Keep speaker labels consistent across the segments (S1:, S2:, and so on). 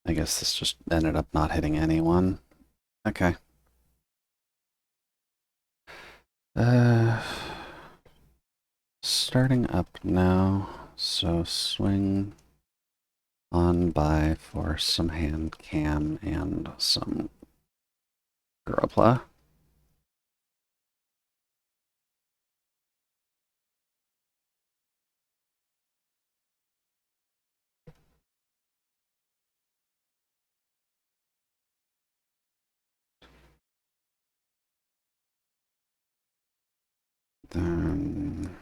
S1: I guess this just ended up not hitting anyone. Okay. Uh, starting up now. So swing on by for some hand cam and some Gunpla. Then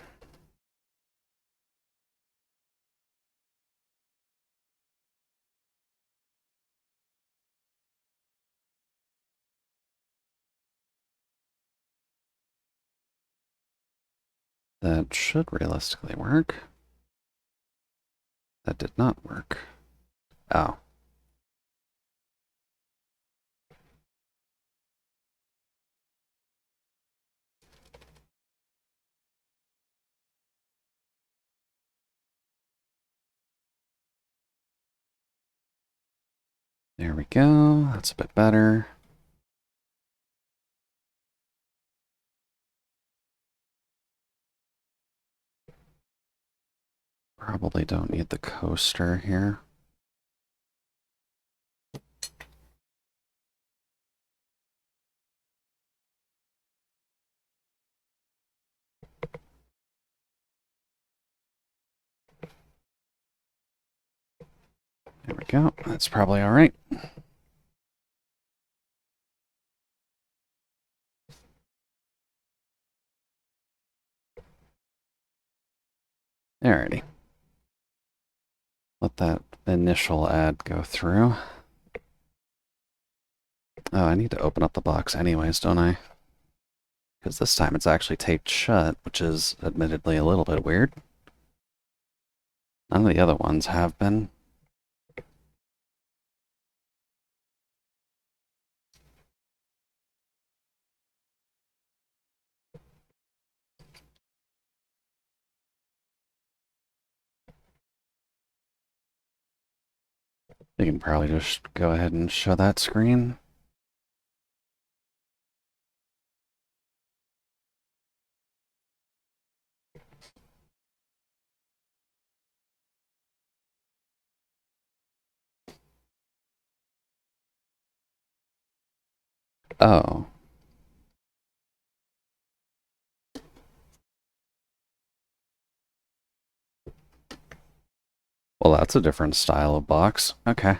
S1: that should realistically work. That did not work. Oh. There we go. That's a bit better. Probably don't need the coaster here. There we go. That's probably all right. Alrighty. Let that initial ad go through. Oh, I need to open up the box anyways, don't I? Because this time it's actually taped shut, which is admittedly a little bit weird. None of the other ones have been. You can probably just go ahead and show that screen. Oh. Well, that's a different style of box. Okay.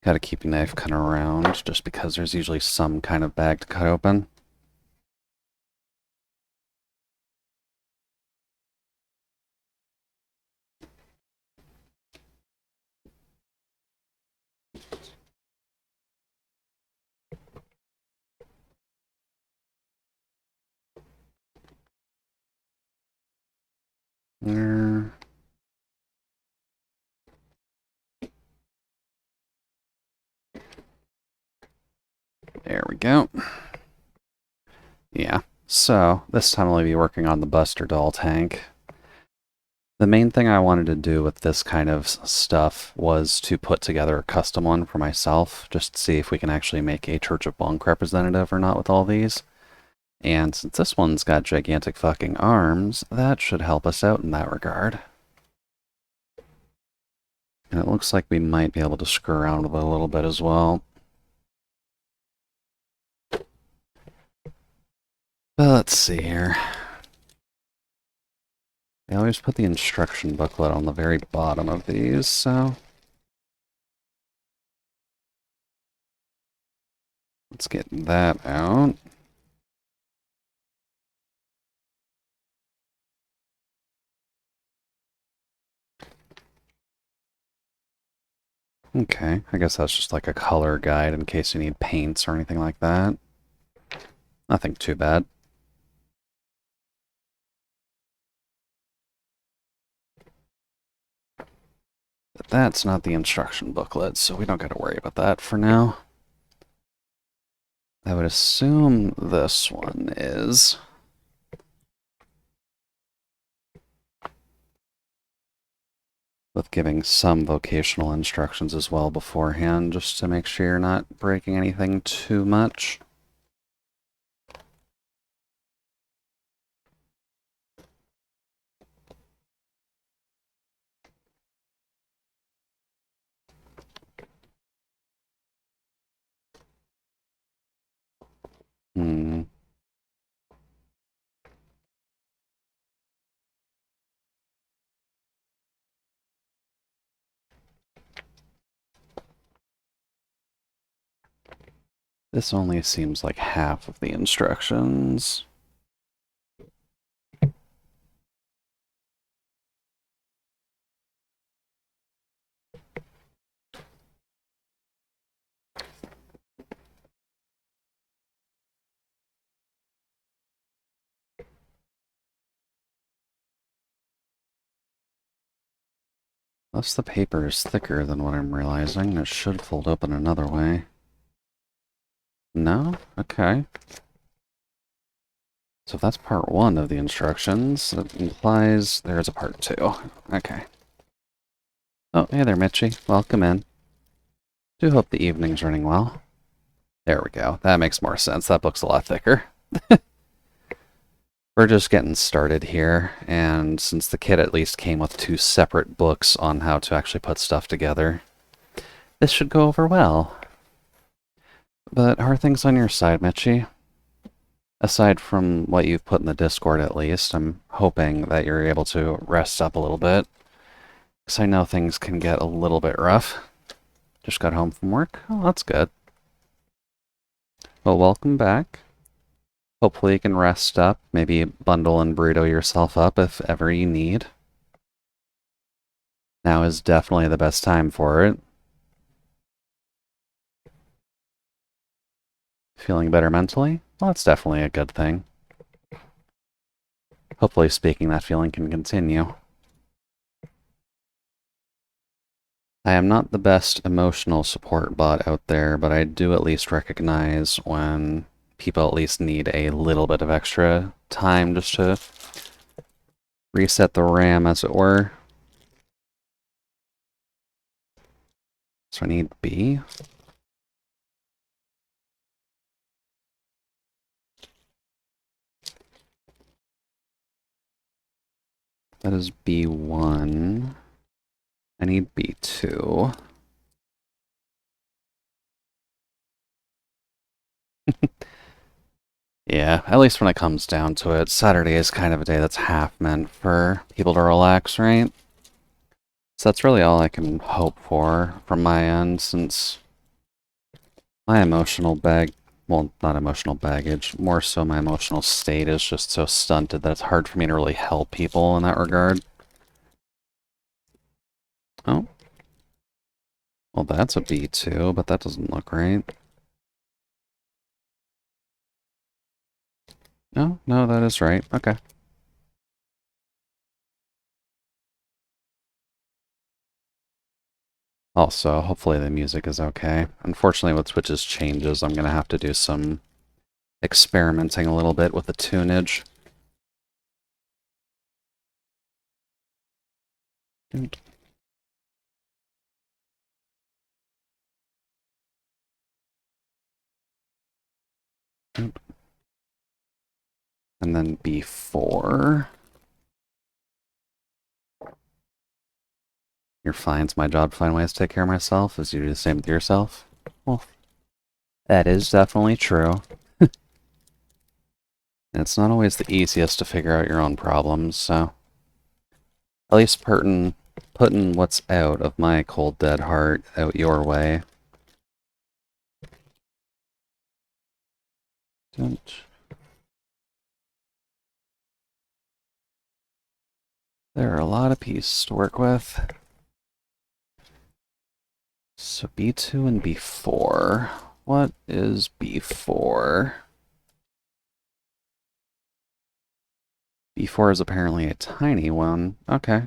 S1: Gotta keep your knife cutting around, just because there's usually some kind of bag to cut open. There. There we go. Yeah, so this time I'll be working on the Buster Doll tank. The main thing I wanted to do with this kind of stuff was to put together a custom one for myself, just to see if we can actually make a Church of Bunk representative or not with all these. And since this one's got gigantic fucking arms, that should help us out in that regard. And it looks like we might be able to screw around with it a little bit as well. But let's see here. They always put the instruction booklet on the very bottom of these, so let's get that out. Okay, I guess that's just like a color guide in case you need paints or anything like that. Nothing too bad. But that's not the instruction booklet, so we don't got to worry about that for now. I would assume this one is. with giving some vocational instructions as well beforehand, just to make sure you're not breaking anything too much. Hmm. This only seems like half of the instructions. Plus the paper is thicker than what I'm realizing. It should fold open another way. No? Okay. So if that's part one of the instructions, it implies there's a part two. Okay. Oh, hey there, Mitchie. Welcome in. Do hope the evening's running well. There we go. That makes more sense. That book's a lot thicker. We're just getting started here, and since the kit at least came with two separate books on how to actually put stuff together, this should go over well. But how are things on your side, Mitchie? Aside from what you've put in the Discord at least, I'm hoping that you're able to rest up a little bit. Because I know things can get a little bit rough. Just got home from work. Oh, that's good. Well, welcome back. Hopefully you can rest up, maybe bundle and burrito yourself up if ever you need. Now is definitely the best time for it. Feeling better mentally? Well, that's definitely a good thing. Hopefully speaking, that feeling can continue. I am not the best emotional support bot out there, but I do at least recognize when people at least need a little bit of extra time just to reset the RAM, as it were. So I need B. That is B1. I need B2. Yeah, at least when it comes down to it, Saturday is kind of a day that's half meant for people to relax, right? So that's really all I can hope for from my end, since my emotional well, not emotional baggage, more so my emotional state is just so stunted that it's hard for me to really help people in that regard. Oh. Well, that's a B2, but that doesn't look right. No, no, that is right. Okay. Also, hopefully the music is okay. Unfortunately, with Twitch's changes, I'm going to have to do some experimenting a little bit with the tunage. And then B4. You're fine. It's my job to find ways to take care of myself. As you do the same with yourself. Well, that is definitely true. It's not always the easiest to figure out your own problems, so at least putting what's out of my cold dead heart out your way. Don't. There are a lot of pieces to work with. So B2 and B4. What is B4? B4 is apparently a tiny one. Okay.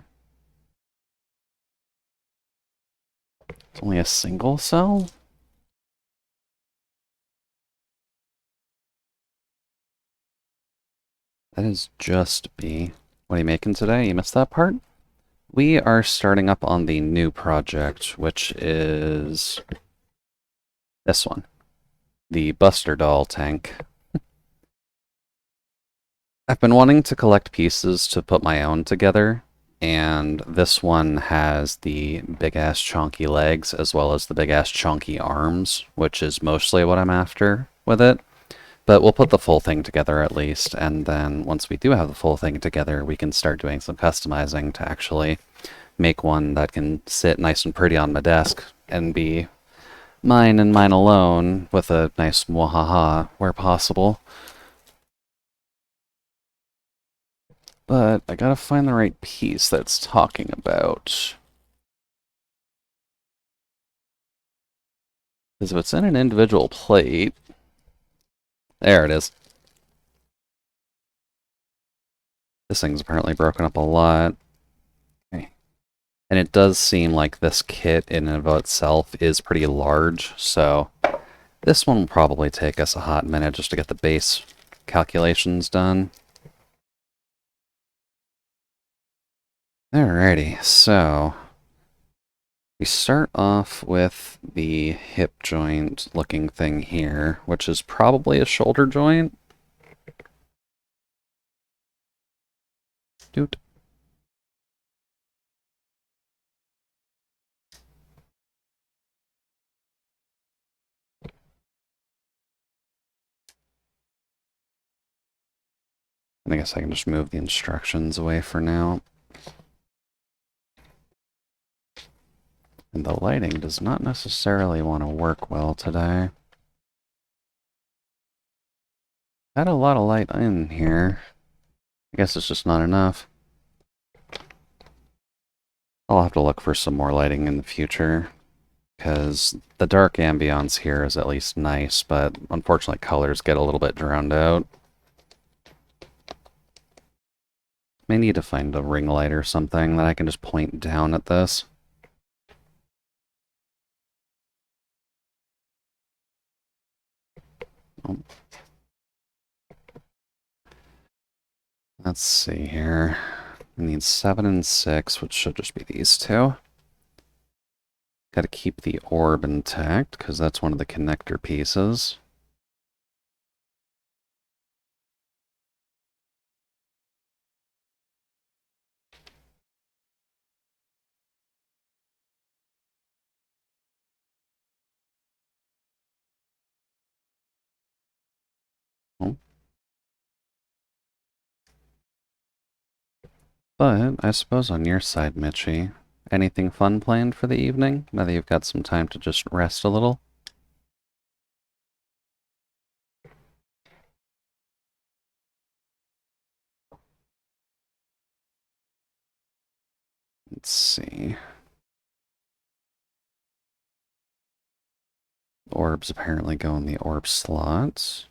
S1: It's only a single cell? That is just B. What are you making today? You missed that part? We are starting up on the new project, which is this one, the Buster Doll tank. I've been wanting to collect pieces to put my own together, and this one has the big-ass chunky legs as well as the big-ass chunky arms, which is mostly what I'm after with it. But we'll put the full thing together at least, and then once we do have the full thing together, we can start doing some customizing to actually make one that can sit nice and pretty on my desk and be mine and mine alone with a nice mwahaha where possible. But I gotta find the right piece that's talking about. Because if it's in an individual plate... There it is. This thing's apparently broken up a lot. Okay. And it does seem like this kit in and of itself is pretty large, so this one will probably take us a hot minute just to get the base calculations done. Alrighty, so we start off with the hip joint looking thing here, which is probably a shoulder joint. Doot. I guess I can just move the instructions away for now. And the lighting does not necessarily want to work well today. Had a lot of light in here. I guess it's just not enough. I'll have to look for some more lighting in the future, because the dark ambiance here is at least nice, but unfortunately colors get a little bit drowned out. May need to find a ring light or something that I can just point down at this. Oh. Let's see here. We need 7 and 6, which should just be these two. Gotta keep the orb intact, because that's one of the connector pieces. Oh. But I suppose on your side, Mitchie, anything fun planned for the evening, now that you've got some time to just rest a little? Let's see. Orbs apparently go in the orb slots.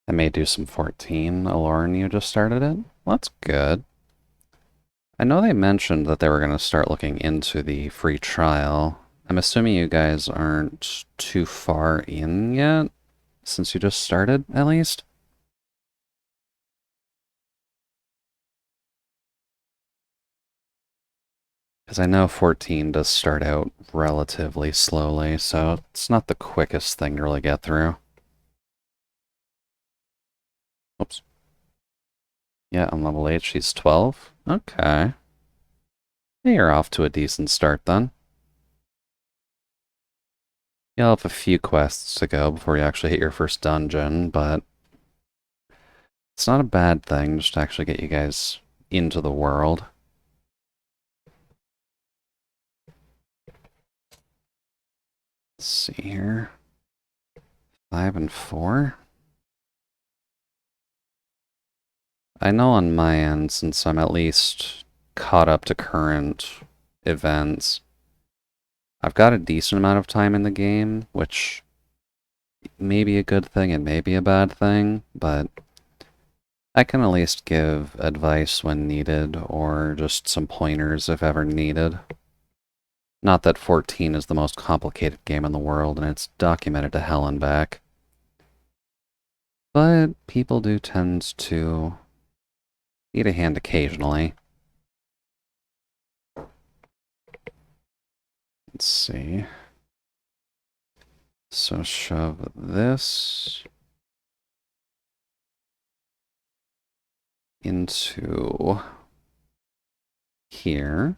S1: I may do some 14. Aloran, you just started it? Well, that's good. I know they mentioned that they were going to start looking into the free trial. I'm assuming you guys aren't too far in yet, since you just started, at least? Because I know 14 does start out relatively slowly, so it's not the quickest thing to really get through. Oops. Yeah, on level 8, she's 12. Okay. Yeah, you're off to a decent start then. You'll have a few quests to go before you actually hit your first dungeon, but it's not a bad thing just to actually get you guys into the world. Let's see here. 5 and 4. I know on my end, since I'm at least caught up to current events, I've got a decent amount of time in the game, which maybe a good thing and maybe a bad thing, but I can at least give advice when needed, or just some pointers if ever needed. Not that 14 is the most complicated game in the world, and it's documented to hell and back. But people do tend to need a hand occasionally. Let's see. So shove this into here.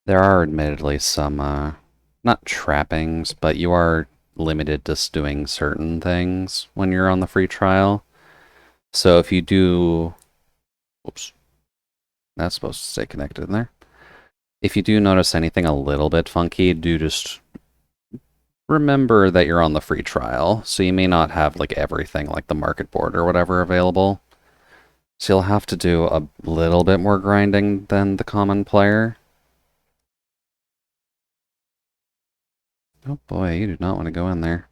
S1: There are admittedly some, not trappings, but you are limited to doing certain things when you're on the free trial. So if you do... Whoops. That's supposed to stay connected in there. If you do notice anything a little bit funky, do just remember that you're on the free trial. So you may not have, like, everything, like the market board or whatever available. So you'll have to do a little bit more grinding than the common player. Oh boy, you do not want to go in there.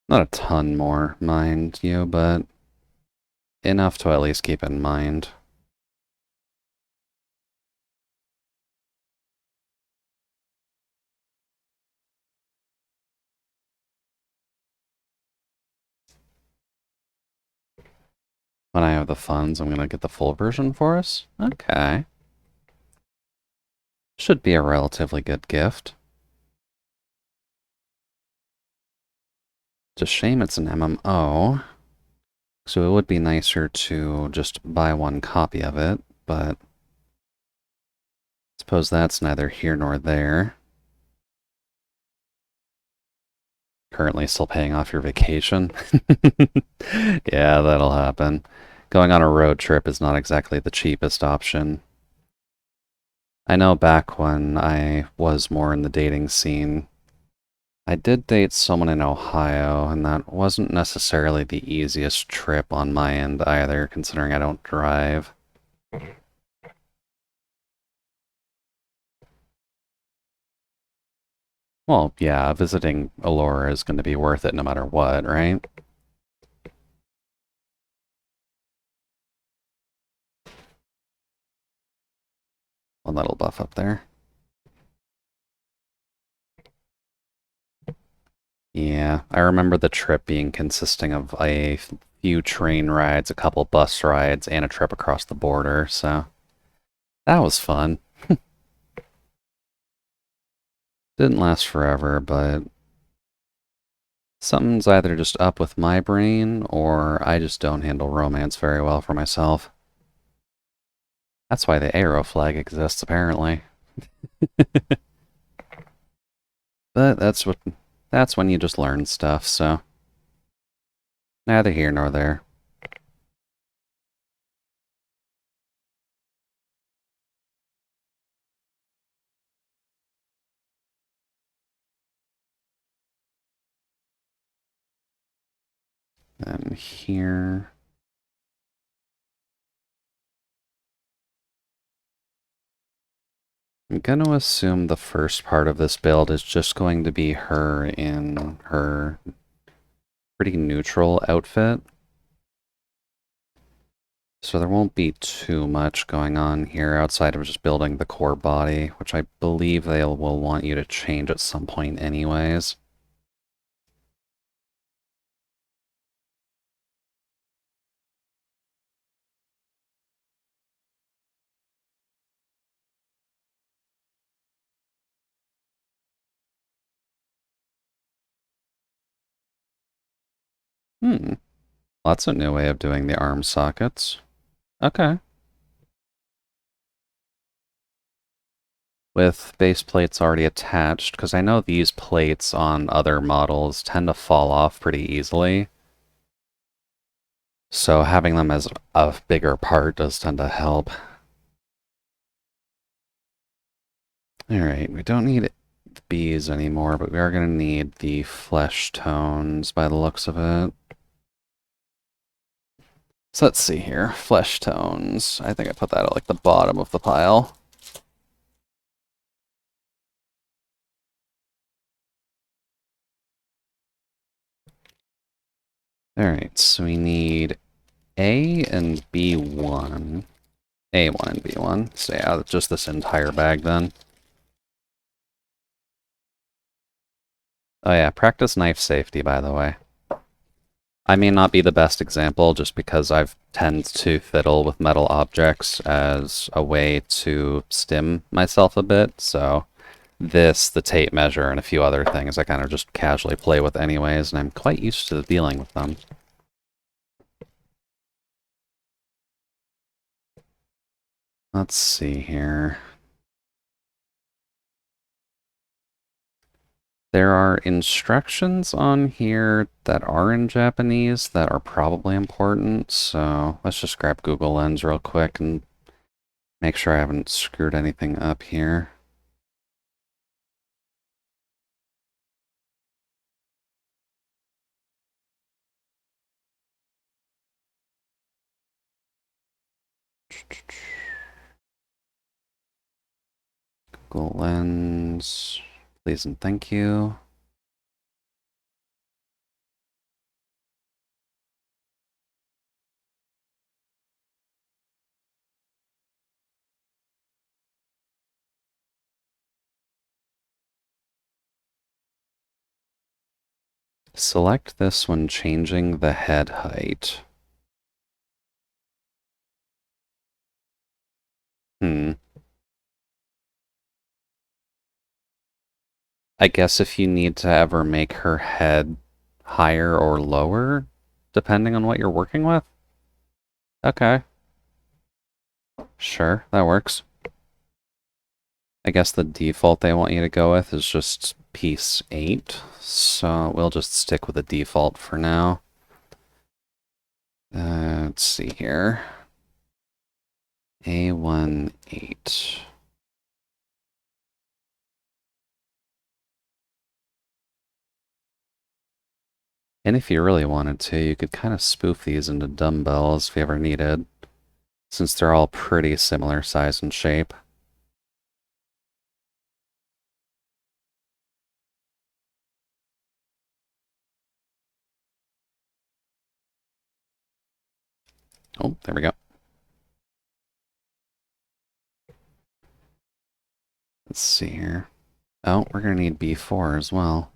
S1: Not a ton more, mind you, but enough to at least keep in mind. When I have the funds, I'm going to get the full version for us. Okay. Should be a relatively good gift. It's a shame it's an MMO, so it would be nicer to just buy one copy of it, but I suppose that's neither here nor there. Currently still paying off your vacation? Yeah, that'll happen. Going on a road trip is not exactly the cheapest option. I know back when I was more in the dating scene, I did date someone in Ohio, and that wasn't necessarily the easiest trip on my end either, considering I don't drive. Well, yeah, visiting Allura is going to be worth it no matter what, right? One little buff up there. Yeah, I remember the trip being consisting of a few train rides, a couple bus rides, and a trip across the border, so that was fun. Didn't last forever, but something's either just up with my brain, or I just don't handle romance very well for myself. That's why the arrow flag exists, apparently. But that's when you just learn stuff, so neither here nor there. Then here. I'm going to assume the first part of this build is just going to be her in her pretty neutral outfit. So there won't be too much going on here outside of just building the core body, which I believe they will want you to change at some point anyways. Hmm, that's a new way of doing the arm sockets. Okay. With base plates already attached, because I know these plates on other models tend to fall off pretty easily. So having them as a bigger part does tend to help. Alright, we don't need bees anymore, but we are going to need the flesh tones by the looks of it. So let's see here. Flesh tones. I think I put that at like the bottom of the pile. Alright, so we need A and B1. A1 and B1. So yeah, just this entire bag then. Oh yeah, practice knife safety, by the way. I may not be the best example just because I've tend to fiddle with metal objects as a way to stim myself a bit, so this, the tape measure, and a few other things I kind of just casually play with anyways, and I'm quite used to dealing with them. Let's see here. There are instructions on here that are in Japanese that are probably important, so let's just grab Google Lens real quick and make sure I haven't screwed anything up here. Google Lens, please and thank you. Select this when changing the head height. I guess if you need to ever make her head higher or lower, depending on what you're working with. Okay, sure, that works. I guess the default they want you to go with is just piece 8, so we'll just stick with the default for now. Let's see here. A18. And if you really wanted to, you could kind of spoof these into dumbbells if you ever needed, since they're all pretty similar size and shape. Oh, there we go. Let's see here. Oh, we're going to need B4 as well.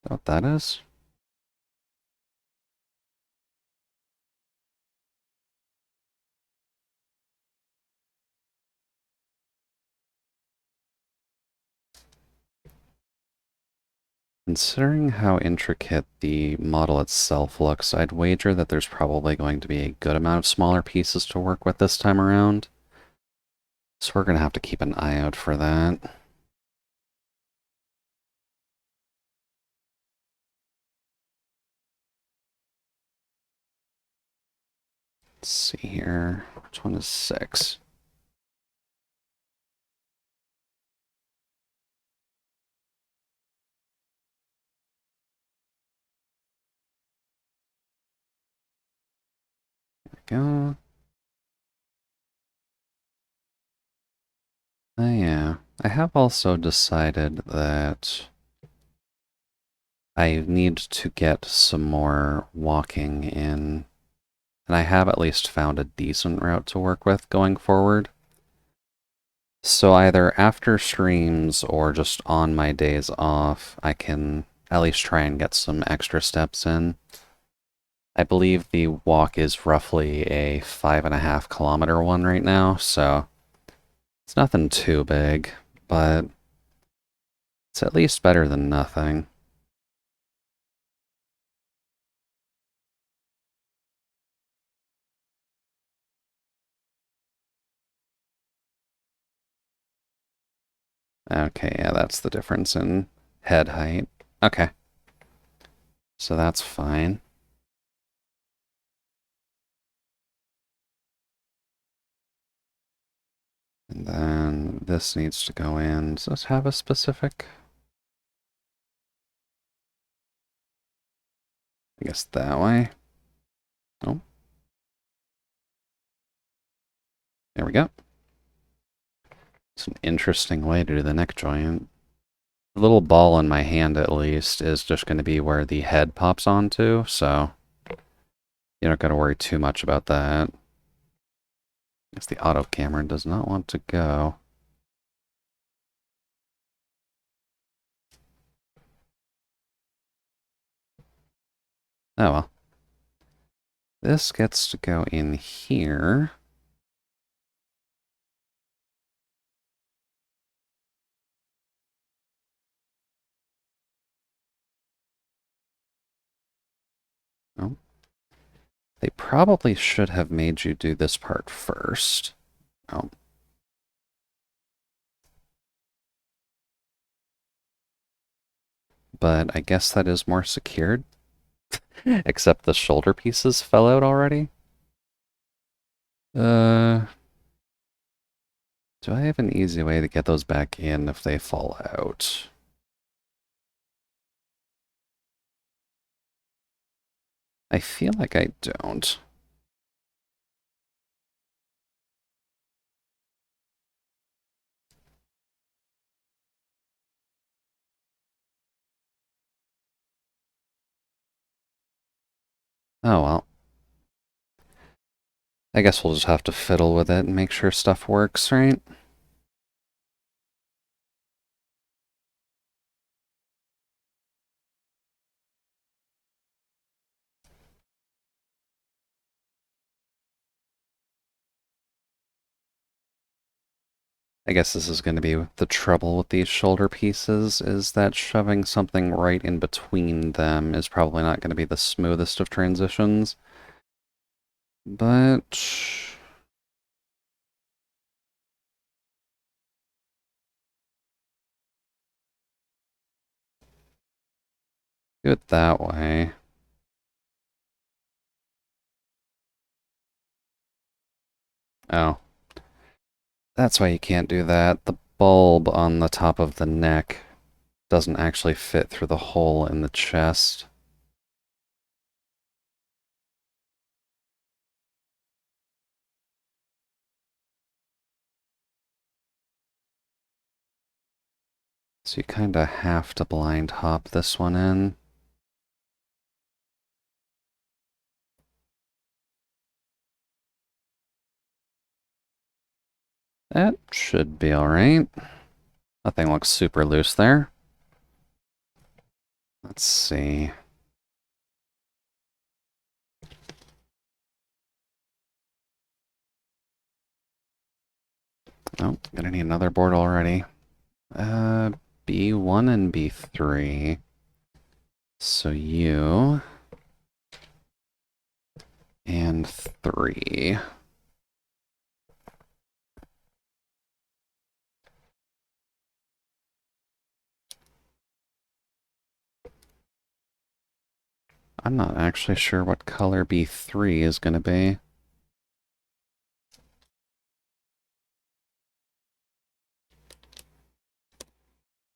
S1: Is that what that is? Considering how intricate the model itself looks, I'd wager that there's probably going to be a good amount of smaller pieces to work with this time around. So we're going to have to keep an eye out for that. Let's see here. Which one is 6? There we go. Oh yeah. I have also decided that I need to get some more walking in, and I have at least found a decent route to work with going forward. So either after streams or just on my days off, I can at least try and get some extra steps in. I believe the walk is roughly a 5.5 kilometer one right now, so it's nothing too big, but it's at least better than nothing. Okay, yeah, that's the difference in head height. Okay, so that's fine. And then this needs to go in. Does this have a specific? I guess that way. Oh. There we go. It's an interesting way to do the neck joint. The little ball in my hand, at least, is just going to be where the head pops onto, so you don't got to worry too much about that. I guess the auto camera does not want to go. Oh well. This gets to go in here. Oh. They probably should have made you do this part first. Oh. But I guess that is more secured. Except the shoulder pieces fell out already. Do I have an easy way to get those back in if they fall out? I feel like I don't. Oh well. I guess we'll just have to fiddle with it and make sure stuff works, right? I guess this is going to be the trouble with these shoulder pieces, is that shoving something right in between them is probably not going to be the smoothest of transitions. But do it that way. Oh. That's why you can't do that. The bulb on the top of the neck doesn't actually fit through the hole in the chest. So you kind of have to blind hop this one in. That should be alright. Nothing looks super loose there. Let's see. Oh, gonna need another board already. B1 and B3. So you and 3. I'm not actually sure what color B3 is going to be.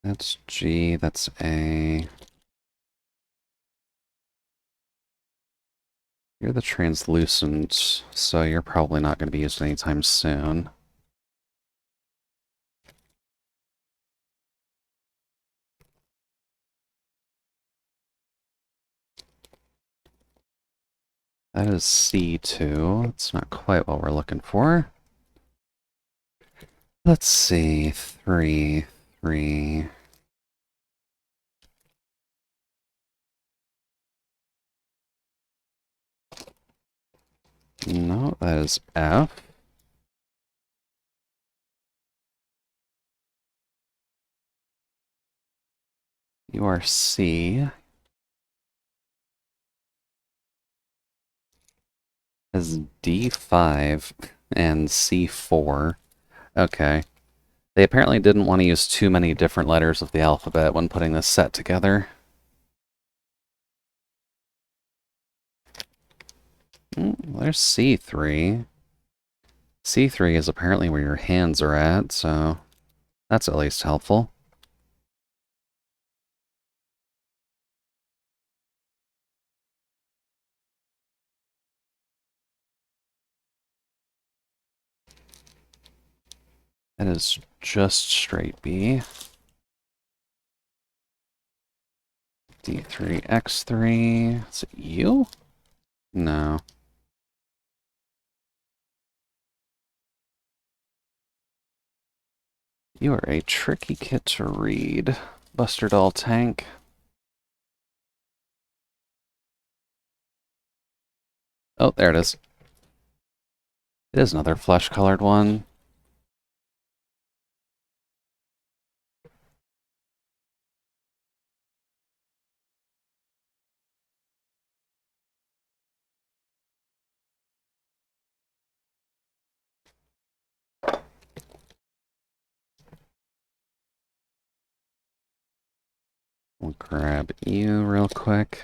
S1: That's G, that's A. You're the translucent, so you're probably not going to be used anytime soon. That is C2. It's not quite what we're looking for. Let's see. 3, 3. No, that is F. You are C. Is D5 and C4. Okay. They apparently didn't want to use too many different letters of the alphabet when putting this set together. There's C3. C3 is apparently where your hands are at, so that's at least helpful. That is just straight B. D3, X3. Is it you? No. You are a tricky kit to read. Buster Doll Tank. Oh, there it is. It is another flesh-colored one. We'll grab you real quick.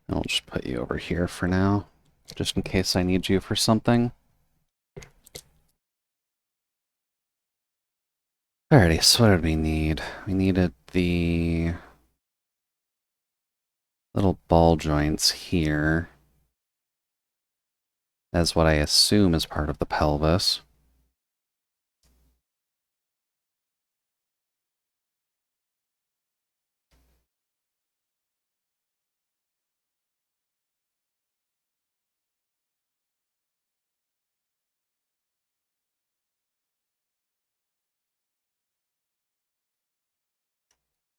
S1: I'll just put you over here for now, just in case I need you for something. Alrighty, so what did we need? We needed the little ball joints here, as what I assume is part of the pelvis.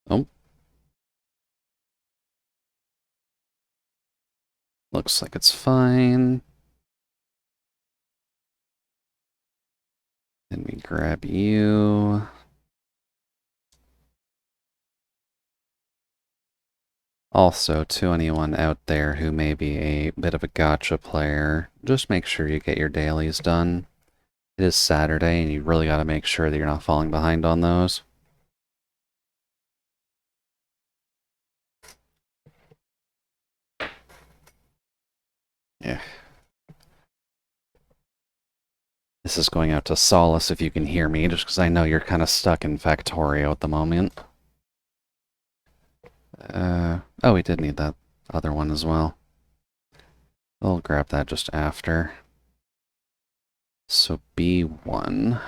S1: Oh. Looks like it's fine. Then we grab you. Also, to anyone out there who may be a bit of a gotcha player, just make sure you get your dailies done. It is Saturday, and you really got to make sure that you're not falling behind on those. Yeah. This is going out to Solace if you can hear me, just because I know you're kind of stuck in Factorio at the moment. Oh, we did need that other one as well. We'll grab that just after. So B1.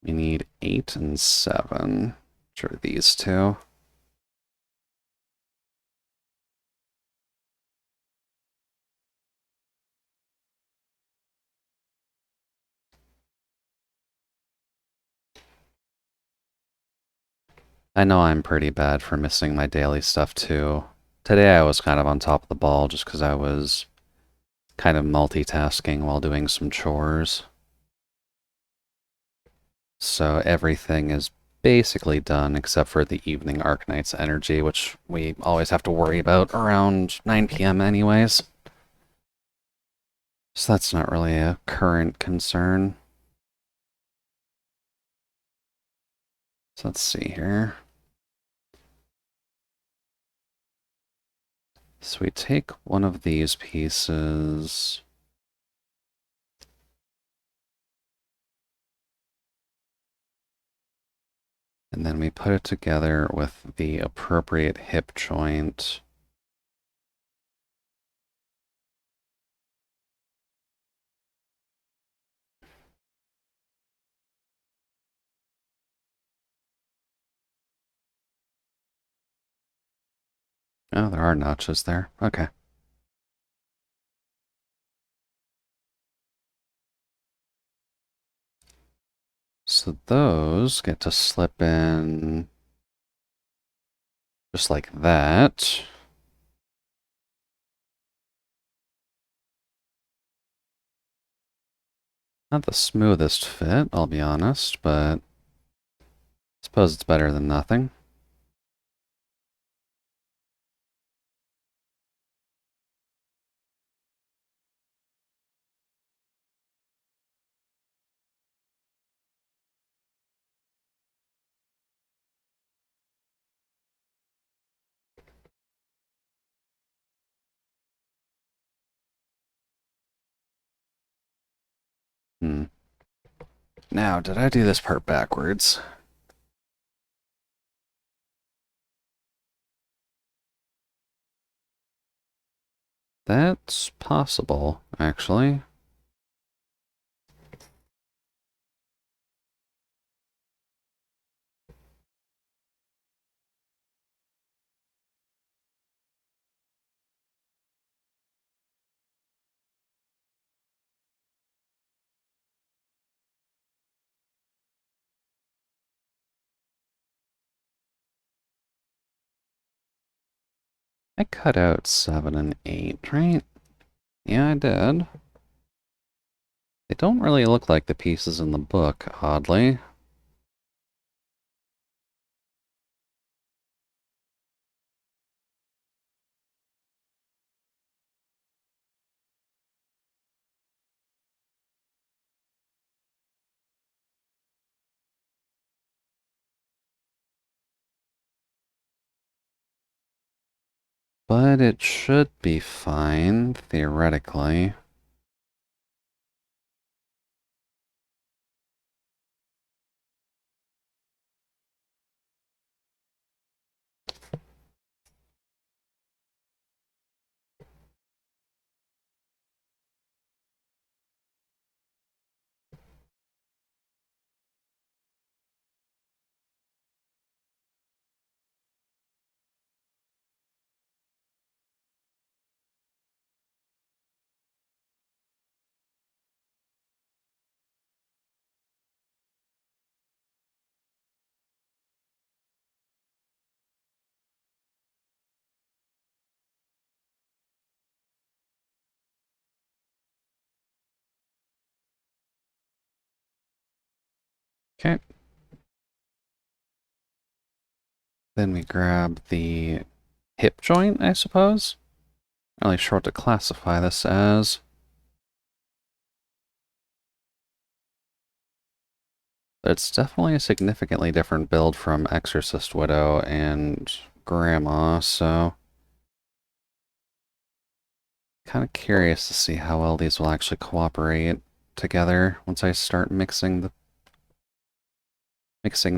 S1: We need 8 and 7. Which are these two? I know I'm pretty bad for missing my daily stuff too. Today I was kind of on top of the ball just because I was kind of multitasking while doing some chores. So everything is basically done except for the evening Arknight's energy, which we always have to worry about around 9 p.m. anyways. So that's not really a current concern. So let's see here. So we take one of these pieces. And then we put it together with the appropriate hip joint. Oh, there are notches there. Okay. So those get to slip in just like that. Not the smoothest fit, I'll be honest, but I suppose it's better than nothing. Hmm. Now, did I do this part backwards? That's possible, actually. I cut out 7 and 8, right? Yeah, I did. They don't really look like the pieces in the book, oddly. But it should be fine, theoretically. Okay. Then we grab the hip joint, I suppose? Not really sure what to classify this as. But it's definitely a significantly different build from Exorcist Widow and Grandma, so kind of curious to see how well these will actually cooperate together once I start mixing the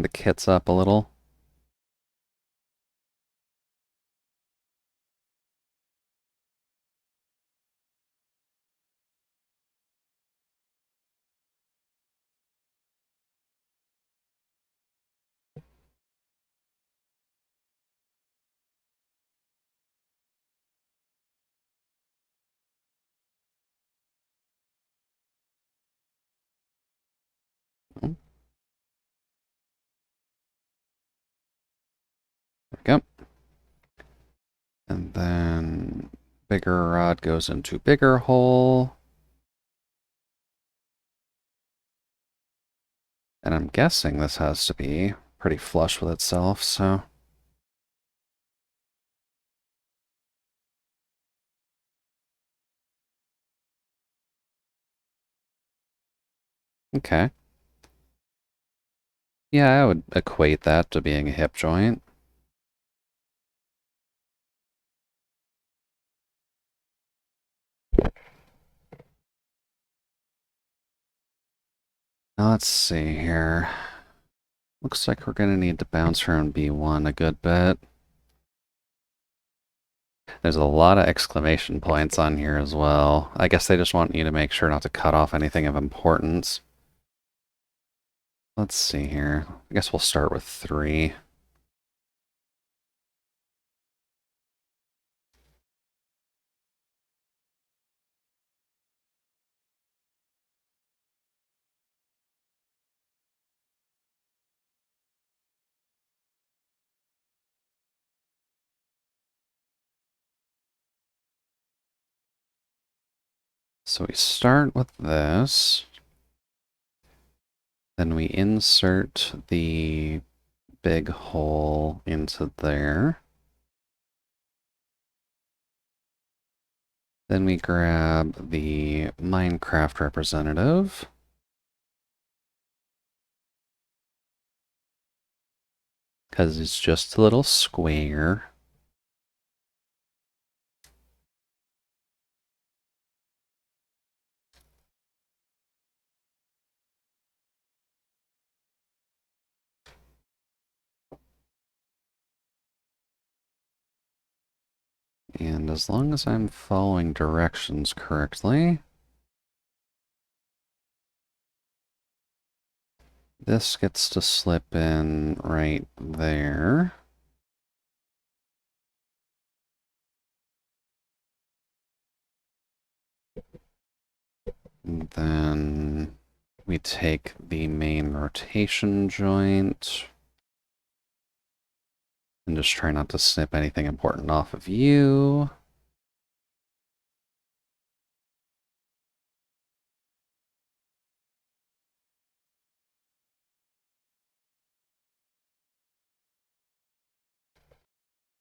S1: kits up a little. There we go. And then bigger rod goes into bigger hole. And I'm guessing this has to be pretty flush with itself, so... Okay. Yeah, I would equate that to being a hip joint. Now let's see here. Looks like we're gonna need to bounce around B1 a good bit. There's a lot of exclamation points on here as well. I guess they just want you to make sure not to cut off anything of importance. Let's see here. I guess we'll start with 3. So we start with this. Then we insert the big hole into there. Then we grab the Minecraft representative. Because it's just a little square. And as long as I'm following directions correctly, this gets to slip in right there. And then we take the main rotation joint and just try not to snip anything important off of you.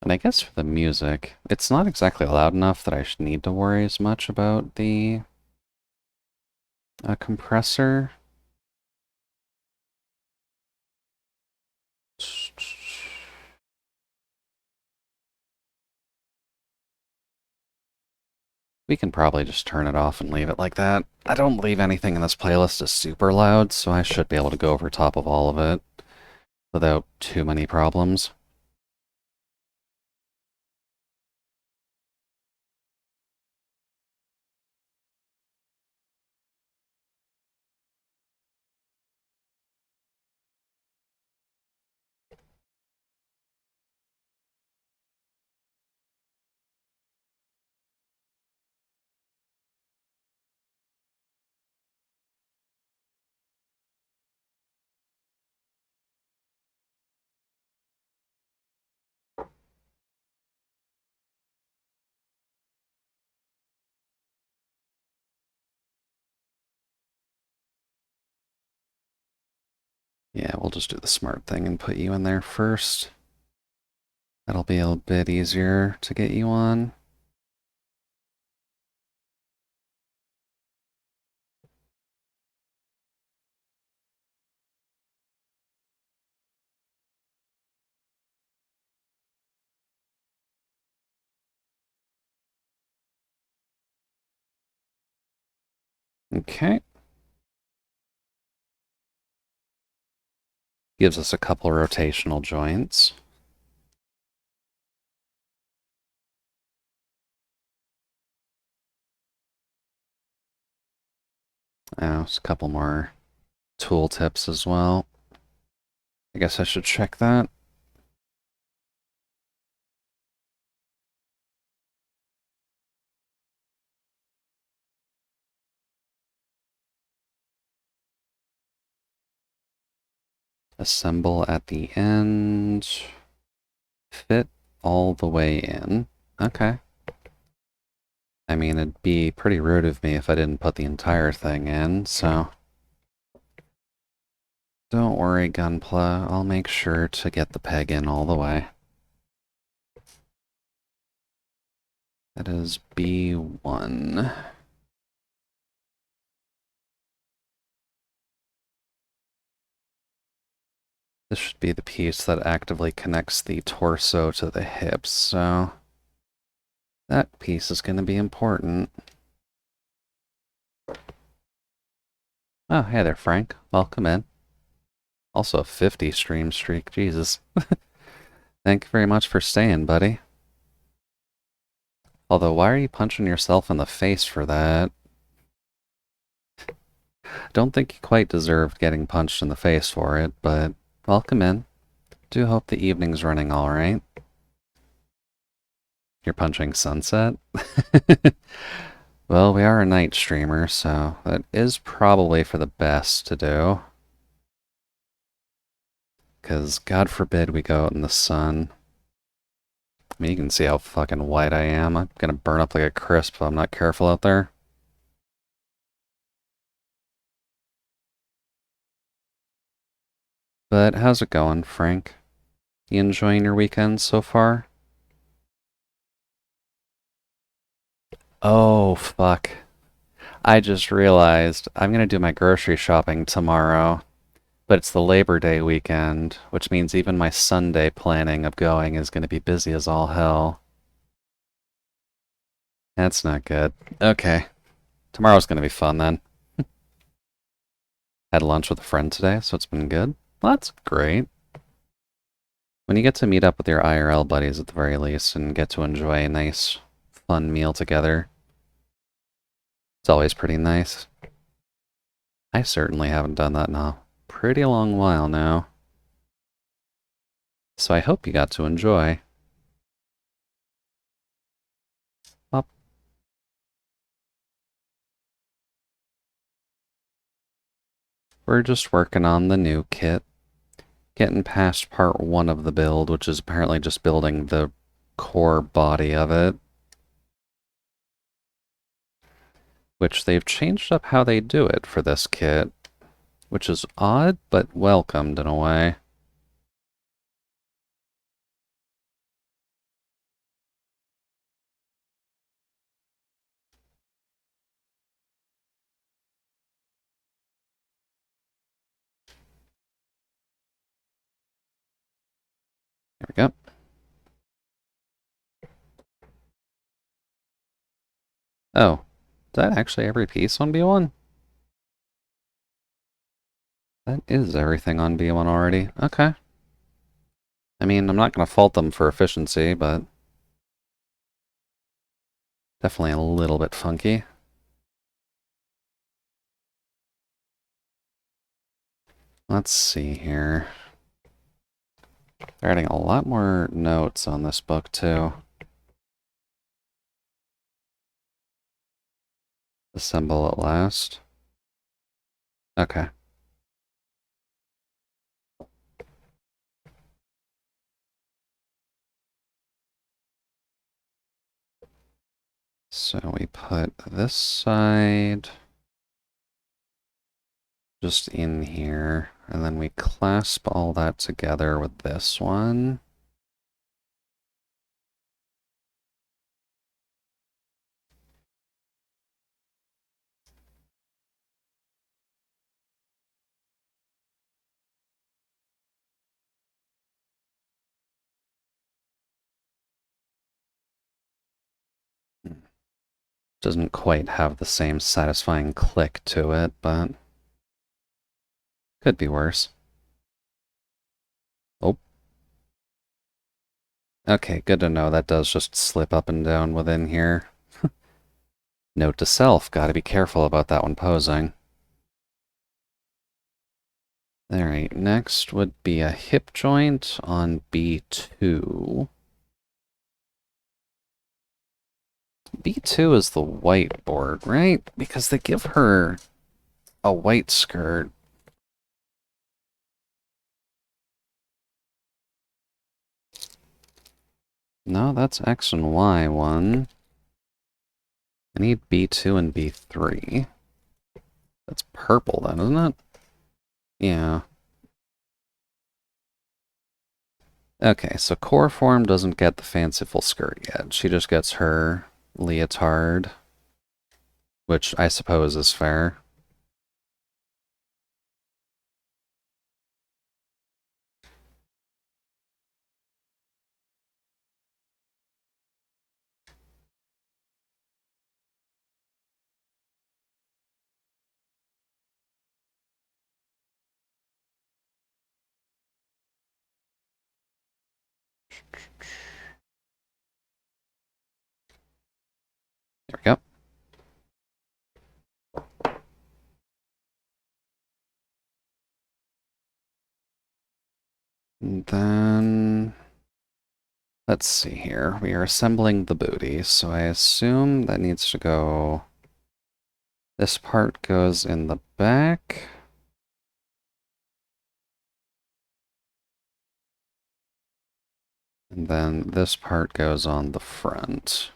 S1: And I guess for the music, it's not exactly loud enough that I should need to worry as much about the compressor. We can probably just turn it off and leave it like that. I don't believe anything in this playlist is super loud, so I should be able to go over top of all of it without too many problems. Yeah, we'll just do the smart thing and put you in there first. That'll be a bit easier to get you on. Okay. Gives us a couple rotational joints. Just a couple more tool tips as well. I guess I should check that. Assemble at the end. Fit all the way in. Okay. I mean, it'd be pretty rude of me if I didn't put the entire thing in, so... Don't worry, Gunpla. I'll make sure to get the peg in all the way. That is B1. This should be the piece that actively connects the torso to the hips, so... That piece is going to be important. Oh, hey there, Frank. Welcome in. Also a 50 stream streak, Jesus. Thank you very much for staying, buddy. Although, why are you punching yourself in the face for that? Don't think you quite deserved getting punched in the face for it, but welcome in. Do hope the evening's running alright. You're punching sunset? Well, we are a night streamer, so that is probably for the best to do. Because God forbid we go out in the sun. I mean, you can see how fucking white I am. I'm gonna burn up like a crisp if I'm not careful out there. But how's it going, Frank? You enjoying your weekend so far? Oh, fuck. I just realized I'm gonna do my grocery shopping tomorrow, but it's the Labor Day weekend, which means even my Sunday planning of going is gonna be busy as all hell. That's not good. Okay. Tomorrow's gonna be fun then. Had lunch with a friend today, so it's been good. Well, that's great. When you get to meet up with your IRL buddies at the very least and get to enjoy a nice, fun meal together, it's always pretty nice. I certainly haven't done that in a pretty long while now. So I hope you got to enjoy. Up. We're just working on the new kit. Getting past part 1 of the build, which is apparently just building the core body of it. Which they've changed up how they do it for this kit, which is odd, but welcomed in a way. There we go. Oh, is that actually every piece on B1? That is everything on B1 already. Okay. I mean, I'm not going to fault them for efficiency, but definitely a little bit funky. Let's see here. They're adding a lot more notes on this book, too. Assemble at last. Okay. So we put this side just in here, and then we clasp all that together with this one. Doesn't quite have the same satisfying click to it, but could be worse. Oh. Okay, good to know that does just slip up and down within here. Note to self, gotta be careful about that one posing. Alright, next would be a hip joint on B2. B2 is the whiteboard, right? Because they give her a white skirt. No, that's X and Y one. I need B2 and B3. That's purple then, isn't it? Yeah. Okay, so core form doesn't get the fanciful skirt yet. She just gets her leotard, which I suppose is fair. There we go. And then, let's see here. We are assembling the booty, so I assume that needs to go... This part goes in the back. And then this part goes on the front.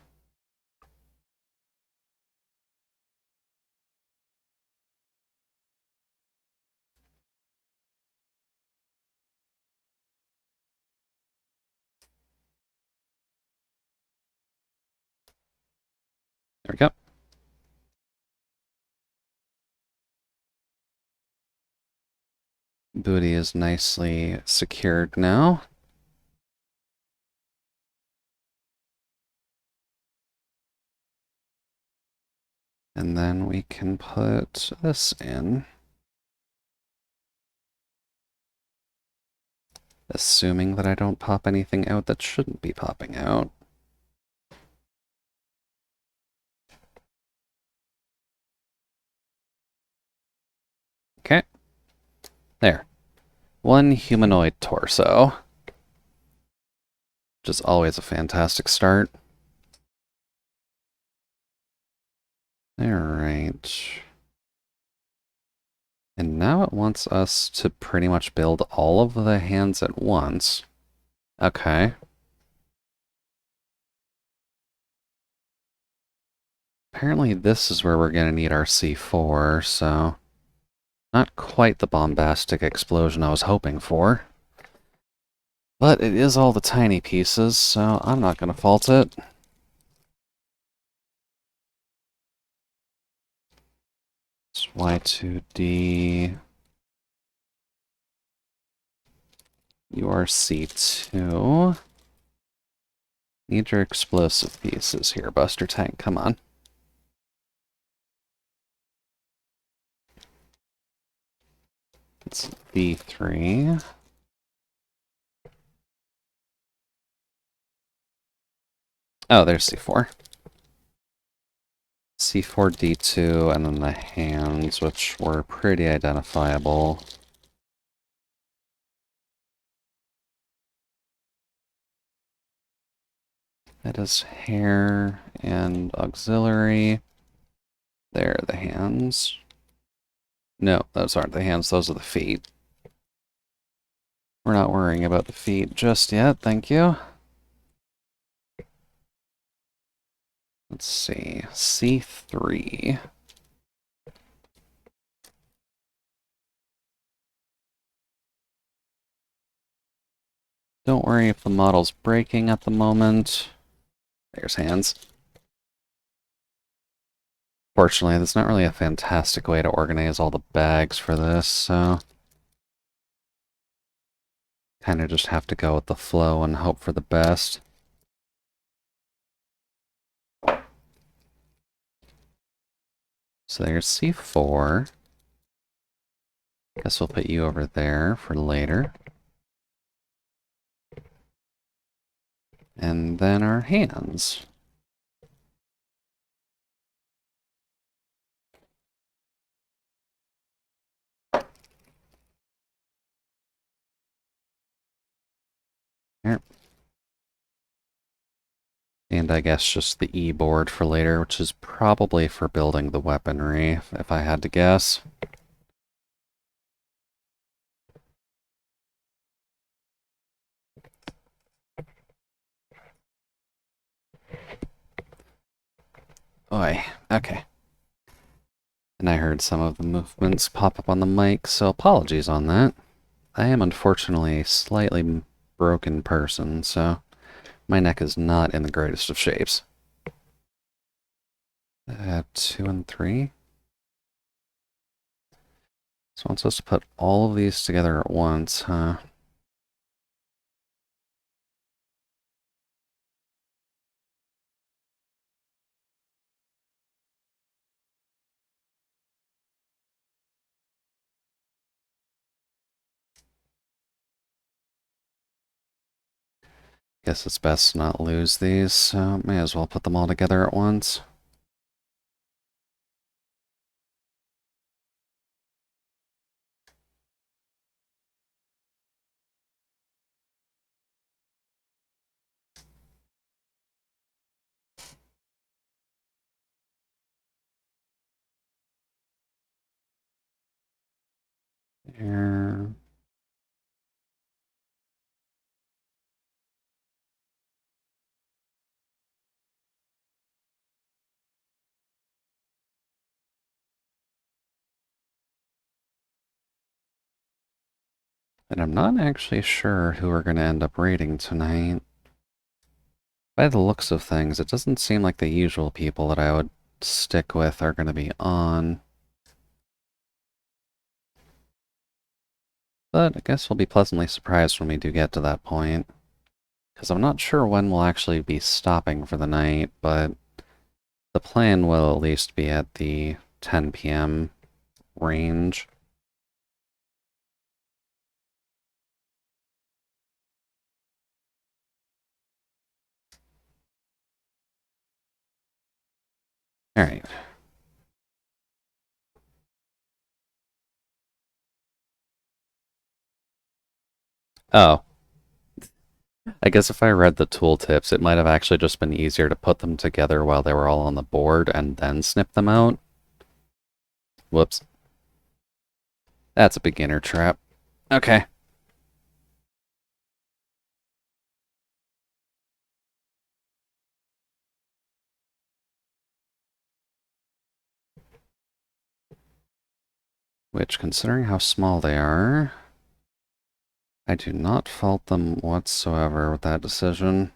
S1: There we go. Booty is nicely secured now. And then we can put this in. Assuming that I don't pop anything out that shouldn't be popping out. Okay. There. One humanoid torso. Which is always a fantastic start. Alright. And now it wants us to pretty much build all of the hands at once. Okay. Apparently this is where we're going to need our C4, so... Not quite the bombastic explosion I was hoping for. But it is all the tiny pieces, so I'm not going to fault it. It's Y2D... You are C2. Need your explosive pieces here, Buster Tank, come on. It's B3. Oh, there's C4. C4D2, and then the hands, which were pretty identifiable. That is hair and auxiliary. There are the hands. No, those aren't the hands, those are the feet. We're not worrying about the feet just yet, thank you. Let's see, C3. Don't worry if the model's breaking at the moment. There's hands. Fortunately, there's not really a fantastic way to organize all the bags for this, so... Kind of just have to go with the flow and hope for the best. So there's C4. Guess we'll put you over there for later. And then our hands. There. And I guess just the E board for later, which is probably for building the weaponry, if I had to guess. Oi, okay. And I heard some of the movements pop up on the mic, so apologies on that. I am unfortunately a slightly broken person, so my neck is not in the greatest of shapes. 2 and 3. So I'm supposed to put all of these together at once, huh? Guess it's best to not lose these, so may as well put them all together at once. There. And I'm not actually sure who we're going to end up raiding tonight. By the looks of things, it doesn't seem like the usual people that I would stick with are going to be on. But I guess we'll be pleasantly surprised when we do get to that point. Because I'm not sure when we'll actually be stopping for the night, but the plan will at least be at the 10 p.m. range. Alright. Oh, I guess if I read the tooltips, it might have actually just been easier to put them together while they were all on the board and then snip them out. Whoops. That's a beginner trap. Okay. Which, considering how small they are, I do not fault them whatsoever with that decision.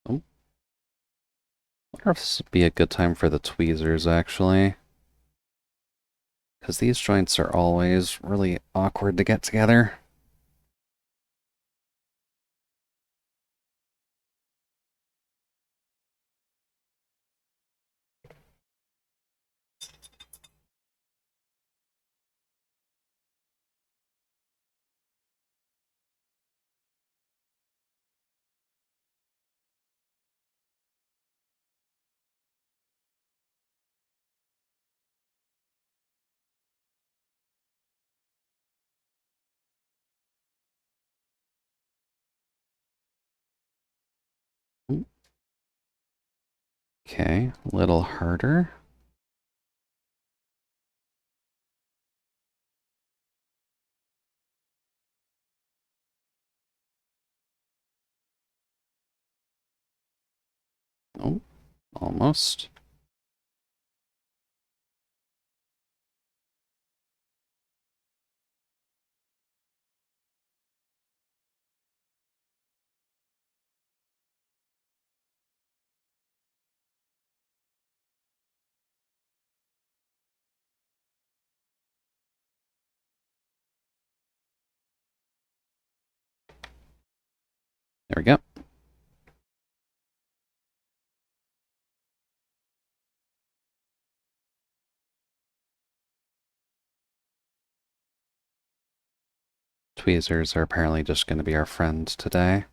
S1: Oh, I wonder if this would be a good time for the tweezers, actually. Because these joints are always really awkward to get together. Okay, a little harder. Oh, almost. There we go. Tweezers are apparently just going to be our friend today.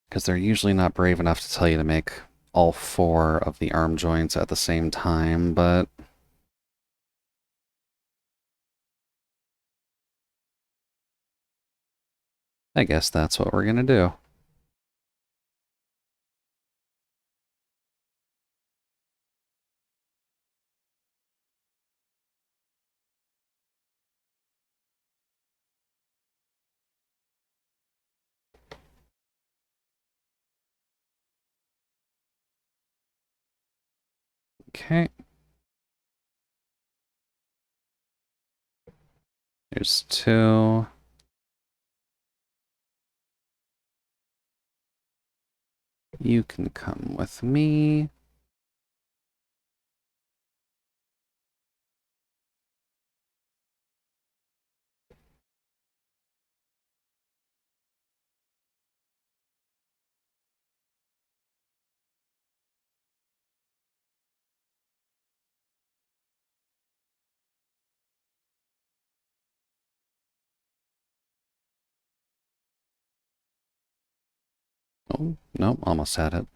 S1: Because they're usually not brave enough to tell you to make all four of the arm joints at the same time, but I guess that's what we're going to do. Okay. Here's two. You can come with me. Oh, nope, almost had it.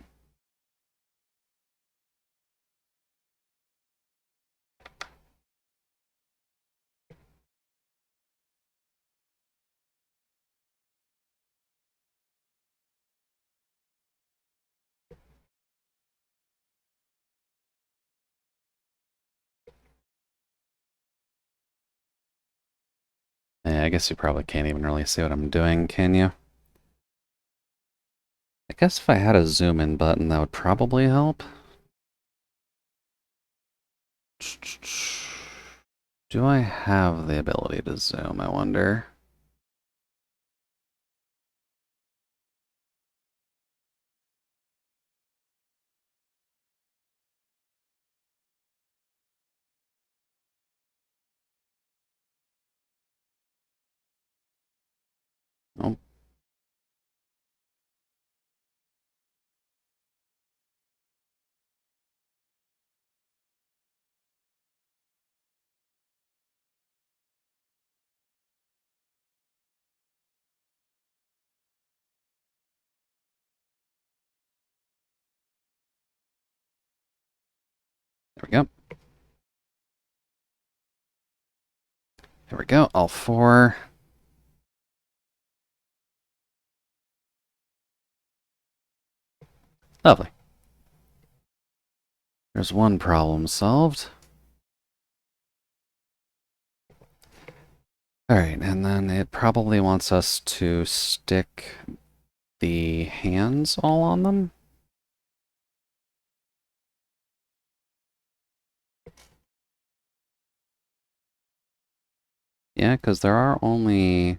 S1: Yeah, I guess you probably can't even really see what I'm doing, can you? I guess if I had a zoom in button, that would probably help. Do I have the ability to zoom, I wonder? There we go. There we go, all four. Lovely. There's one problem solved. Alright, and then it probably wants us to stick the hands all on them. Yeah, because there are only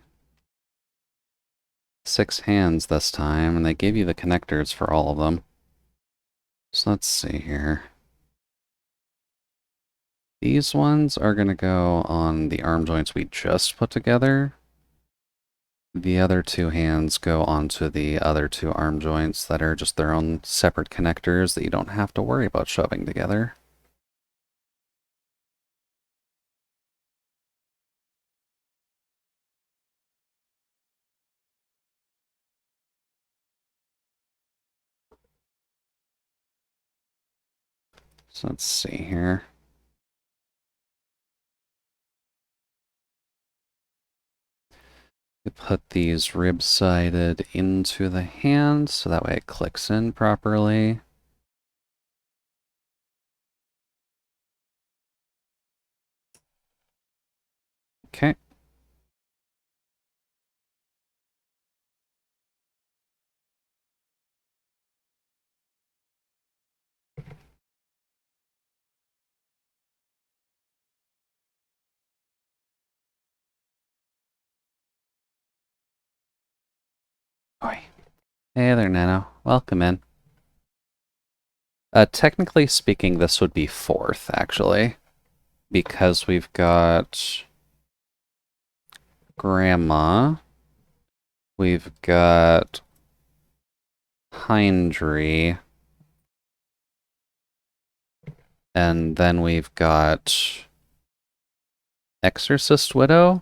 S1: 6 hands this time, and they gave you the connectors for all of them. So let's see here. These ones are going to go on the arm joints we just put together. The other 2 hands go onto the other 2 arm joints that are just their own separate connectors that you don't have to worry about shoving together. So let's see here. We put these rib-sided into the hand so that way it clicks in properly. Okay. Oi. Hey there, Nano. Welcome in. Technically speaking, this would be 4th, actually, because we've got Grandma, we've got Hindry, and then we've got Exorcist Widow.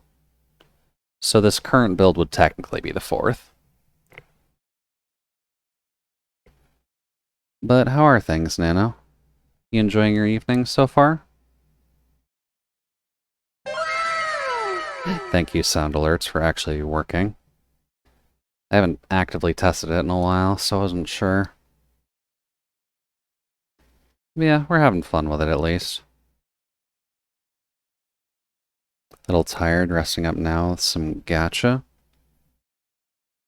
S1: So this current build would technically be the 4th. But how are things, Nano? You enjoying your evening so far? Thank you, Sound Alerts, for actually working. I haven't actively tested it in a while, so I wasn't sure. Yeah, we're having fun with it at least. A little tired, resting up now with some gacha.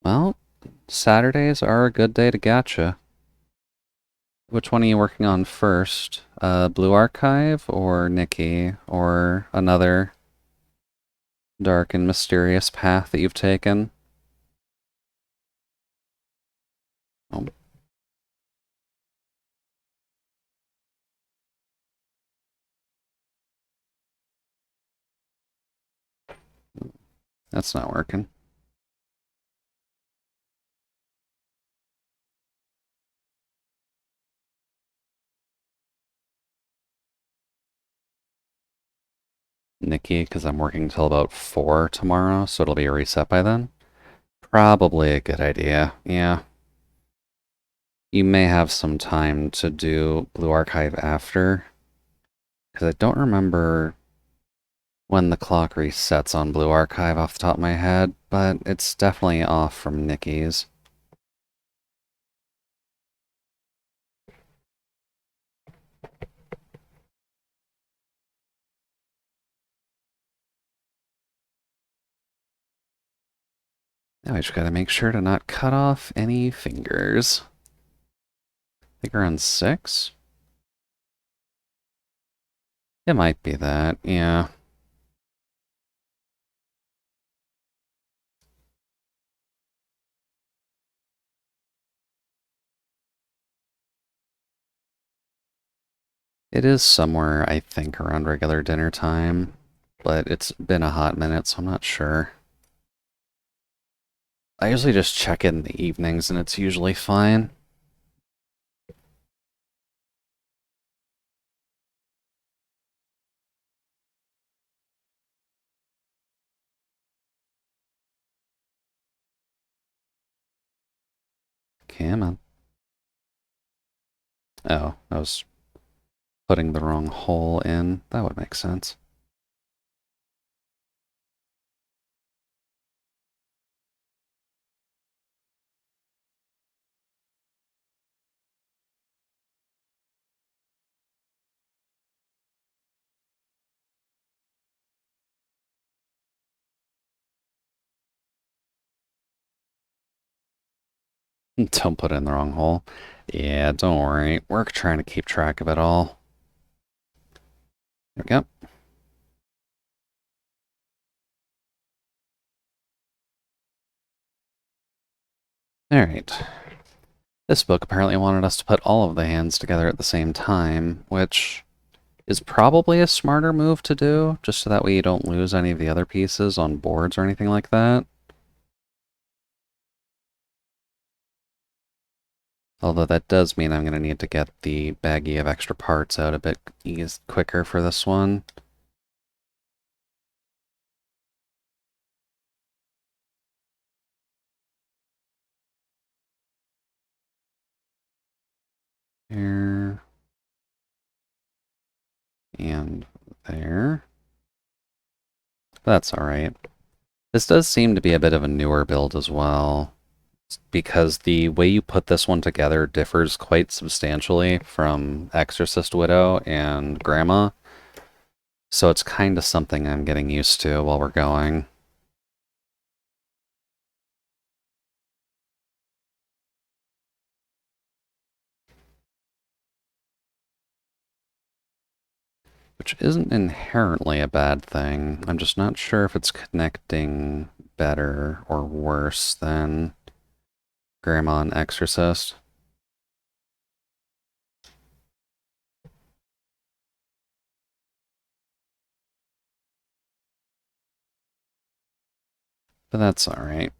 S1: Well, Saturdays are a good day to gacha. Which one are you working on first? Blue Archive or Nikki? Or another dark and mysterious path that you've taken? Oh. That's not working. Nikki, because I'm working until about 4 tomorrow, so it'll be a reset by then. Probably a good idea, yeah. You may have some time to do Blue Archive after, because I don't remember when the clock resets on Blue Archive off the top of my head, but it's definitely off from Nikki's. Now I just gotta make sure to not cut off any fingers. I think around 6? It might be that, yeah. It is somewhere, I think, around regular dinner time, but it's been a hot minute, so I'm not sure. I usually just check in the evenings, and it's usually fine. Come on. Oh, that was putting the wrong hole in. That would make sense. Don't put it in the wrong hole. Yeah, don't worry. We're trying to keep track of it all. There we go. Alright. This book apparently wanted us to put all of the hands together at the same time, which is probably a smarter move to do, just so that way you don't lose any of the other pieces on boards or anything like that. Although that does mean I'm going to need to get the baggie of extra parts out a bit quicker for this one. Here. And there. That's alright. This does seem to be a bit of a newer build as well, because the way you put this one together differs quite substantially from Exorcist Widow and Grandma. So it's kind of something I'm getting used to while we're going. Which isn't inherently a bad thing. I'm just not sure if it's connecting better or worse than Grandma and Exorcist. But that's alright.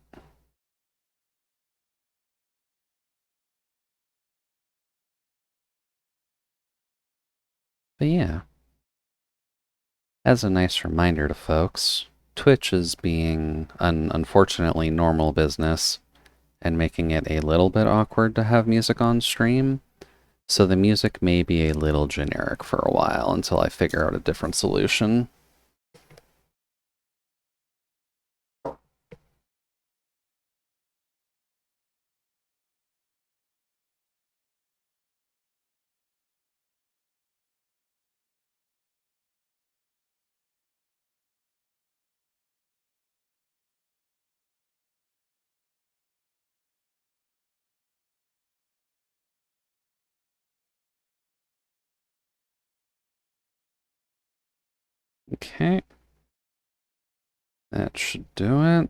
S1: But yeah. As a nice reminder to folks, Twitch is being an unfortunately normal business and making it a little bit awkward to have music on stream, so the music may be a little generic for a while until I figure out a different solution. Okay. That should do it.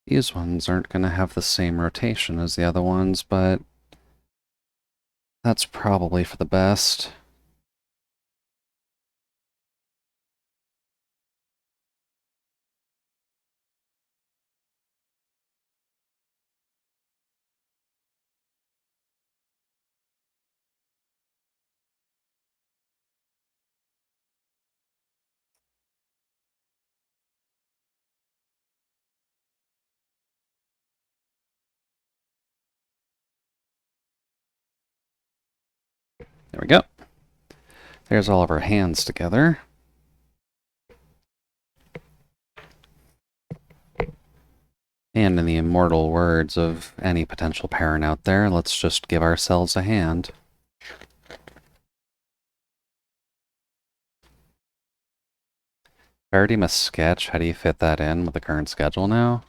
S1: These ones aren't going to have the same rotation as the other ones, but that's probably for the best. There we go. There's all of our hands together. And in the immortal words of any potential parent out there, let's just give ourselves a hand. I already must sketch. How do you fit that in with the current schedule now?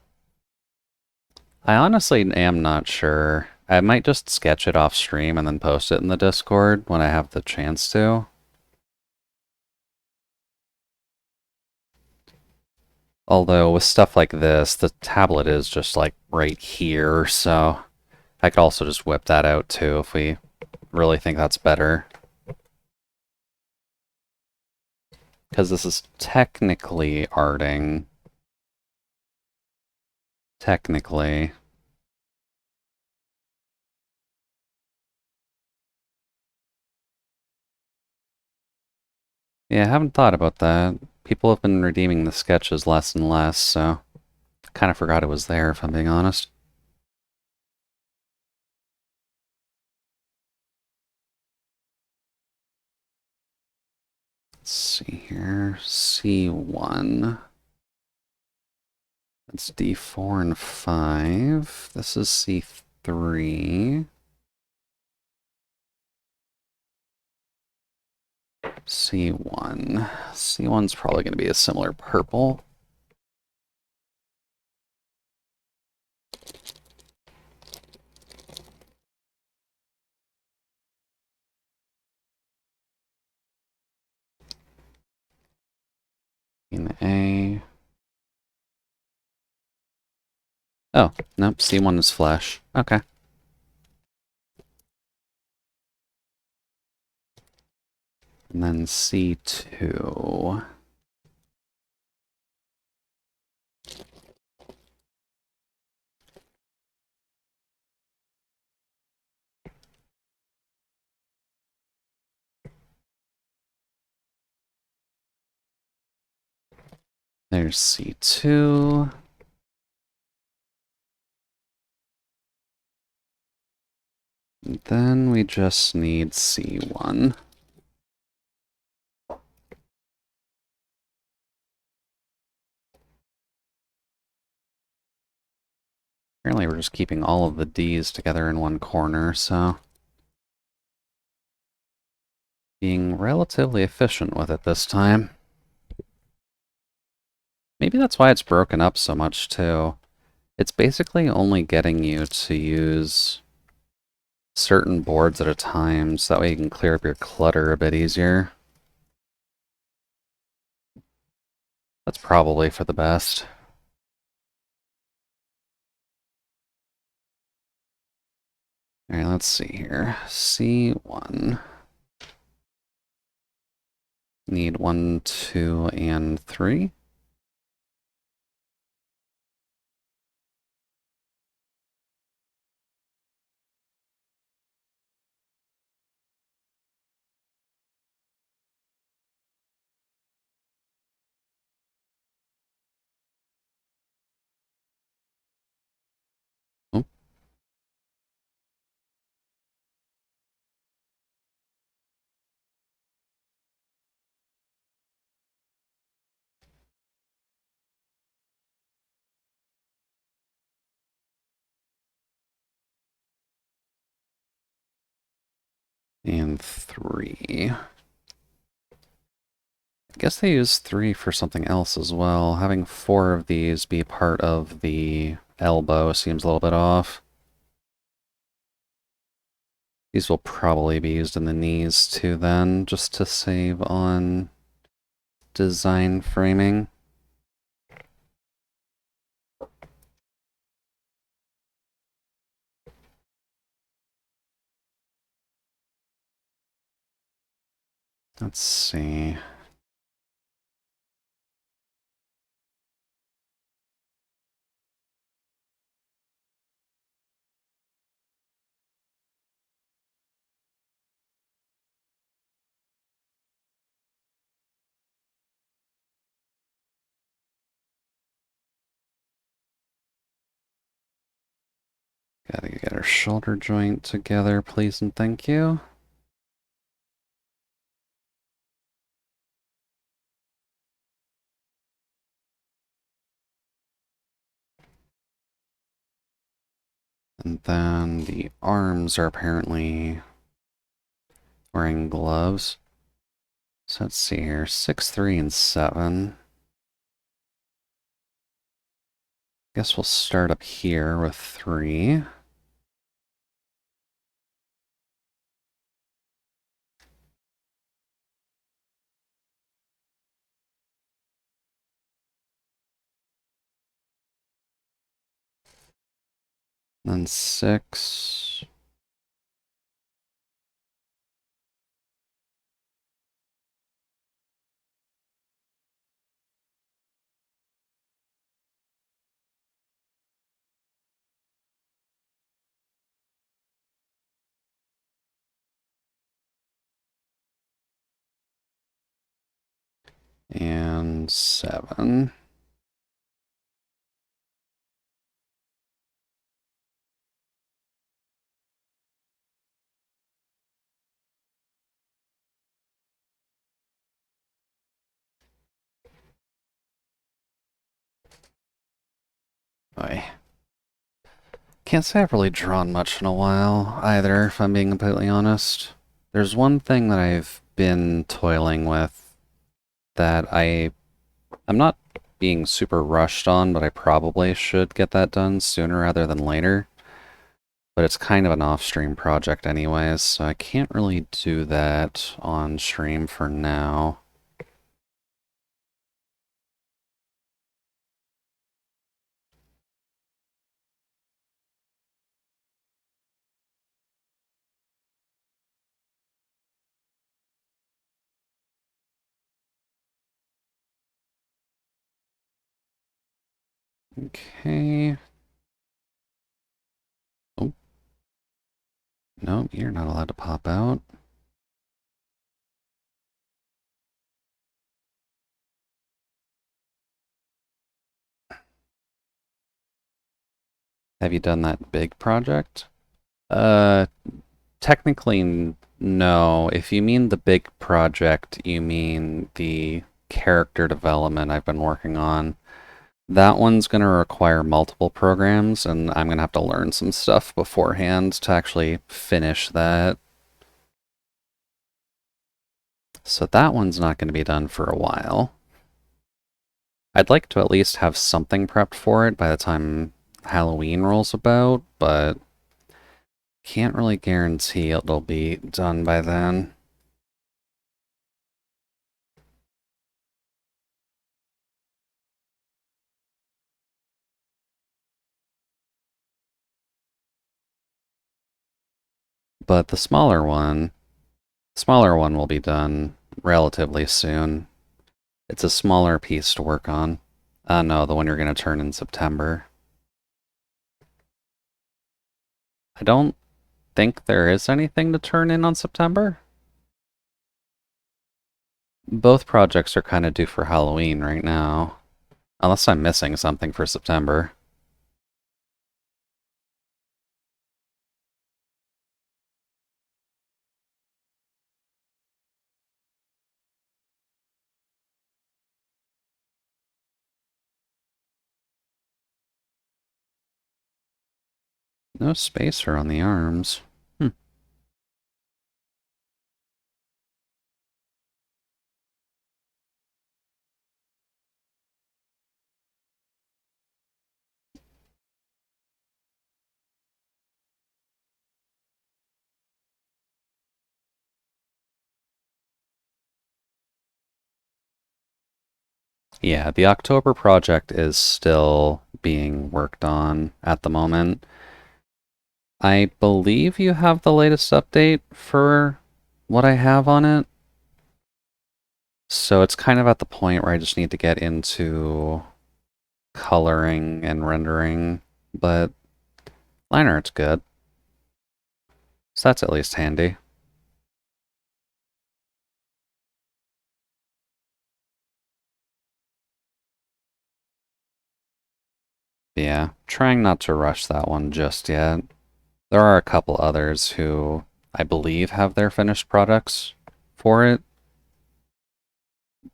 S1: I honestly am not sure. I might just sketch it off stream and then post it in the Discord when I have the chance to. Although with stuff like this, the tablet is just like right here, so I could also just whip that out too if we really think that's better. Because this is technically arting. Technically. Yeah, I haven't thought about that. People have been redeeming the sketches less and less, so kind of forgot it was there, if I'm being honest. Let's see here. C1. That's D4 and 5. This is C3. C1. C1's probably going to be a similar purple. In A. Oh, nope, C1 is flesh. Okay. And then C2. There's C2. And then we just need C1. Apparently we're just keeping all of the D's together in one corner, so being relatively efficient with it this time. Maybe that's why it's broken up so much, too. It's basically only getting you to use certain boards at a time, so that way you can clear up your clutter a bit easier. That's probably for the best. Alright, let's see here. C1. Need 1, 2, and 3. Oh, and 3. I guess they use 3 for something else as well. Having 4 of these be part of the elbow seems a little bit off. These will probably be used in the knees too then, just to save on design framing. Let's see. Gotta get our shoulder joint together, please and thank you. And then the arms are apparently wearing gloves. So let's see here, 6, 3, and 7. Guess we'll start up here with 3. Then 6. And 7. boy. Can't say I've really drawn much in a while either, if I'm being completely honest. There's one thing that I've been toiling with that I'm not being super rushed on, but I probably should get that done sooner rather than later. But it's kind of an off-stream project anyways, so I can't really do that on stream for now. Okay. Oh. No, you're not allowed to pop out. Have you done that big project? Uh, technically, no. If you mean the big project, you mean the character development I've been working on. That one's going to require multiple programs, and I'm going to have to learn some stuff beforehand to actually finish that. So that one's not going to be done for a while. I'd like to at least have something prepped for it by the time Halloween rolls about, but can't really guarantee it'll be done by then. But the smaller one will be done relatively soon. It's a smaller piece to work on. No, the one you're going to turn in September. I don't think there is anything to turn in on September. Both projects are kind of due for Halloween right now. Unless I'm missing something for September. No spacer on the arms. Yeah, the October project is still being worked on at the moment. I believe you have the latest update for what I have on it. So it's kind of at the point where I just need to get into coloring and rendering, but line art's good. So that's at least handy. Yeah, trying not to rush that one just yet. There are a couple others who I believe have their finished products for it,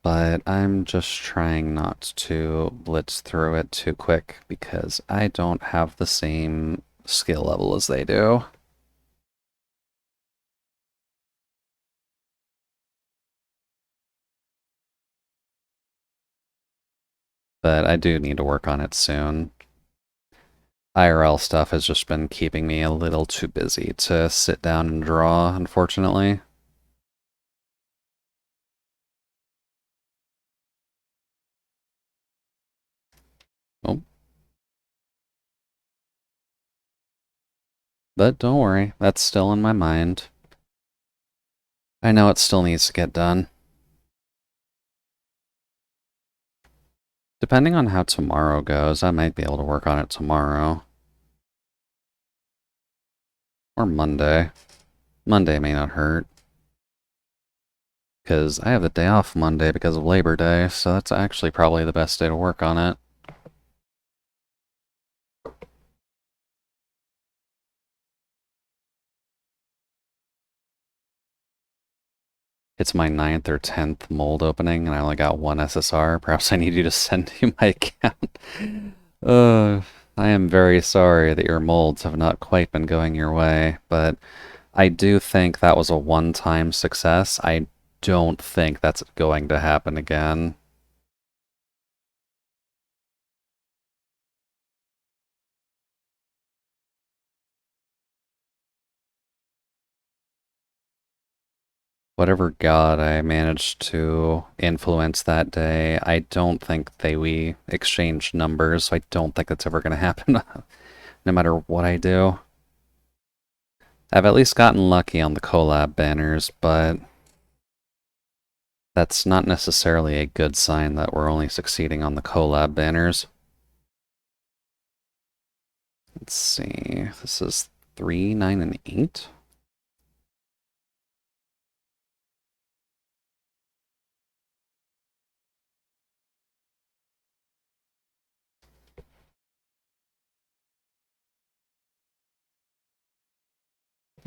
S1: but I'm just trying not to blitz through it too quick because I don't have the same skill level as they do. But I do need to work on it soon. IRL stuff has just been keeping me a little too busy to sit down and draw, unfortunately. Oh. But don't worry, that's still in my mind. I know it still needs to get done. Depending on how tomorrow goes, I might be able to work on it tomorrow. Or Monday. Monday may not hurt. Because I have the day off Monday because of Labor Day, so that's actually probably the best day to work on it. It's my 9th or 10th mold opening, and I only got one SSR. Perhaps I need you to send you my account. I am very sorry that your molds have not quite been going your way, but I do think that was a one-time success. I don't think that's going to happen again. Whatever god I managed to influence that day, I don't think we exchanged numbers, so I don't think that's ever going to happen no matter what I do. I've at least gotten lucky on the collab banners, but that's not necessarily a good sign that we're only succeeding on the collab banners. Let's see, this is 3, 9, and 8?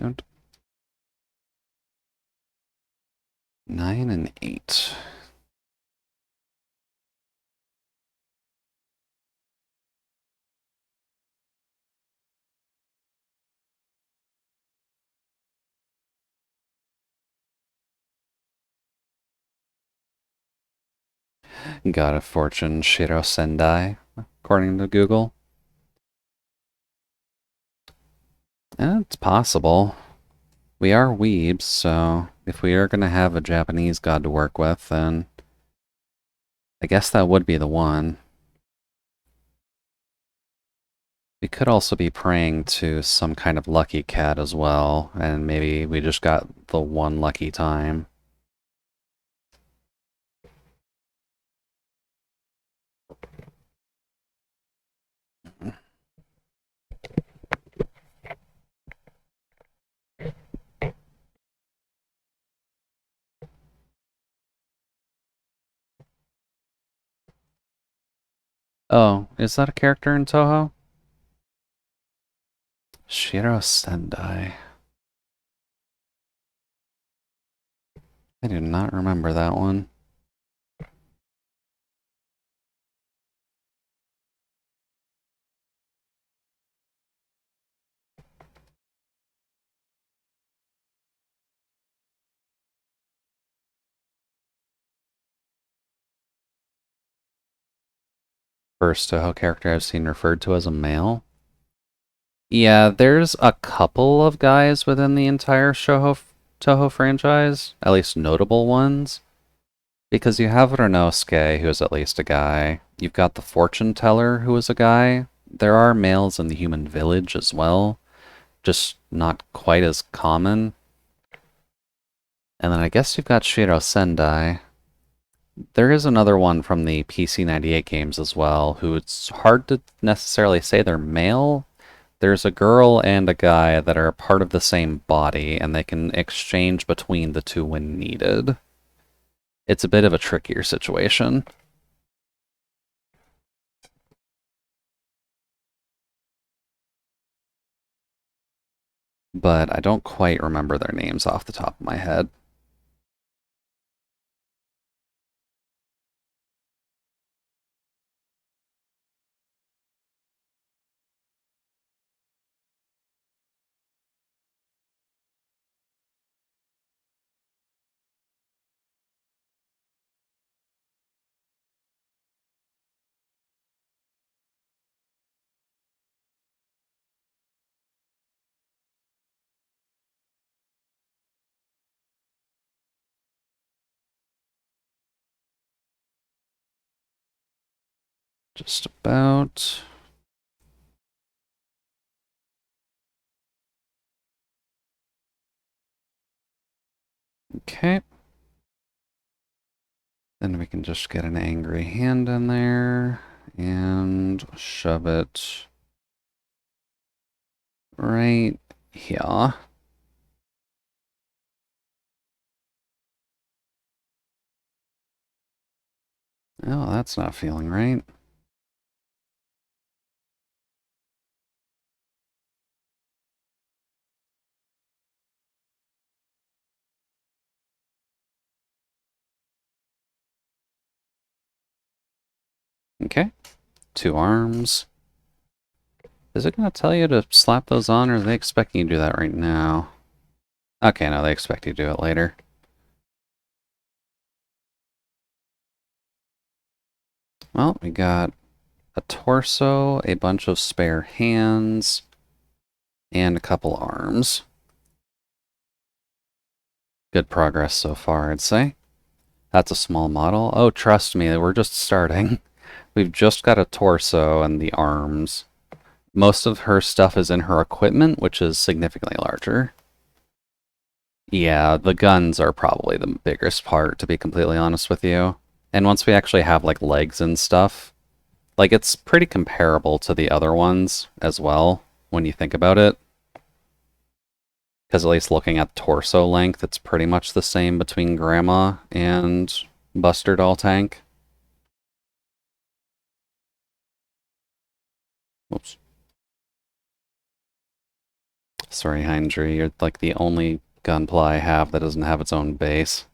S1: Don't. 9 and 8. God of Fortune Shiro Sendai, according to Google. It's possible. We are weebs, so if we are going to have a Japanese god to work with, then I guess that would be the one. We could also be praying to some kind of lucky cat as well, and maybe we just got the one lucky time. Oh, is that a character in Toho? Shiro Sendai. I do not remember that one. First Toho character I've seen referred to as a male. Yeah, there's a couple of guys within the entire Toho franchise, at least notable ones. Because you have Renosuke, who is at least a guy. You've got the Fortune Teller, who is a guy. There are males in the Human Village as well, just not quite as common. And then I guess you've got Shiro Sendai. There is another one from the PC98 games as well, who it's hard to necessarily say they're male. There's a girl and a guy that are part of the same body, and they can exchange between the two when needed. It's a bit of a trickier situation. But I don't quite remember their names off the top of my head. Just about. Okay. Then we can just get an angry hand in there and shove it right here. Oh, that's not feeling right. Okay. 2 arms. Is it going to tell you to slap those on, or are they expecting you to do that right now? Okay, no, they expect you to do it later. Well, we got a torso, a bunch of spare hands, and a couple arms. Good progress so far, I'd say. That's a small model. Oh, trust me, we're just starting. We've just got a torso and the arms. Most of her stuff is in her equipment, which is significantly larger. Yeah, the guns are probably the biggest part, to be completely honest with you. And once we actually have, like, legs and stuff, like, it's pretty comparable to the other ones as well, when you think about it. Because at least looking at torso length, it's pretty much the same between Grandma and Buster Doll Tank. Whoops. Sorry, Hindry, you're like the only Gunpla I have that doesn't have its own base.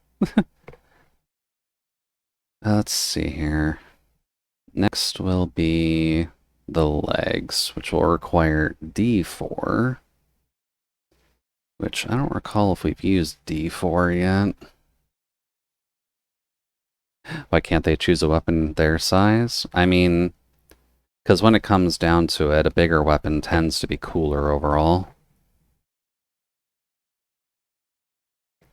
S1: Let's see here. Next will be the legs, which will require D4. Which I don't recall if we've used D4 yet. Why can't they choose a weapon their size? I mean, because when it comes down to it, a bigger weapon tends to be cooler overall.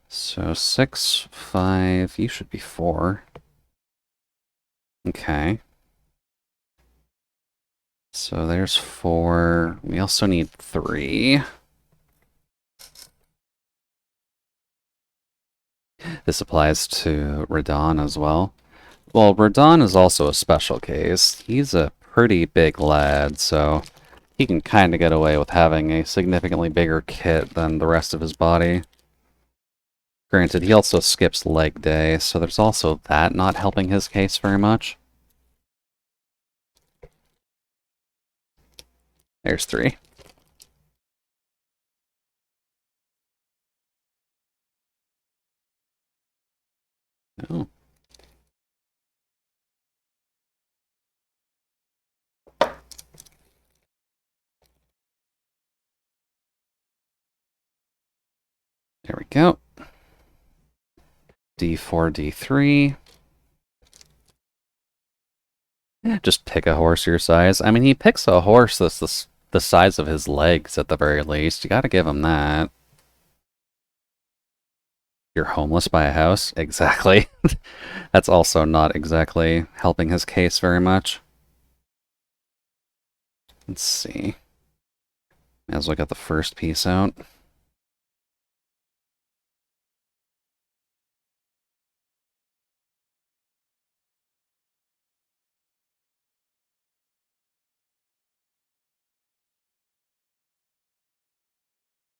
S1: So 6, 5, you should be 4. Okay. So there's 4. We also need 3. This applies to Radon as well. Well, Radon is also a special case. He's a pretty big lad, so he can kind of get away with having a significantly bigger kit than the rest of his body. Granted, he also skips leg day, so there's also that not helping his case very much. There's 3. Oh. There we go. D4, D3. Just pick a horse your size. I mean, he picks a horse that's the size of his legs at the very least. You gotta give him that. You're homeless by a house? Exactly. That's also not exactly helping his case very much. Let's see. May as well get the first piece out.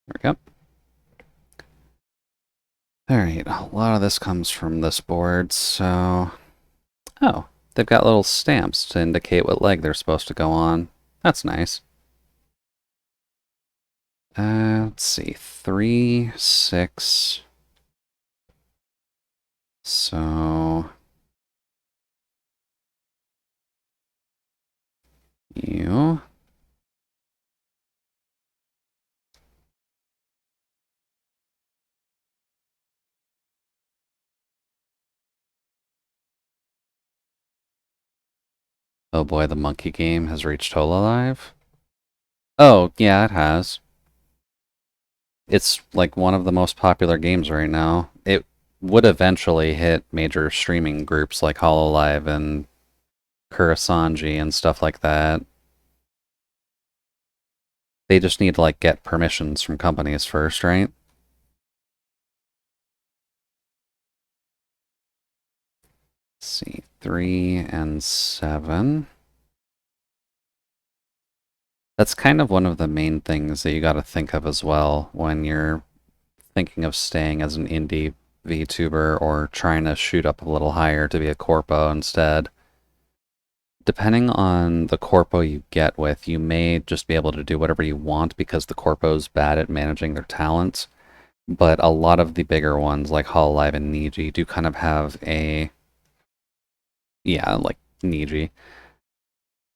S1: There we go. Alright, a lot of this comes from this board, so... Oh, they've got little stamps to indicate what leg they're supposed to go on. That's nice. Let's see, 3, 6... So... You... Oh boy, the monkey game has reached Hololive. Oh, yeah, it has. It's like one of the most popular games right now. It would eventually hit major streaming groups like Hololive and Kurisanji and stuff like that. They just need to like get permissions from companies first, right? Let's see, 3 and 7. That's kind of one of the main things that you got to think of as well when you're thinking of staying as an indie VTuber or trying to shoot up a little higher to be a corpo instead. Depending on the corpo you get with, you may just be able to do whatever you want because the corpo's bad at managing their talents. But a lot of the bigger ones, like Hololive and Niji, do kind of have a... Yeah, like Niji.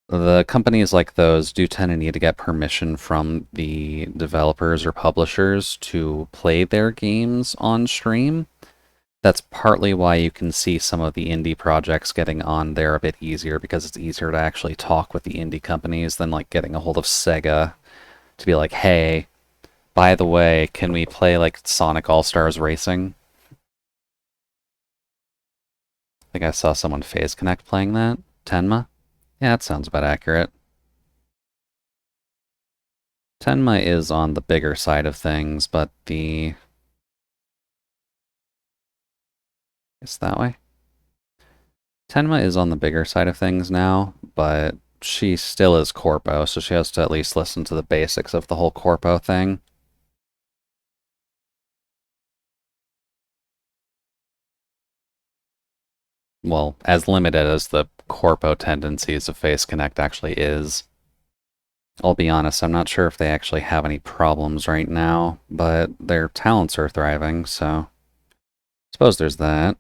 S1: The companies like those do tend to need to get permission from the developers or publishers to play their games on stream. That's partly why you can see some of the indie projects getting on there a bit easier, because it's easier to actually talk with the indie companies than like getting a hold of Sega to be like, hey, by the way, can we play like Sonic All-Stars Racing? I think I saw someone Phase Connect playing that. Tenma? Yeah, that sounds about accurate. Tenma is on the bigger side of things, but the... Is that way? Tenma is on the bigger side of things now, but she still is Corpo, so she has to at least listen to the basics of the whole Corpo thing. Well, as limited as the Corpo tendencies of Face Connect actually is. I'll be honest, I'm not sure if they actually have any problems right now, but their talents are thriving, so I suppose there's that.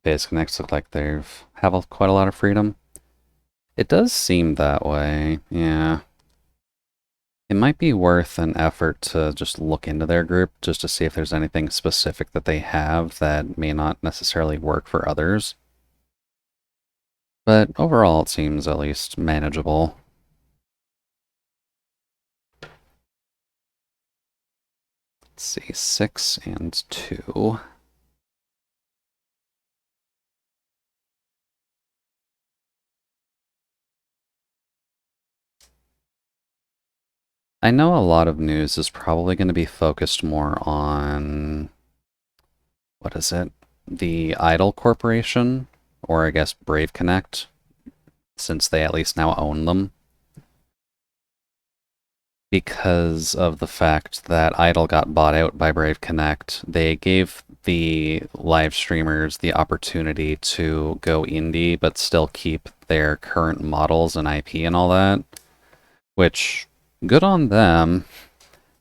S1: Face Connects look like they've have quite a lot of freedom. It does seem that way, yeah. It might be worth an effort to just look into their group just to see if there's anything specific that they have that may not necessarily work for others. But overall, it seems at least manageable. Let's see, 6 and 2. I know a lot of news is probably going to be focused more on, what is it? The Idle Corporation, or I guess Brave Connect, since they at least now own them. Because of the fact that Idle got bought out by Brave Connect, they gave the live streamers the opportunity to go indie but still keep their current models and IP and all that, which, good on them.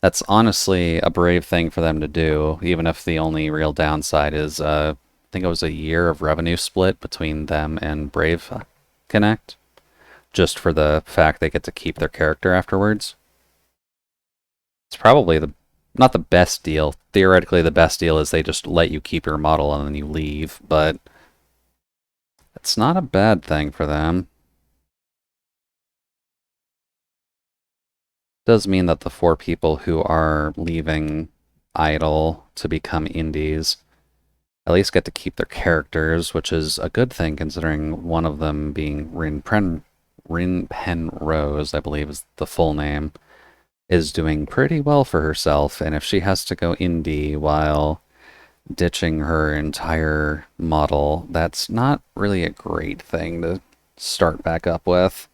S1: That's honestly a brave thing for them to do, even if the only real downside is, I think it was a year of revenue split between them and Brave Connect, just for the fact they get to keep their character afterwards. It's probably not the best deal. Theoretically, the best deal is they just let you keep your model and then you leave, but it's not a bad thing for them. It does mean that the 4 people who are leaving Idle to become indies at least get to keep their characters, which is a good thing considering one of them being Rin Pen Rose, I believe is the full name, is doing pretty well for herself, and if she has to go indie while ditching her entire model, that's not really a great thing to start back up with.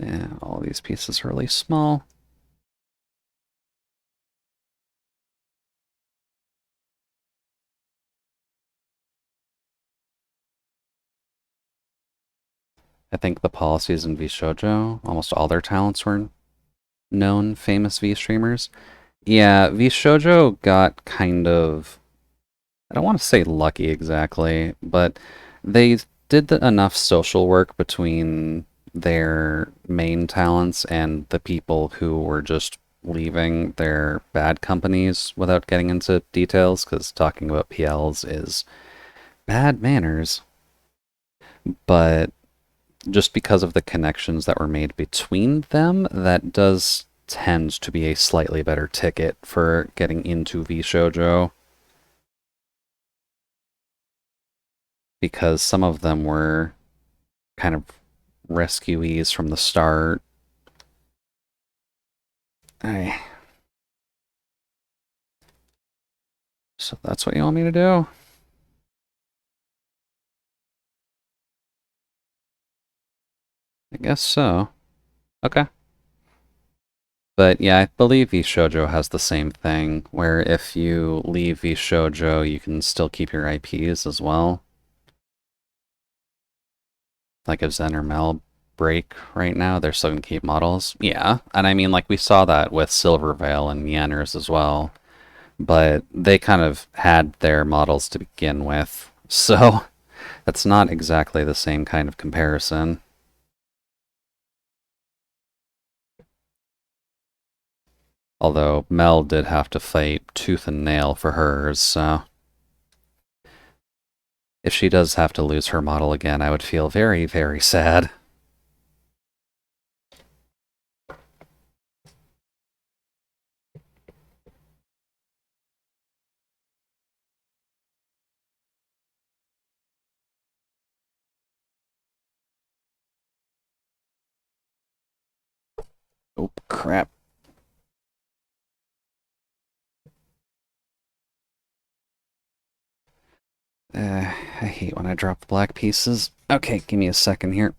S1: Yeah, all these pieces are really small. I think the policies in VShojo, almost all their talents were known famous V streamers. Yeah, VShojo got kind of, I don't want to say lucky exactly, but they did enough social work between their main talents and the people who were just leaving their bad companies without getting into details, because talking about PLs is bad manners. But just because of the connections that were made between them, that does tend to be a slightly better ticket for getting into VShojo. because some of them were kind of rescuees from the start. Aye. So that's what you want me to do? I guess so. Okay. But yeah, I believe VShojo has the same thing, where if you leave VShojo, you can still keep your IPs as well. Like if Zen or Mel break right now, they're still gonna keep models. Yeah, and I mean, like, we saw that with Silverveil and Yanners as well, but they kind of had their models to begin with, so that's not exactly the same kind of comparison. Although Mel did have to fight tooth and nail for hers, so if she does have to lose her model again, I would feel very, very sad. Oh, crap. I hate when I drop the black pieces. Okay, give me a second here.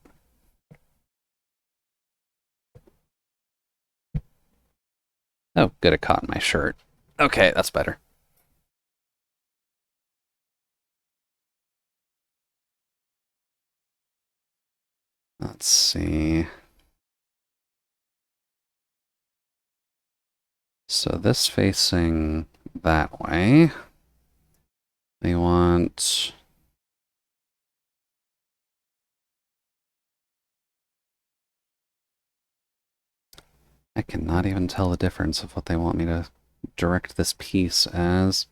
S1: Oh, good, it caught in my shirt. Okay, that's better. Let's see. So this facing that way. They want... I cannot even tell the difference of what they want me to direct this piece as.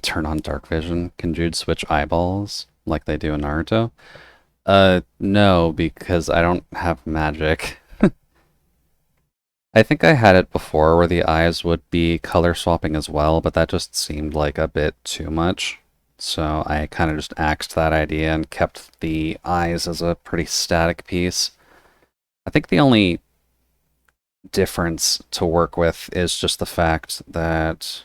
S1: Turn on dark vision. Can Jude switch eyeballs like they do in Naruto? No, because I don't have magic. I think I had it before where the eyes would be color swapping as well, but that just seemed like a bit too much. So I kind of just axed that idea and kept the eyes as a pretty static piece. I think the only difference to work with is just the fact that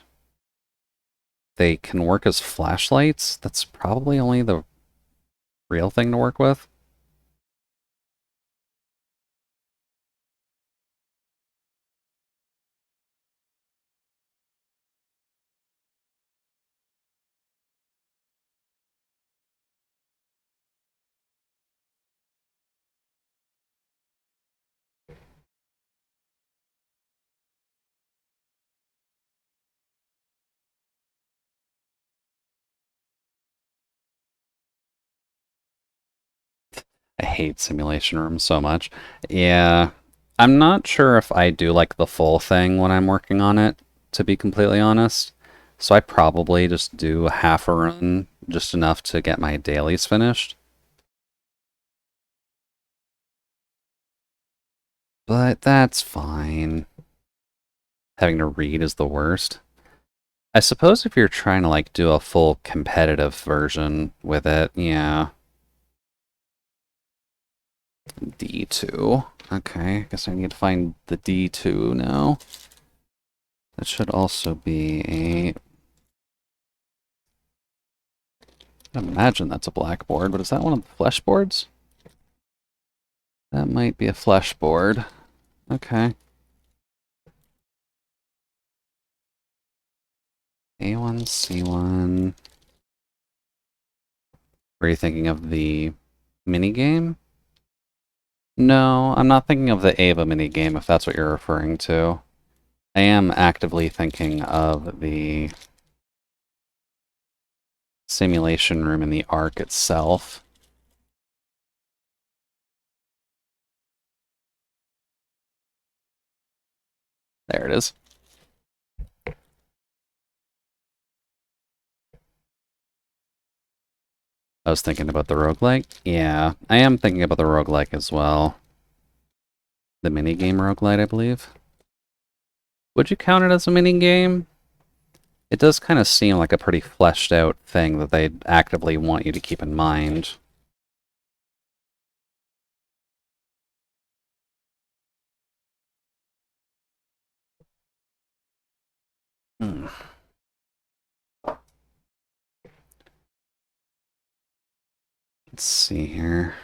S1: they can work as flashlights. That's probably only the real thing to work with. I hate simulation rooms so much. Yeah, I'm not sure if I do like the full thing when I'm working on it, to be completely honest. So I probably just do half a run, just enough to get my dailies finished. But that's fine. Having to read is the worst. I suppose if you're trying to like do a full competitive version with it, yeah. D2. Okay, I guess I need to find the D2 now. That should also be a... I imagine that's a blackboard, but is that one of the flesh boards? That might be a flesh board. Okay. A1, C1. Were you thinking of the minigame? No, I'm not thinking of the Ava minigame, if that's what you're referring to. I am actively thinking of the simulation room in the Ark itself. There it is. I was thinking about the roguelike. Yeah, I am thinking about the roguelike as well. The minigame roguelite, I believe. Would you count it as a mini game? It does kind of seem like a pretty fleshed out thing that they actively want you to keep in mind. Hmm. Let's see here.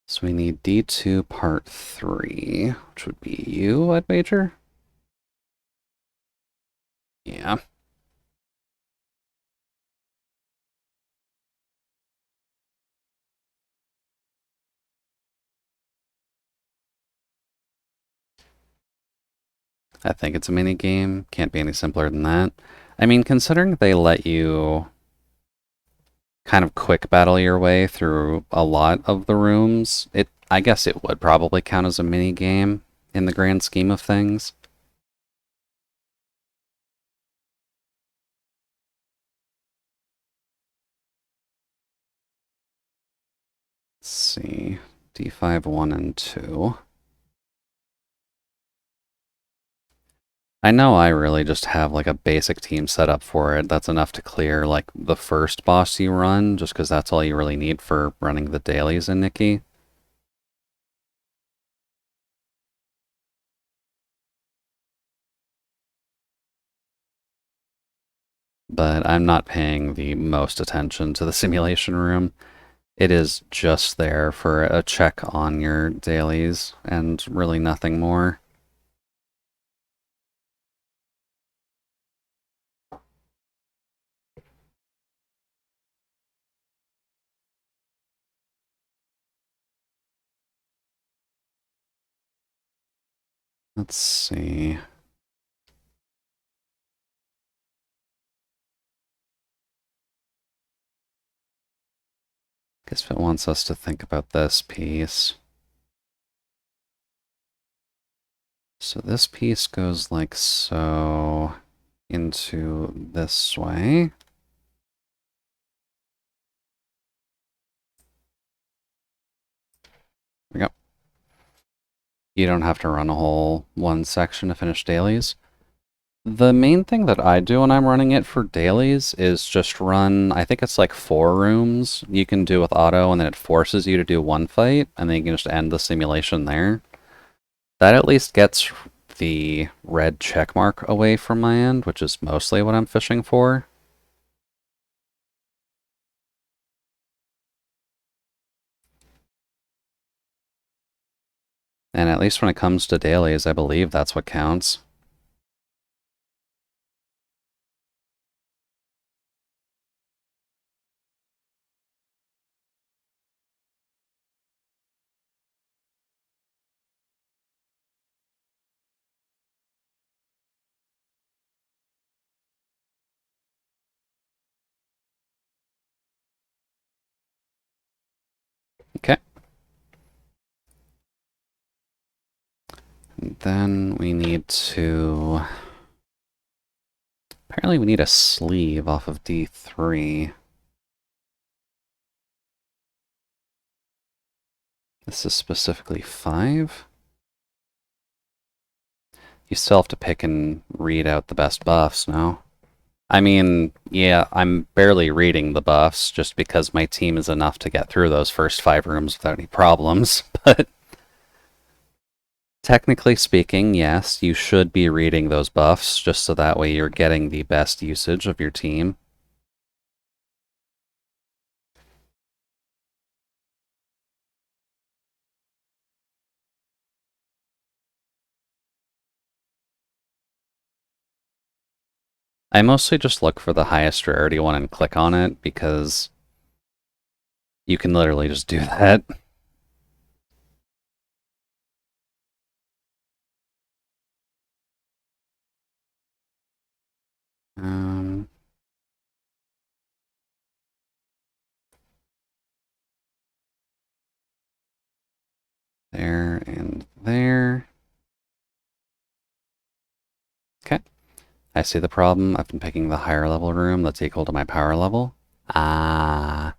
S1: So we need D2 part 3, which would be you, I'd wager? Yeah. I think it's a mini game. Can't be any simpler than that. I mean, considering they let you kind of quick battle your way through a lot of the rooms, I guess it would probably count as a mini game in the grand scheme of things. Let's see. D5 1 and 2. I know I really just have like a basic team set up for it. That's enough to clear like the first boss you run, just because that's all you really need for running the dailies in Nikki. But I'm not paying the most attention to the simulation room. It is just there for a check on your dailies and really nothing more. Let's see. Guess if it wants us to think about this piece. So this piece goes like so into this way. There we go. You don't have to run a whole one section to finish dailies. The main thing that I do when I'm running it for dailies is just run, I think it's like 4 rooms you can do with auto, and then it forces you to do one fight, and then you can just end the simulation there. That at least gets the red check mark away from my end, which is mostly what I'm fishing for. And at least when it comes to dailies, I believe that's what counts. Okay. And then we need to... Apparently we need a sleeve off of D3. This is specifically 5. You still have to pick and read out the best buffs, no? I mean, yeah, I'm barely reading the buffs just because my team is enough to get through those first 5 rooms without any problems, but technically speaking, yes, you should be reading those buffs just so that way you're getting the best usage of your team. I mostly just look for the highest rarity one and click on it because you can literally just do that. Um, there and there. Okay. I see the problem. I've been picking the higher level room that's equal to my power level. Ah.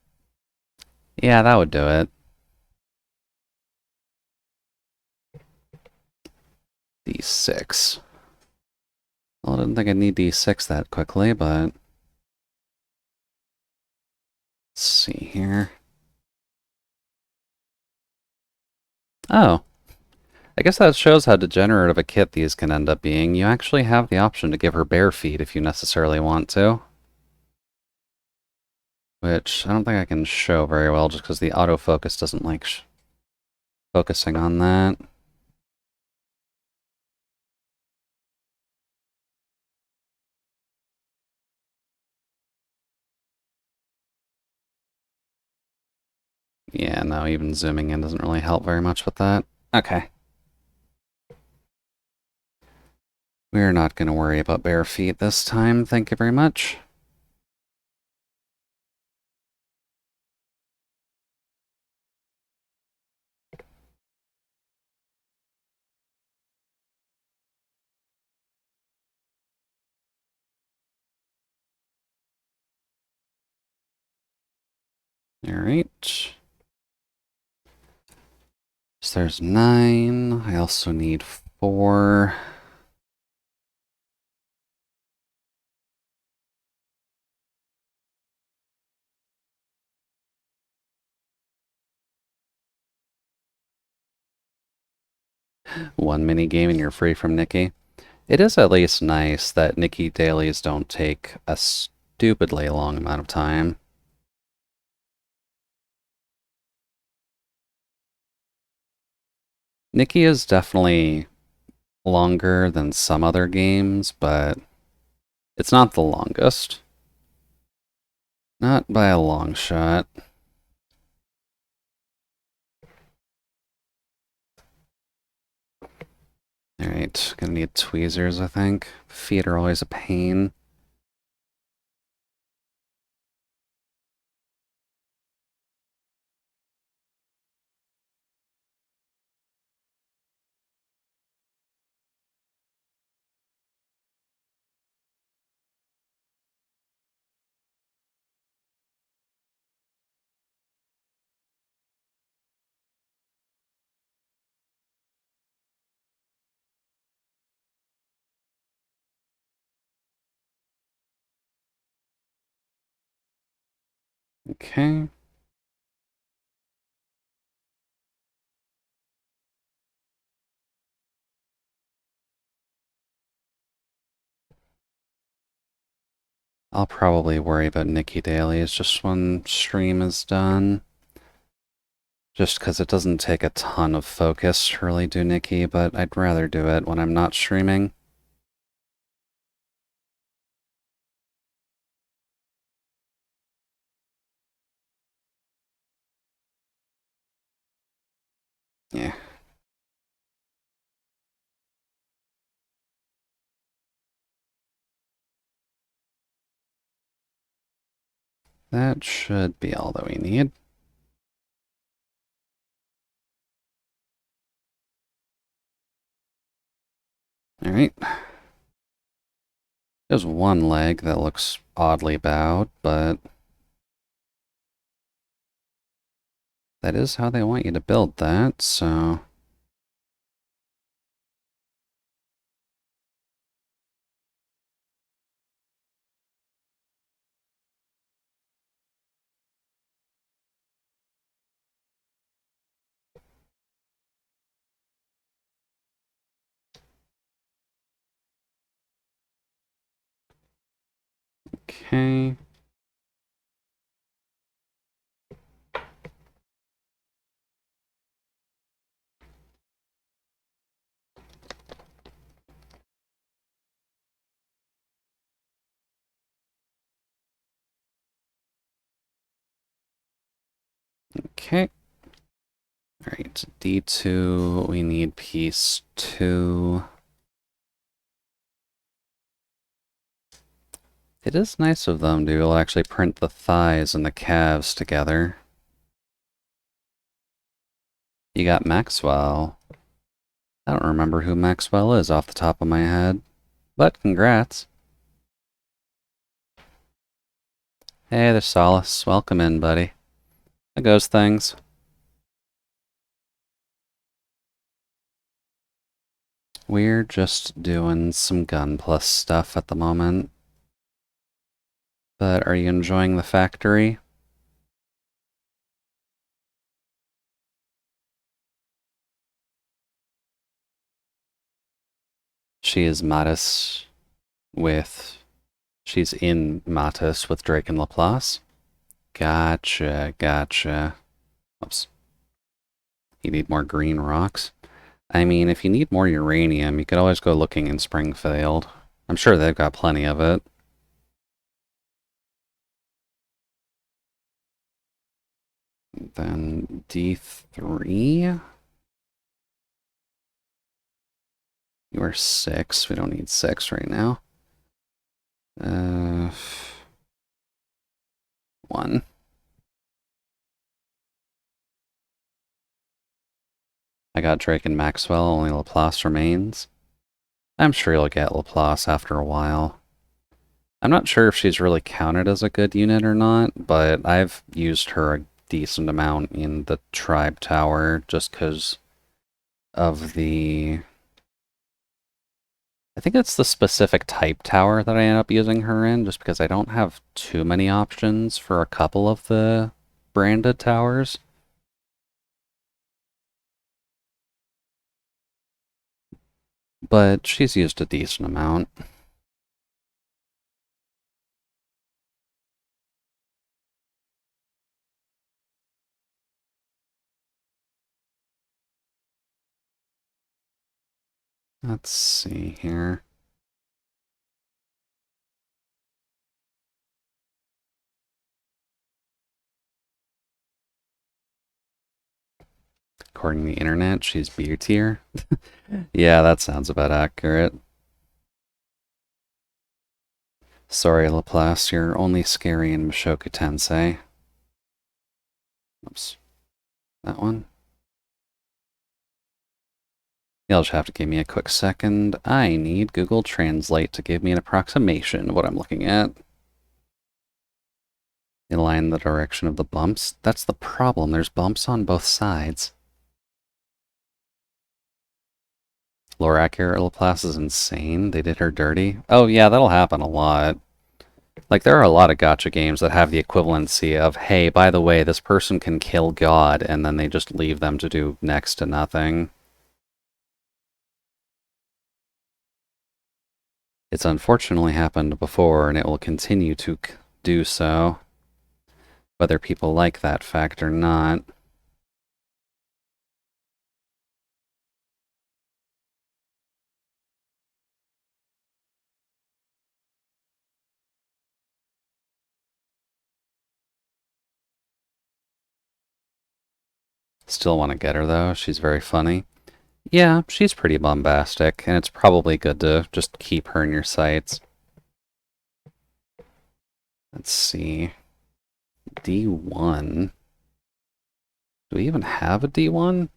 S1: Yeah, that would do it. D6. Well, I didn't think I'd need D6 that quickly, but... Let's see here. Oh. I guess that shows how degenerate of a kit these can end up being. You actually have the option to give her bare feet if you necessarily want to. Which I don't think I can show very well just because the autofocus doesn't like focusing on that. Yeah, no, even zooming in doesn't really help very much with that. Okay. We're not going to worry about bare feet this time, thank you very much. Alright. So there's 9. I also need 4. One mini game and you're free from Nikki. It is at least nice that Nikki dailies don't take a stupidly long amount of time. Nikki is definitely longer than some other games, but it's not the longest. Not by a long shot. Alright, gonna need tweezers, I think. Feet are always a pain. Okay. I'll probably worry about Nikki dailies just when stream is done. Just because it doesn't take a ton of focus to really do Nikki, but I'd rather do it when I'm not streaming. Yeah. That should be all that we need. Alright. There's one leg that looks oddly bowed, but that is how they want you to build that, so... Okay. Okay. Alright, D2, we need piece 2. It is nice of them to actually print the thighs and the calves together. You got Maxwell. I don't remember who Maxwell is off the top of my head, but congrats. Hey, there's Solace. Welcome in, buddy. How goes things? We're just doing some Gunpla stuff at the moment. But are you enjoying the factory? She is Mattis with... She's in Mattis with Drake and Laplace. Gotcha, gotcha. Oops. You need more green rocks? I mean, if you need more uranium, you could always go looking in Springfield. I'm sure they've got plenty of it. Then D3. You are 6. We don't need 6 right now. 1. I got Drake and Maxwell, only Laplace remains. I'm sure you'll get Laplace after a while. I'm not sure if she's really counted as a good unit or not, but I've used her a decent amount in the Tribe Tower just because of the... I think it's the specific type tower that I end up using her in, just because I don't have too many options for a couple of the branded towers. But she's used a decent amount. Let's see here. According to the internet, she's B tier. Yeah, that sounds about accurate. Sorry, Laplace, you're only scary in Mushoku Tensei. Oops. That one. You'll just have to give me a quick second. I need Google Translate to give me an approximation of what I'm looking at. Align the direction of the bumps. That's the problem. There's bumps on both sides. Lore accurate Laplace is insane. They did her dirty. Oh yeah, that'll happen a lot. Like, there are a lot of gacha games that have the equivalency of, hey, by the way, this person can kill God, and then they just leave them to do next to nothing. It's unfortunately happened before, and it will continue to do so, whether people like that fact or not. Still want to get her, though. She's very funny. Yeah, she's pretty bombastic, and it's probably good to just keep her in your sights. Let's see. D1. Do we even have a D1?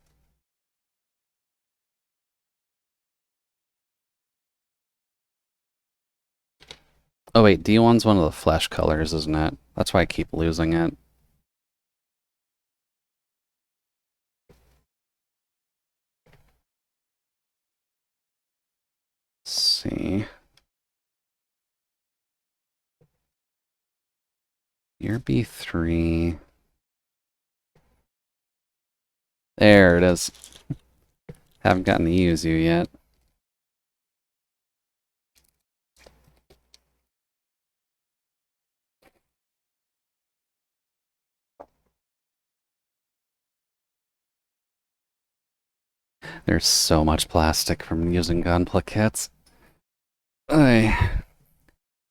S1: Oh wait, D1's one of the flesh colors, isn't it? That's why I keep losing it. Let's see. You're B3. There it is. Haven't gotten to use you yet. There's so much plastic from using Gunpla kits. I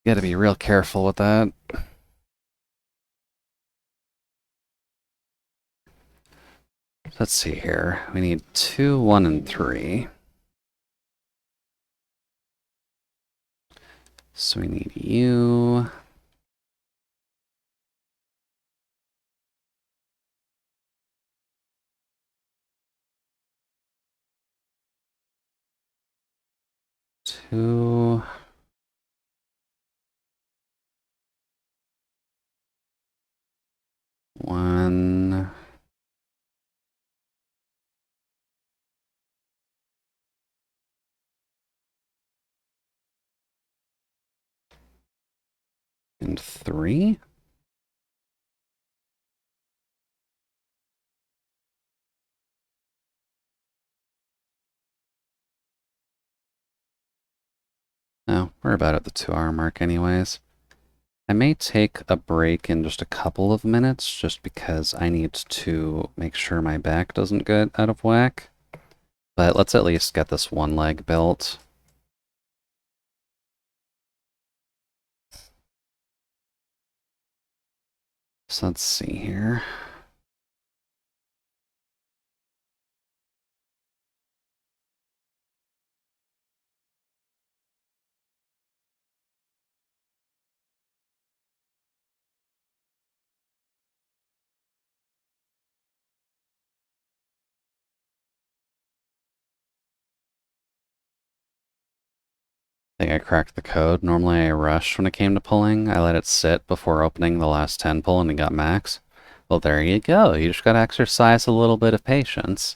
S1: gotta be real careful with that. Let's see here. We need 2, 1, and 3. So we need you. Two. One. And 3. No, we're about at the 2-hour mark anyways. I may take a break in just a couple of minutes just because I need to make sure my back doesn't get out of whack. But let's at least get this one leg built. So let's see here. I think I cracked the code. Normally I rushed when it came to pulling. I let it sit before opening the last 10 pull and it got max. Well, there you go. You just gotta exercise a little bit of patience.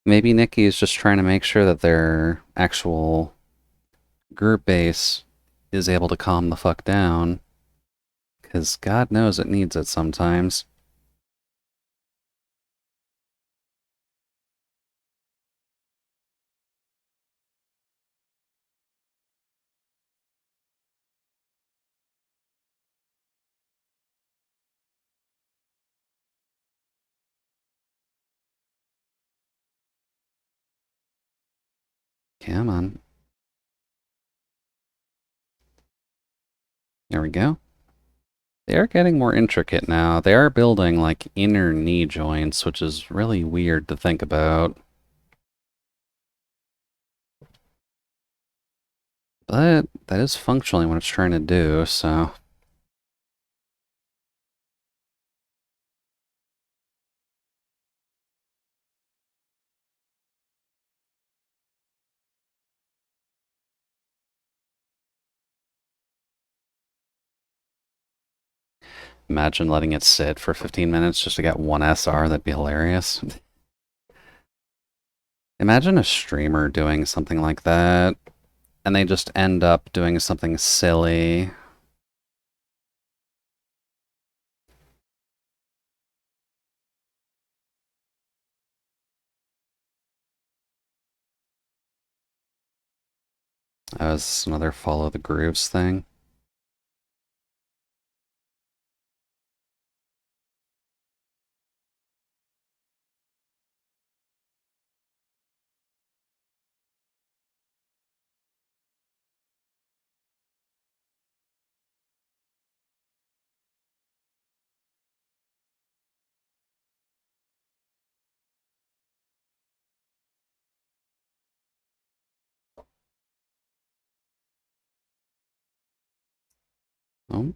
S1: Maybe Nikki is just trying to make sure that their actual group base is able to calm the fuck down. Because God knows it needs it sometimes. Come on. There we go. They are getting more intricate now. They are building, like, inner knee joints, which is really weird to think about. But that is functionally what it's trying to do, so... Imagine letting it sit for 15 minutes just to get one SR, that'd be hilarious. Imagine a streamer doing something like that, and they just end up doing something silly. That was another follow the grooves thing. Oh,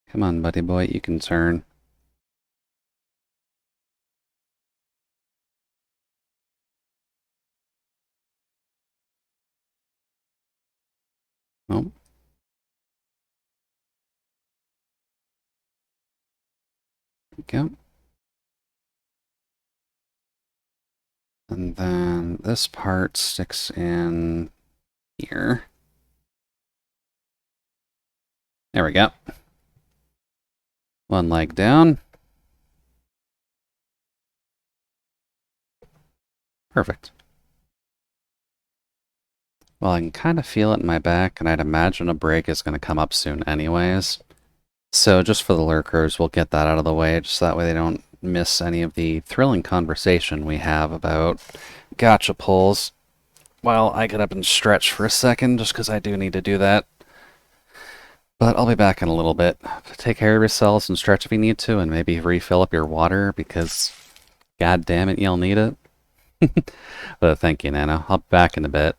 S1: come on, buddy boy, you can turn. Oh, there we go. And then this part sticks in here. There we go. One leg down. Perfect. Well, I can kind of feel it in my back, and I'd imagine a break is going to come up soon anyways. So just for the lurkers, we'll get that out of the way, just that way they don't miss any of the thrilling conversation we have about gotcha pulls. Well, I get up and stretch for a second, just because I do need to do that. But I'll be back in a little bit. Take care of yourselves and stretch if you need to, and maybe refill up your water, because god damn it, you'll need it. But thank you, Nano. I'll be back in a bit.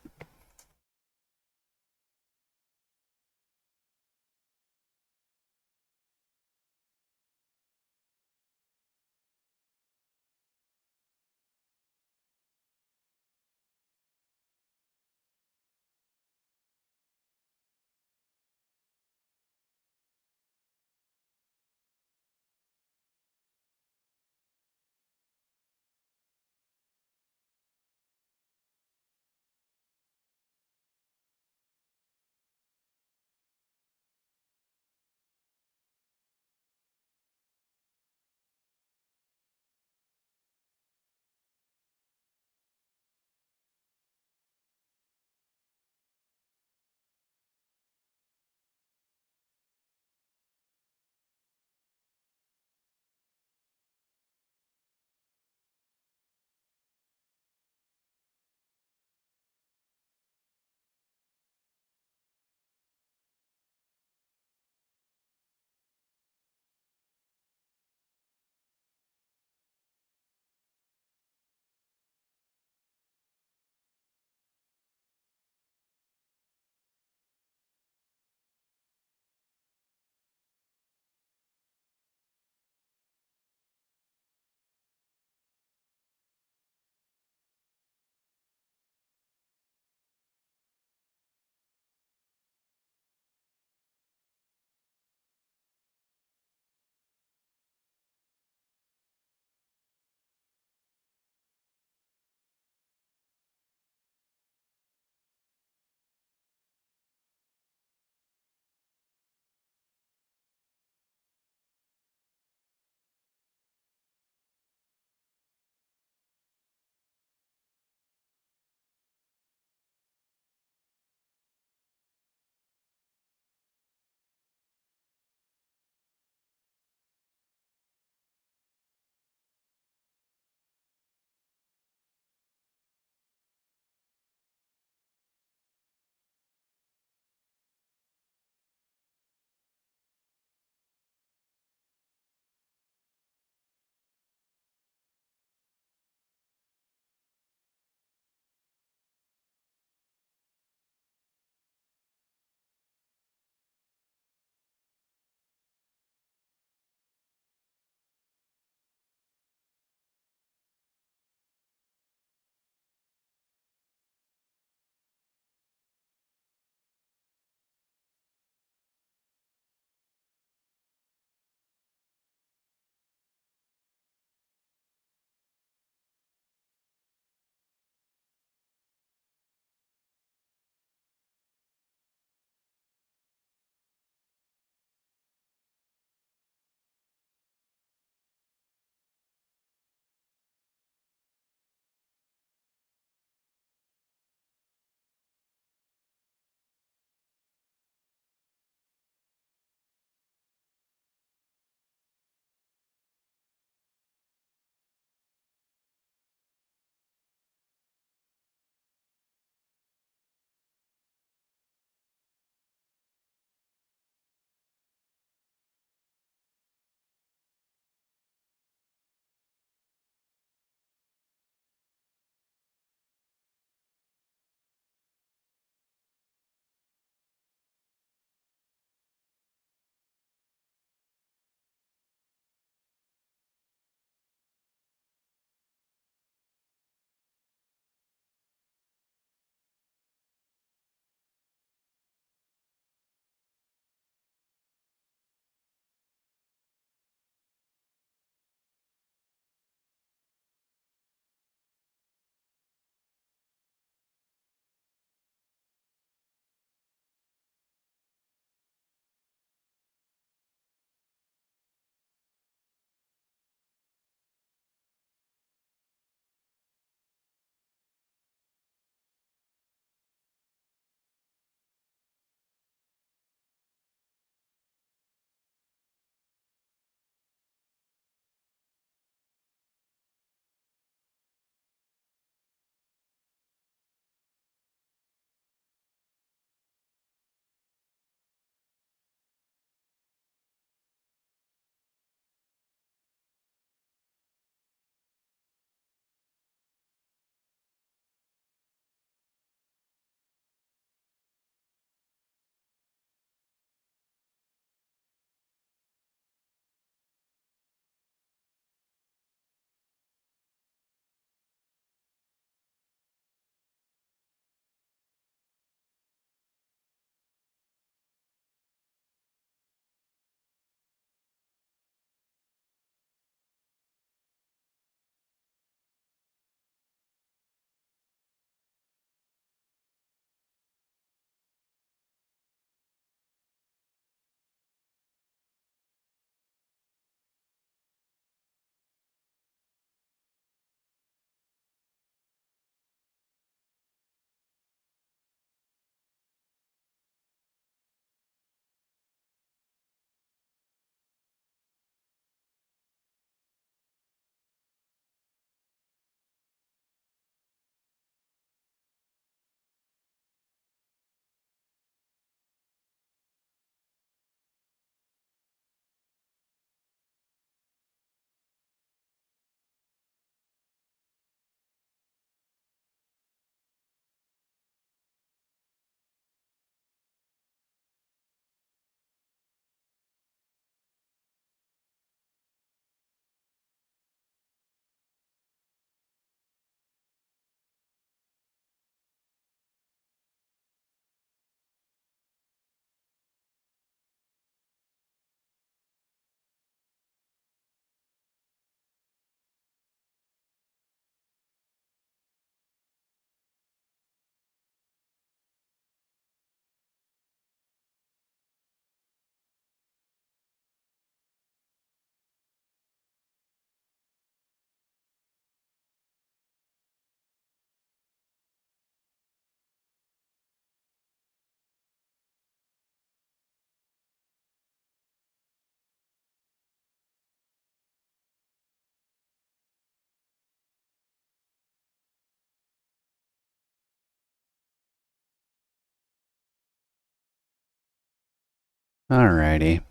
S1: Alrighty.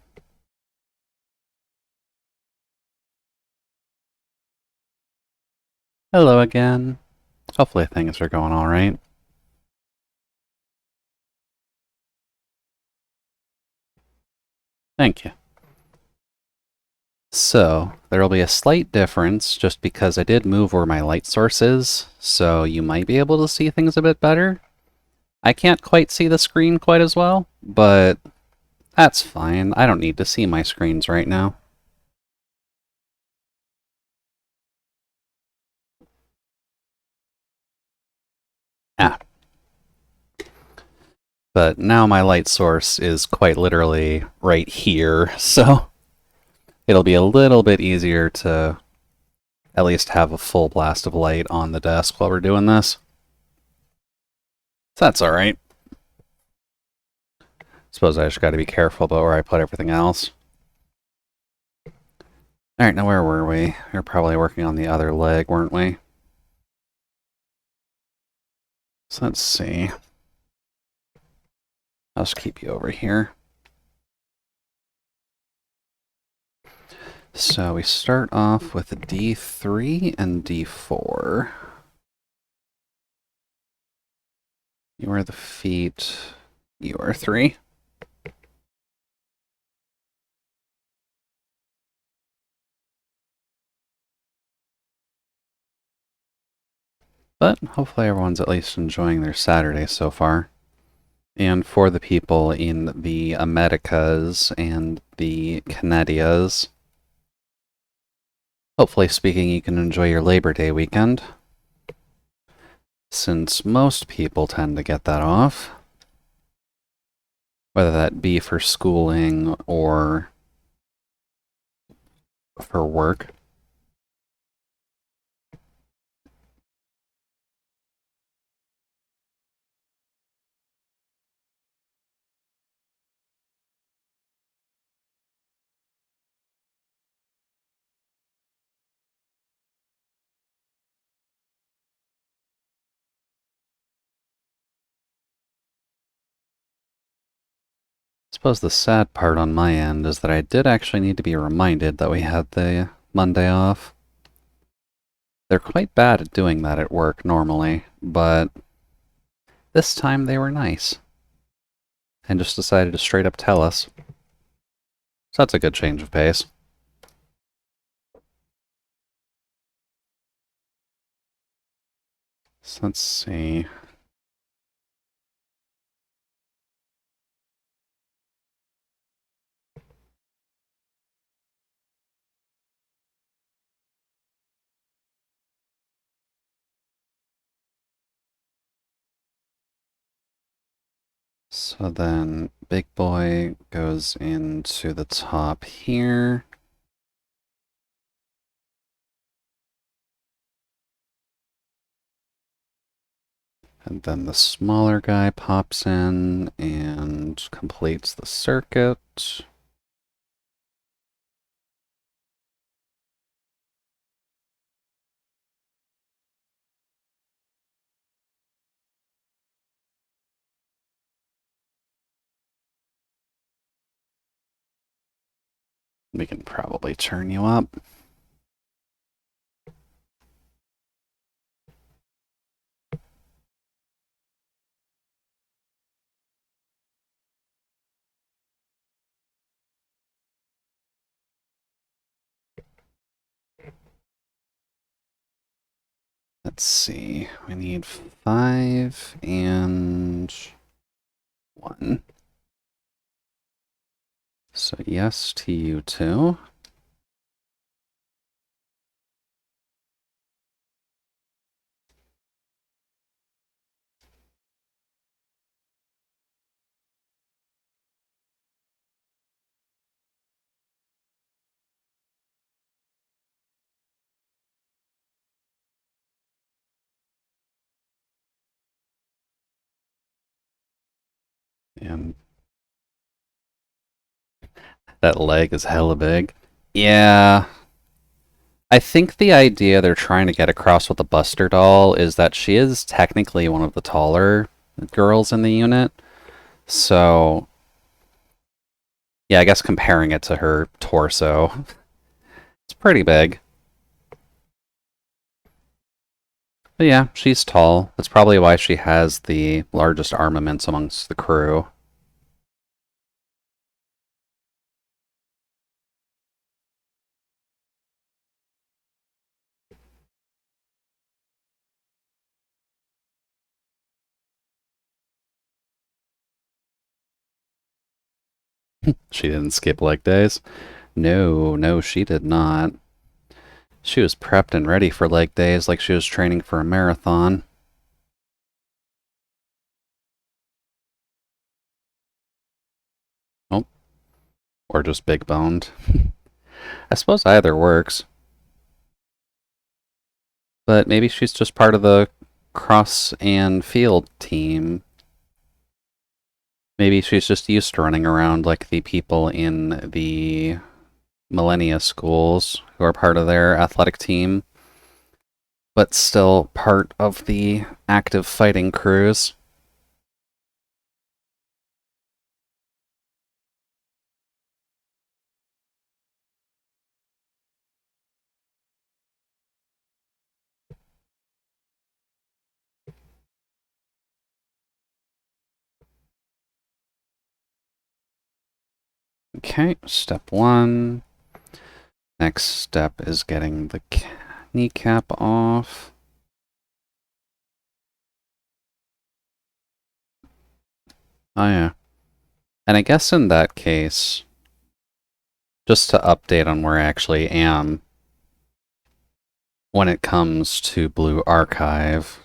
S1: Hello again. Hopefully things are going alright. Thank you. So, there will be a slight difference just because I did move where my light source is, so you might be able to see things a bit better. I can't quite see the screen quite as well, but that's fine. I don't need to see my screens right now. Ah. But now my light source is quite literally right here, so it'll be a little bit easier to at least have a full blast of light on the desk while we're doing this. So that's alright. Suppose I just gotta be careful about where I put everything else. Alright, now where were we? We were probably working on the other leg, weren't we? So let's see. I'll just keep you over here. So we start off with D3 and D4. You are the feet. You are 3. But hopefully everyone's at least enjoying their Saturday so far. And for the people in the Americas and the Canadias, hopefully speaking, you can enjoy your Labor Day weekend, since most people tend to get that off, whether that be for schooling or for work. I suppose the sad part on my end is that I did actually need to be reminded that we had the Monday off. They're quite bad at doing that at work normally, but this time they were nice and just decided to straight up tell us. So that's a good change of pace. So let's see. So then big boy goes into the top here. And then the smaller guy pops in and completes the circuit. We can probably turn you up. Let's see. We need 5 and 1. So yes to you too. And that leg is hella big. Yeah. I think the idea they're trying to get across with the Buster doll is that she is technically one of the taller girls in the unit. So Yeah, I guess comparing it to her torso, it's pretty big. But yeah, she's tall. That's probably why she has the largest armaments amongst the crew. She didn't skip leg days. No, no, she did not. She was prepped and ready for leg days like she was training for a marathon. Oh, or just big boned. I suppose either works. But maybe she's just part of the cross and field team. Maybe she's just used to running around like the people in the Millennia schools who are part of their athletic team, but still part of the active fighting crews. Okay, step one. Next step is getting the kneecap off. Oh yeah. And I guess in that case, just to update on where I actually am when it comes to Blue Archive,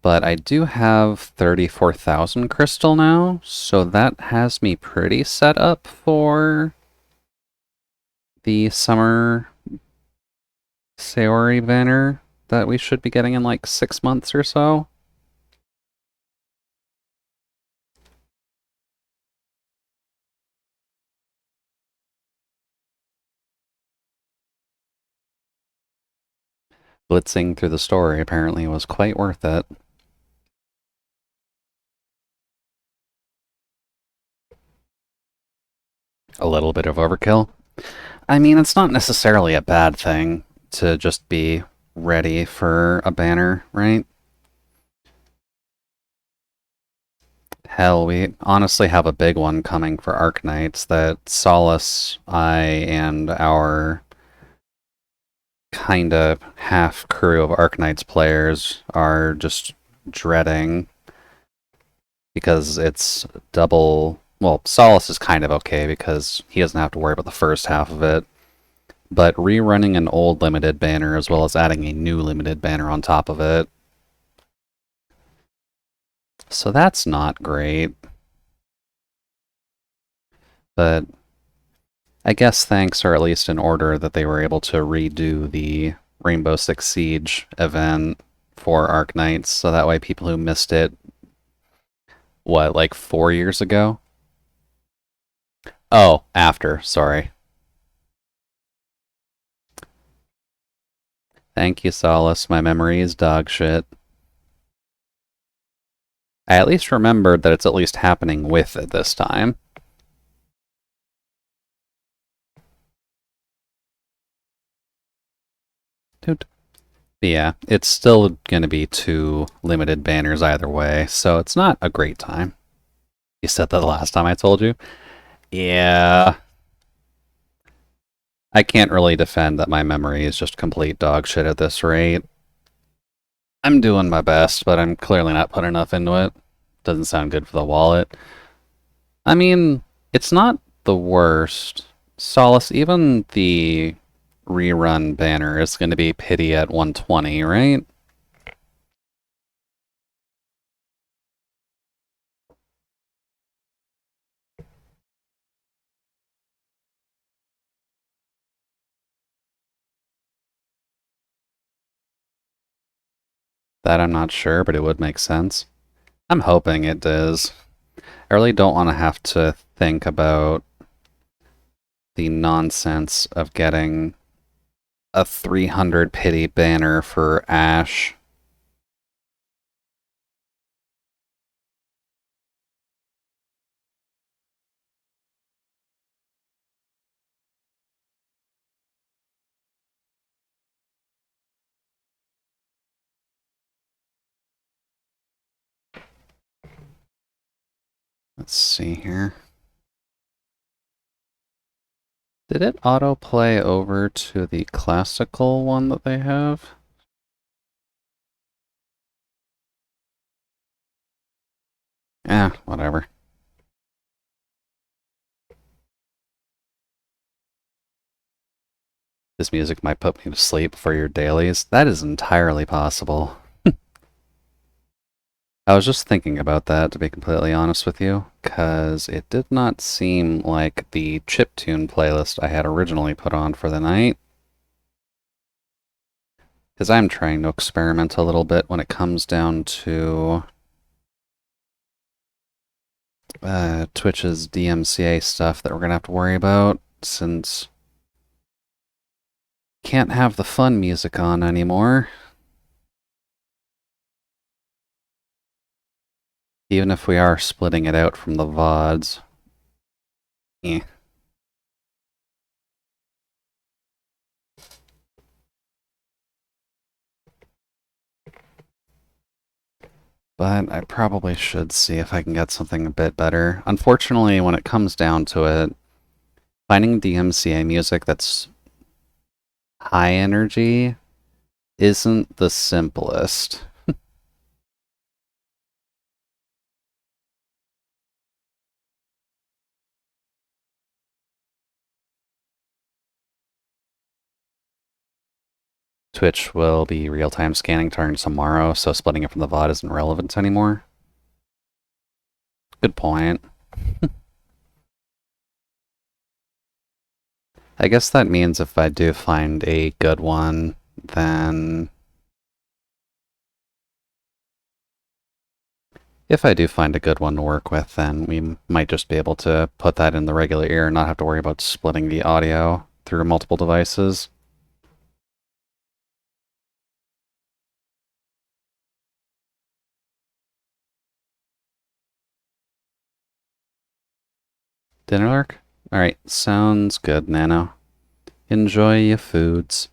S1: but I do have 34,000 crystal now, so that has me pretty set up for the summer Saori banner that we should be getting in like 6 months or so. Blitzing through the story apparently was quite worth it. A little bit of overkill. I mean, it's not necessarily a bad thing to just be ready for a banner, right? Hell, we honestly have a big one coming for Arknights that Solace, I, and our kinda half crew of Arknights players are just dreading because it's double. Well, Solace is kind of okay because he doesn't have to worry about the first half of it. But rerunning an old limited banner as well as adding a new limited banner on top of it. So that's not great. But I guess thanks are at least in order that they were able to redo the Rainbow Six Siege event for Arknights, so that way people who missed it, what, like 4 years ago? Oh, after, sorry. Thank you, Solace. My memory is dog shit. I at least remembered that it's at least happening with it this time. But yeah, it's still going to be two limited banners either way, so it's not a great time. You said that the last time I told you? Yeah. I can't really defend that my memory is just complete dog shit at this rate. I'm doing my best, but I'm clearly not putting enough into it. Doesn't sound good for the wallet. I mean, it's not the worst. Solace, even the rerun banner is going to be pity at 120, right? That I'm not sure, but it would make sense. I'm hoping it does. I really don't want to have to think about the nonsense of getting a 300 pity banner for Ash. Let's see here. Did it autoplay over to the classical one that they have? Whatever. This music might put me to sleep for your dailies. That is entirely possible. I was just thinking about that, to be completely honest with you, because it did not seem like the chiptune playlist I had originally put on for the night. Because I'm trying to experiment a little bit when it comes down to Twitch's DMCA stuff that we're going to have to worry about, since can't have the fun music on anymore. Even if we are splitting it out from the VODs. Eh. But I probably should see if I can get something a bit better. Unfortunately, when it comes down to it, finding DMCA music that's high energy isn't the simplest. Twitch will be real-time scanning turn tomorrow, so splitting it from the VOD isn't relevant anymore. Good point. I guess that means if I do find a good one, then... If I do find a good one to work with, then we might just be able to put that in the regular ear and not have to worry about splitting the audio through multiple devices. Dinner Lark? Alright, sounds good, Nano. Enjoy your foods.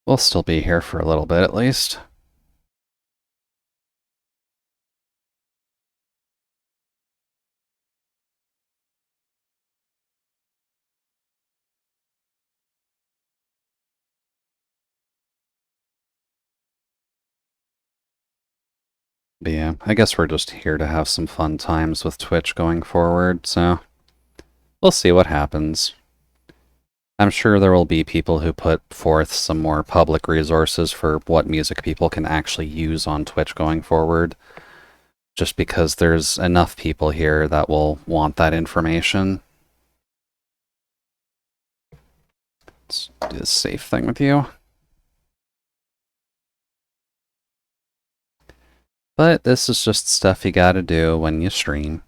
S1: We'll still be here for a little bit at least. But yeah, I guess we're just here to have some fun times with Twitch going forward, so we'll see what happens. I'm sure there will be people who put forth some more public resources for what music people can actually use on Twitch going forward, just because there's enough people here that will want that information. Let's do the safe thing with you. But this is just stuff you gotta do when you stream.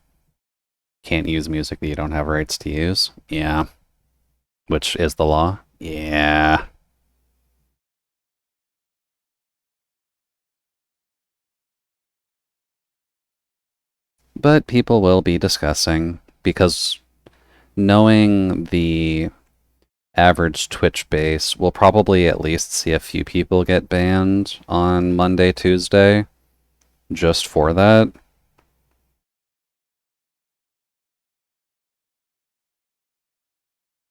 S1: Can't use music that you don't have rights to use. Yeah. Which is the law. Yeah. But people will be discussing, because knowing the average Twitch base, we'll probably at least see a few people get banned on Monday, Tuesday, just for that.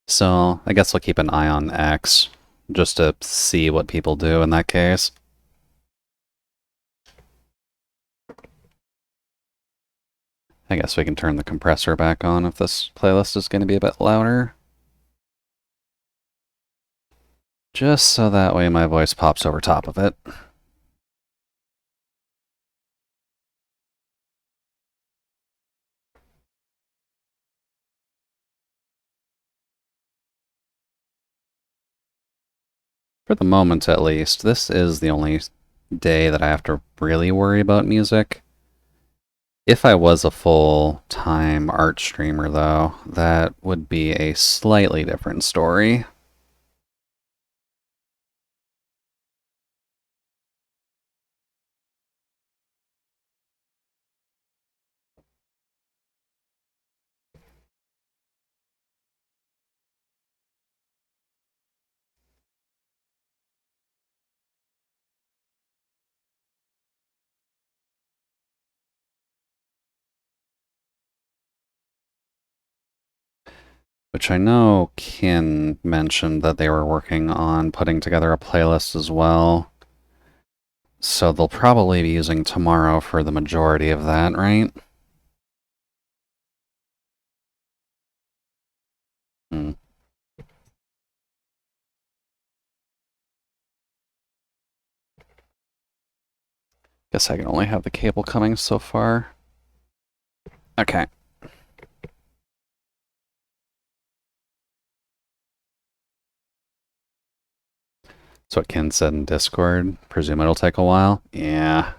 S1: So I guess I'll keep an eye on X, just to see what people do in that case. I guess we can turn the compressor back on if this playlist is going to be a bit louder. Just so that way my voice pops over top of it. For the moment, at least, this is the only day that I have to really worry about music. If I was a full-time art streamer, though, that would be a slightly different story. Which I know Kin mentioned that they were working on putting together a playlist as well. So they'll probably be using tomorrow for the majority of that, right? Hmm. Guess I can only have the cable coming so far. Okay. That's what Ken said in Discord. Presume it'll take a while. Yeah.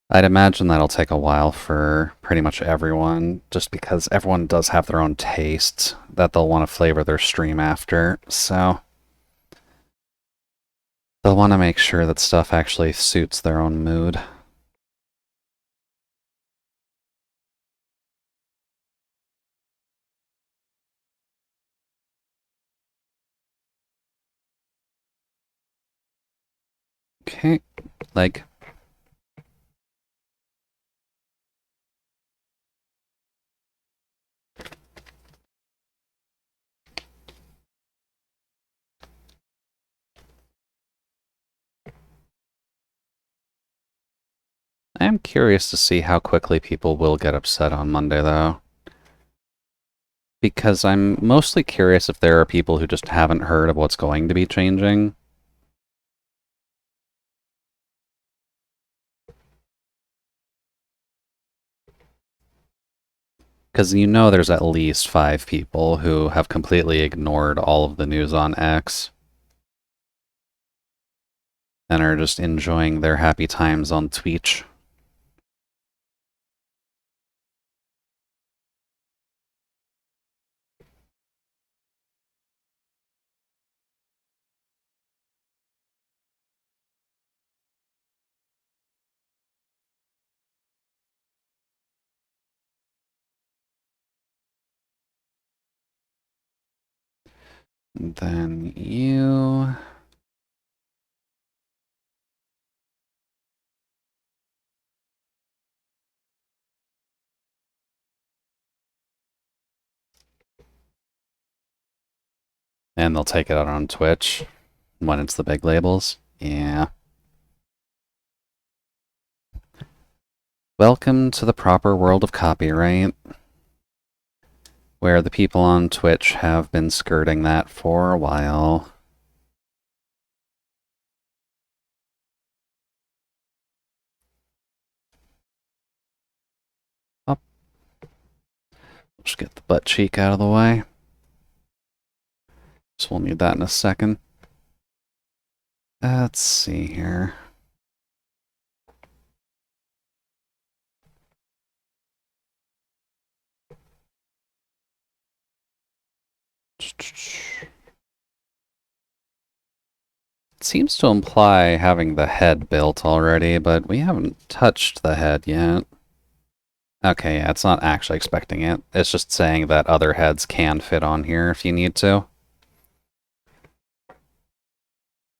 S1: I'd imagine that'll take a while for pretty much everyone, just because everyone does have their own tastes that they'll want to flavor their stream after, so they'll want to make sure that stuff actually suits their own mood. Okay, like, I am curious to see how quickly people will get upset on Monday, though. Because I'm mostly curious if there are people who just haven't heard of what's going to be changing. Because you know there's at least 5 people who have completely ignored all of the news on X and are just enjoying their happy times on Twitch. And then you... And they'll take it out on Twitch when it's the big labels. Yeah. Welcome to the proper world of copyright, where the people on Twitch have been skirting that for a while. Up. Just get the butt cheek out of the way. So we'll need that in a second. Let's see here. It seems to imply having the head built already, but we haven't touched the head yet. Okay, yeah, it's not actually expecting it. It's just saying that other heads can fit on here if you need to.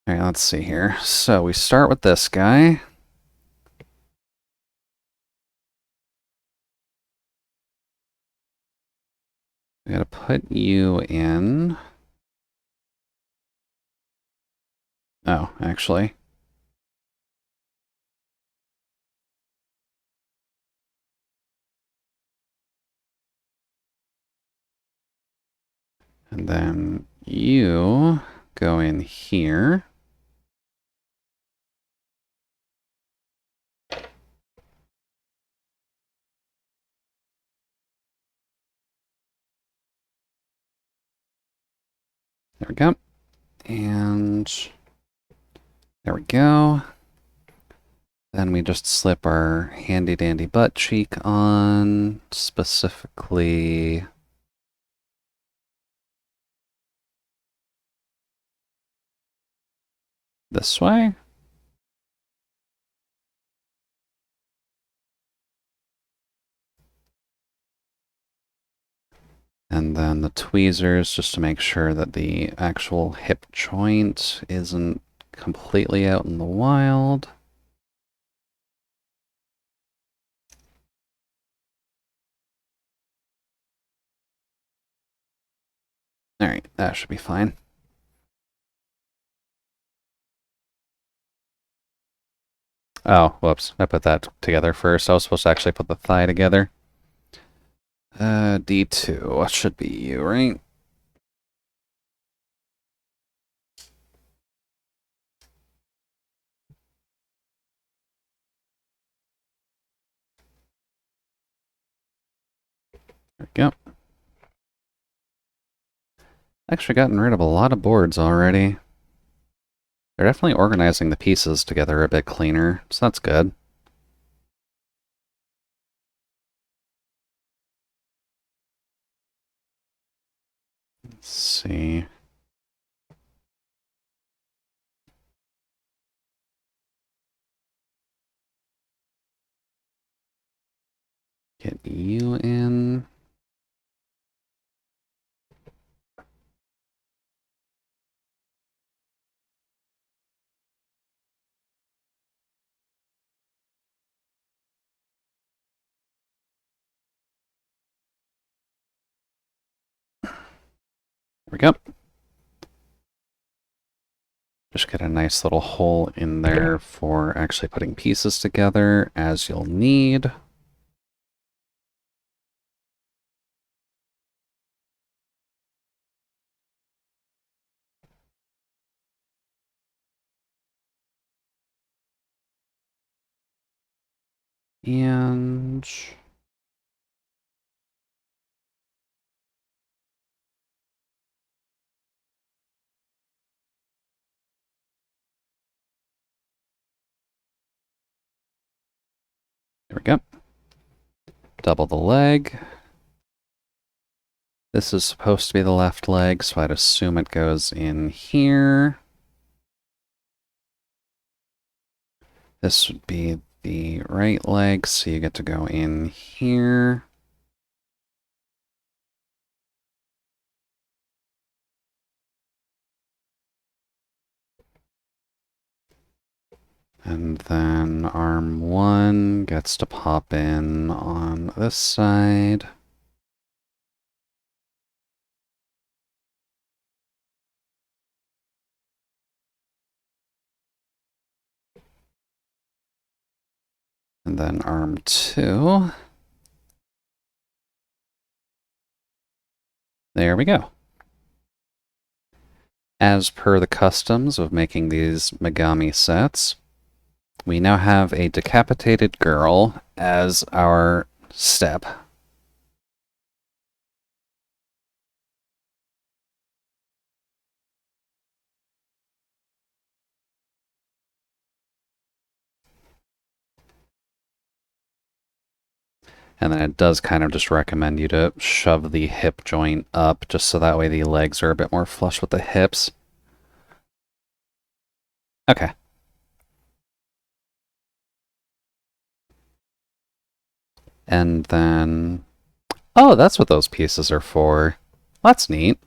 S1: Alright, let's see here. So we start with this guy. We gotta put you in. Oh, actually. And then you go in here. There we go. And there we go. Then we just slip our handy dandy butt cheek on, specifically this way. And then the tweezers, just to make sure that the actual hip joint isn't completely out in the wild. Alright, that should be fine. Oh, whoops. I put that together first. I was supposed to actually put the thigh together. D2. Should be you, right? There we go. Actually gotten rid of a lot of boards already. They're definitely organizing the pieces together a bit cleaner, so that's good. Let's see. Get you in. There we go. Just get a nice little hole in there for actually putting pieces together, as you'll need. And there we go. Double the leg. This is supposed to be the left leg, so I'd assume it goes in here. This would be the right leg, so you get to go in here. And then arm 1 gets to pop in on this side. And then arm 2. There we go. As per the customs of making these Megami sets, we now have a decapitated girl as our step. And then it does kind of just recommend you to shove the hip joint up, just so that way the legs are a bit more flush with the hips. Okay. And then... Oh, that's what those pieces are for. That's neat.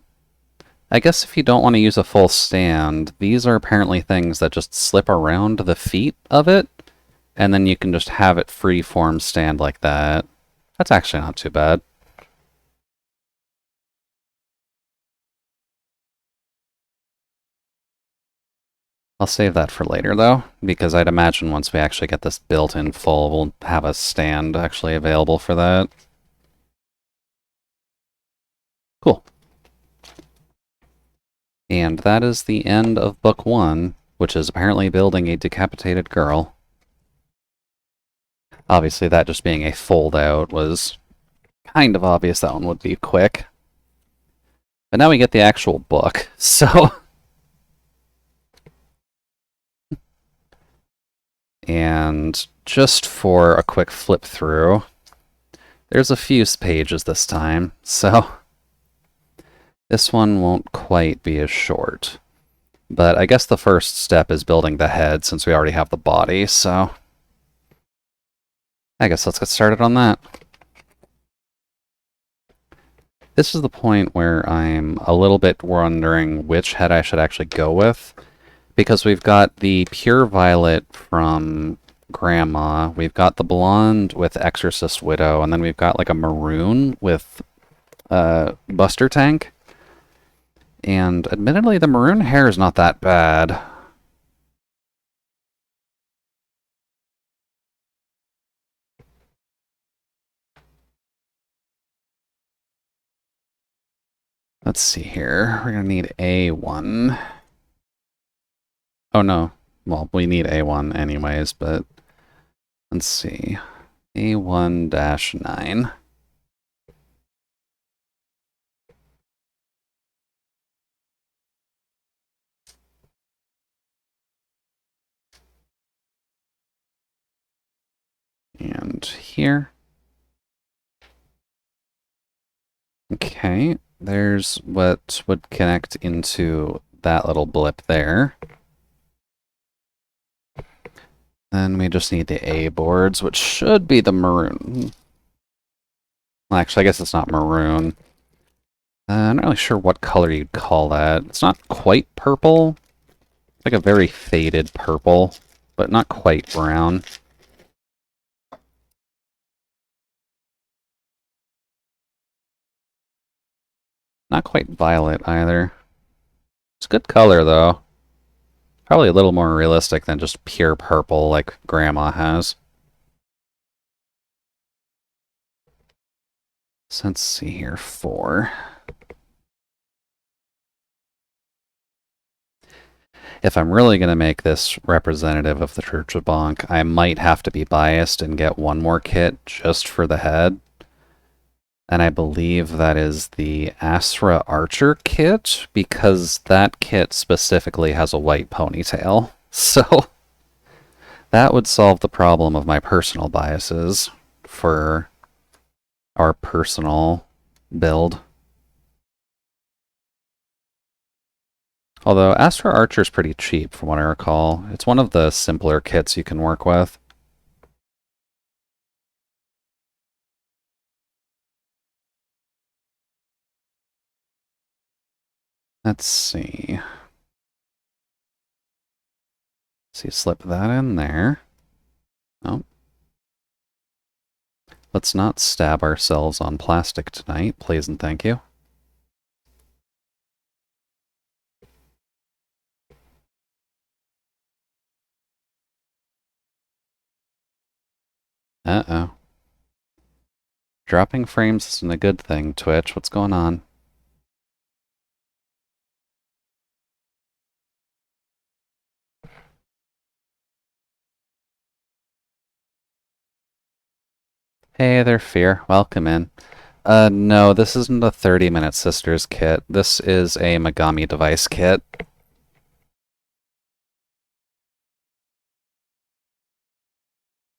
S1: I guess if you don't want to use a full stand, these are apparently things that just slip around the feet of it, and then you can just have it free-form stand like that. That's actually not too bad. I'll save that for later, though, because I'd imagine once we actually get this built in full, we'll have a stand actually available for that. Cool. And that is the end of book 1, which is apparently building a decapitated girl. Obviously, that just being a fold-out was kind of obvious that one would be quick. But now we get the actual book, so... And just for a quick flip through, there's a few pages this time, so this one won't quite be as short. But I guess the first step is building the head, since we already have the body, so I guess let's get started on that. This is the point where I'm a little bit wondering which head I should actually go with, because we've got the pure violet from Grandma, we've got the blonde with Exorcist Widow, and then we've got like a maroon with Buster Tank. And admittedly, the maroon hair is not that bad. Let's see here. We're going to need A1. Oh, no. Well, we need A1 anyways, but let's see. A1-9. And here. Okay, there's what would connect into that little blip there. Then we just need the A boards, which should be the maroon. Well, actually, I guess it's not maroon. I'm not really sure what color you'd call that. It's not quite purple. It's like a very faded purple, but not quite brown. Not quite violet either. It's a good color, though. Probably a little more realistic than just pure purple like Grandma has. So let's see here, 4. If I'm really going to make this representative of the Church of Bonk, I might have to be biased and get one more kit just for the head. And I believe that is the Astra Archer kit, because that kit specifically has a white ponytail. So that would solve the problem of my personal biases for our personal build. Although Astra Archer's pretty cheap from what I recall. It's one of the simpler kits you can work with. Let's see. Slip that in there. Oh. Let's not stab ourselves on plastic tonight, please and thank you. Uh-oh. Dropping frames isn't a good thing, Twitch. What's going on? Hey there, Fear. Welcome in. No, this isn't a 30-Minute Sisters kit. This is a Megami Device kit.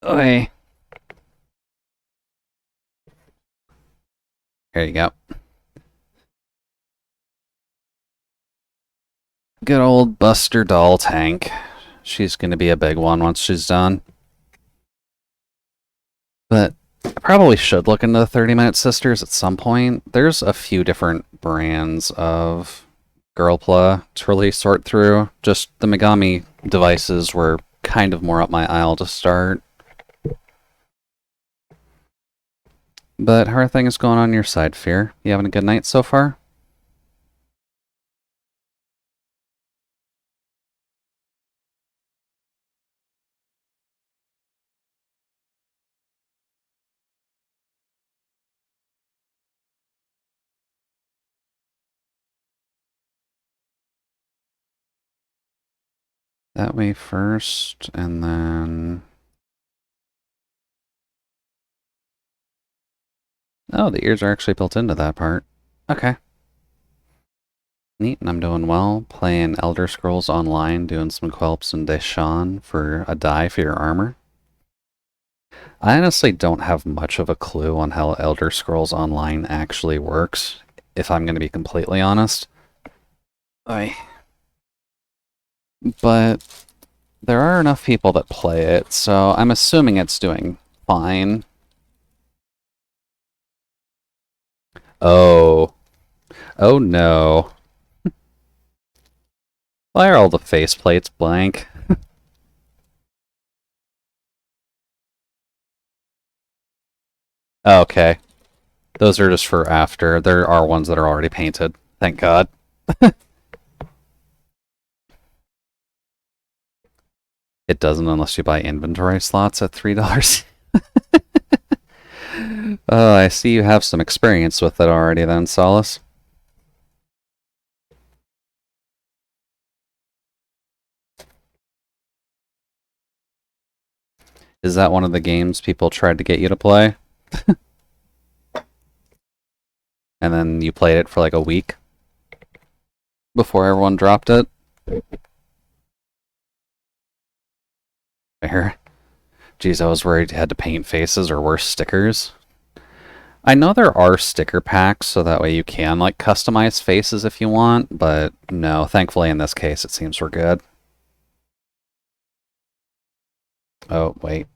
S1: Oi. Here you go. Good old Buster Doll tank. She's gonna be a big one once she's done. But I probably should look into the 30-Minute Sisters at some point. There's a few different brands of Gunpla to really sort through. Just the Megami devices were kind of more up my aisle to start. But how are things going on your side, Fear? You having a good night so far? That way first, and then... Oh, the ears are actually built into that part. Okay. Neat, and I'm doing well. Playing Elder Scrolls Online, doing some Quelps and Deshawn for a dye for your armor. I honestly don't have much of a clue on how Elder Scrolls Online actually works, if I'm going to be completely honest. But there are enough people that play it, so I'm assuming it's doing fine. Oh. Oh no. Why are all the faceplates blank? Okay. Those are just for after. There are ones that are already painted. Thank God. It doesn't unless you buy inventory slots at $3. Oh, I see you have some experience with it already then, Solace. Is that one of the games people tried to get you to play? And then you played it for like a week before everyone dropped it? Fair. Geez, I was worried you had to paint faces or worse, stickers. I know there are sticker packs, so that way you can, like, customize faces if you want, but no, thankfully in this case it seems we're good. Oh, wait.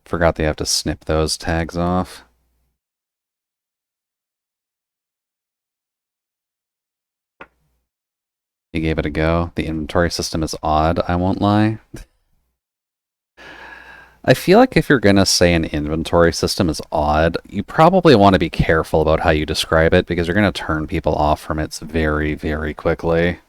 S1: Forgot they have to snip those tags off. You gave it a go. The inventory system is odd, I won't lie. I feel like if you're gonna say an inventory system is odd, you probably want to be careful about how you describe it because you're gonna turn people off from it very, very quickly.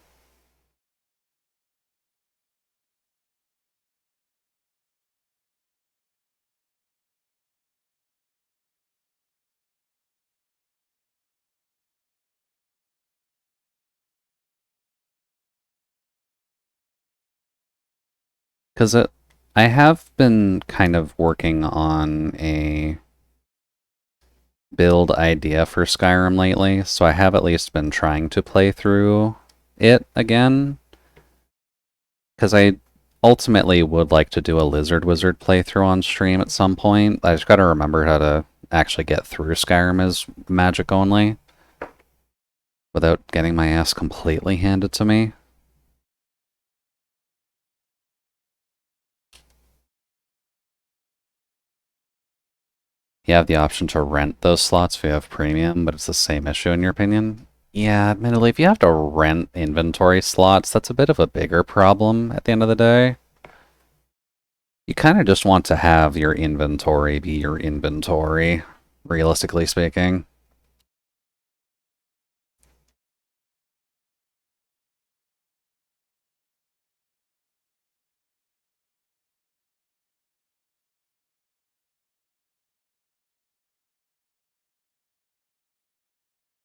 S1: Because I have been kind of working on a build idea for Skyrim lately, so I have at least been trying to play through it again. Because I ultimately would like to do a Lizard Wizard playthrough on stream at some point. I just gotta remember how to actually get through Skyrim as magic only without getting my ass completely handed to me. You have the option to rent those slots if you have premium, but it's the same issue in your opinion? Yeah, admittedly, if you have to rent inventory slots, that's a bit of a bigger problem at the end of the day. You kind of just want to have your inventory be your inventory, realistically speaking.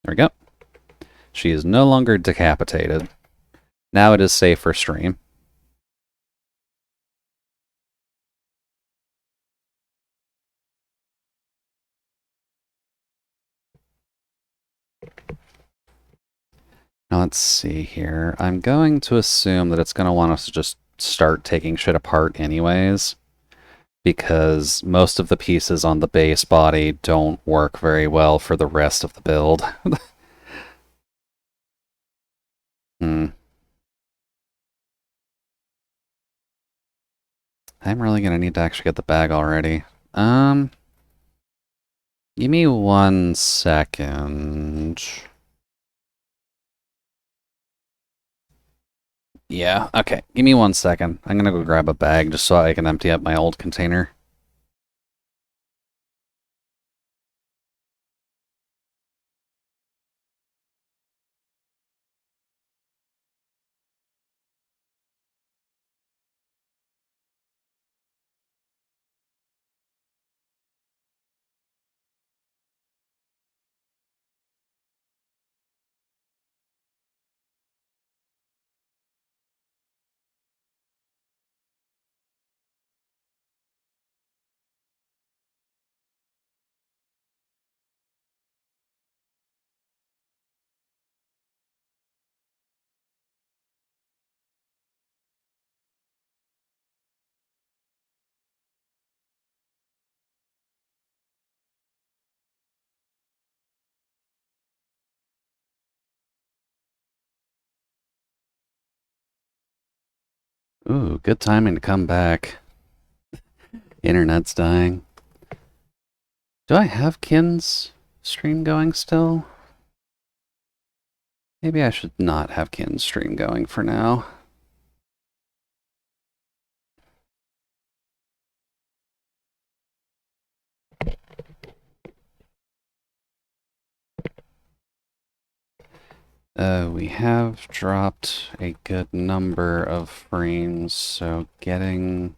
S1: There we go. She is no longer decapitated. Now it is safe for stream. Now let's see here. I'm going to assume that it's going to want us to just start taking shit apart anyways, because most of the pieces on the base body don't work very well for the rest of the build. Hmm. I'm really going to need to actually get the bag already. Give me 1 second. Yeah, okay. Give me 1 second. I'm gonna go grab a bag just so I can empty up my old container. Ooh, good timing to come back. Internet's dying. Do I have Kin's stream going still? Maybe I should not have Kin's stream going for now. We have dropped a good number of frames, so getting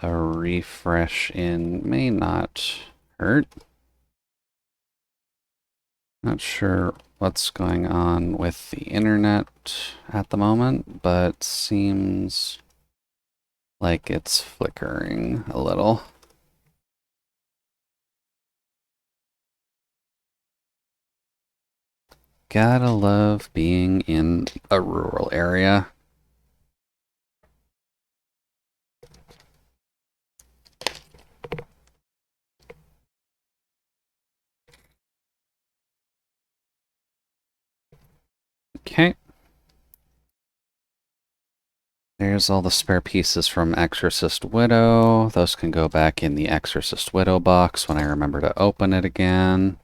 S1: a refresh in may not hurt. Not sure what's going on with the internet at the moment, but seems like it's flickering a little. Gotta love being in a rural area. Okay. There's all the spare pieces from Exorcist Widow. Those can go back in the Exorcist Widow box when I remember to open it again.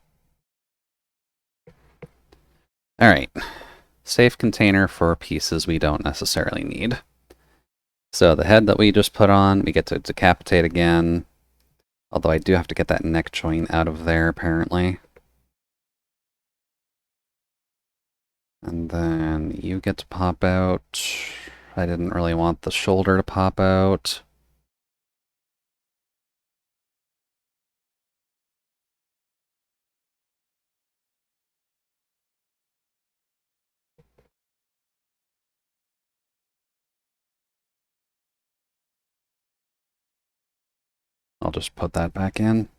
S1: Alright. Safe container for pieces we don't necessarily need. So the head that we just put on, we get to decapitate again. Although I do have to get that neck joint out of there, apparently. And then you get to pop out. I didn't really want the shoulder to pop out. I'll just put that back in.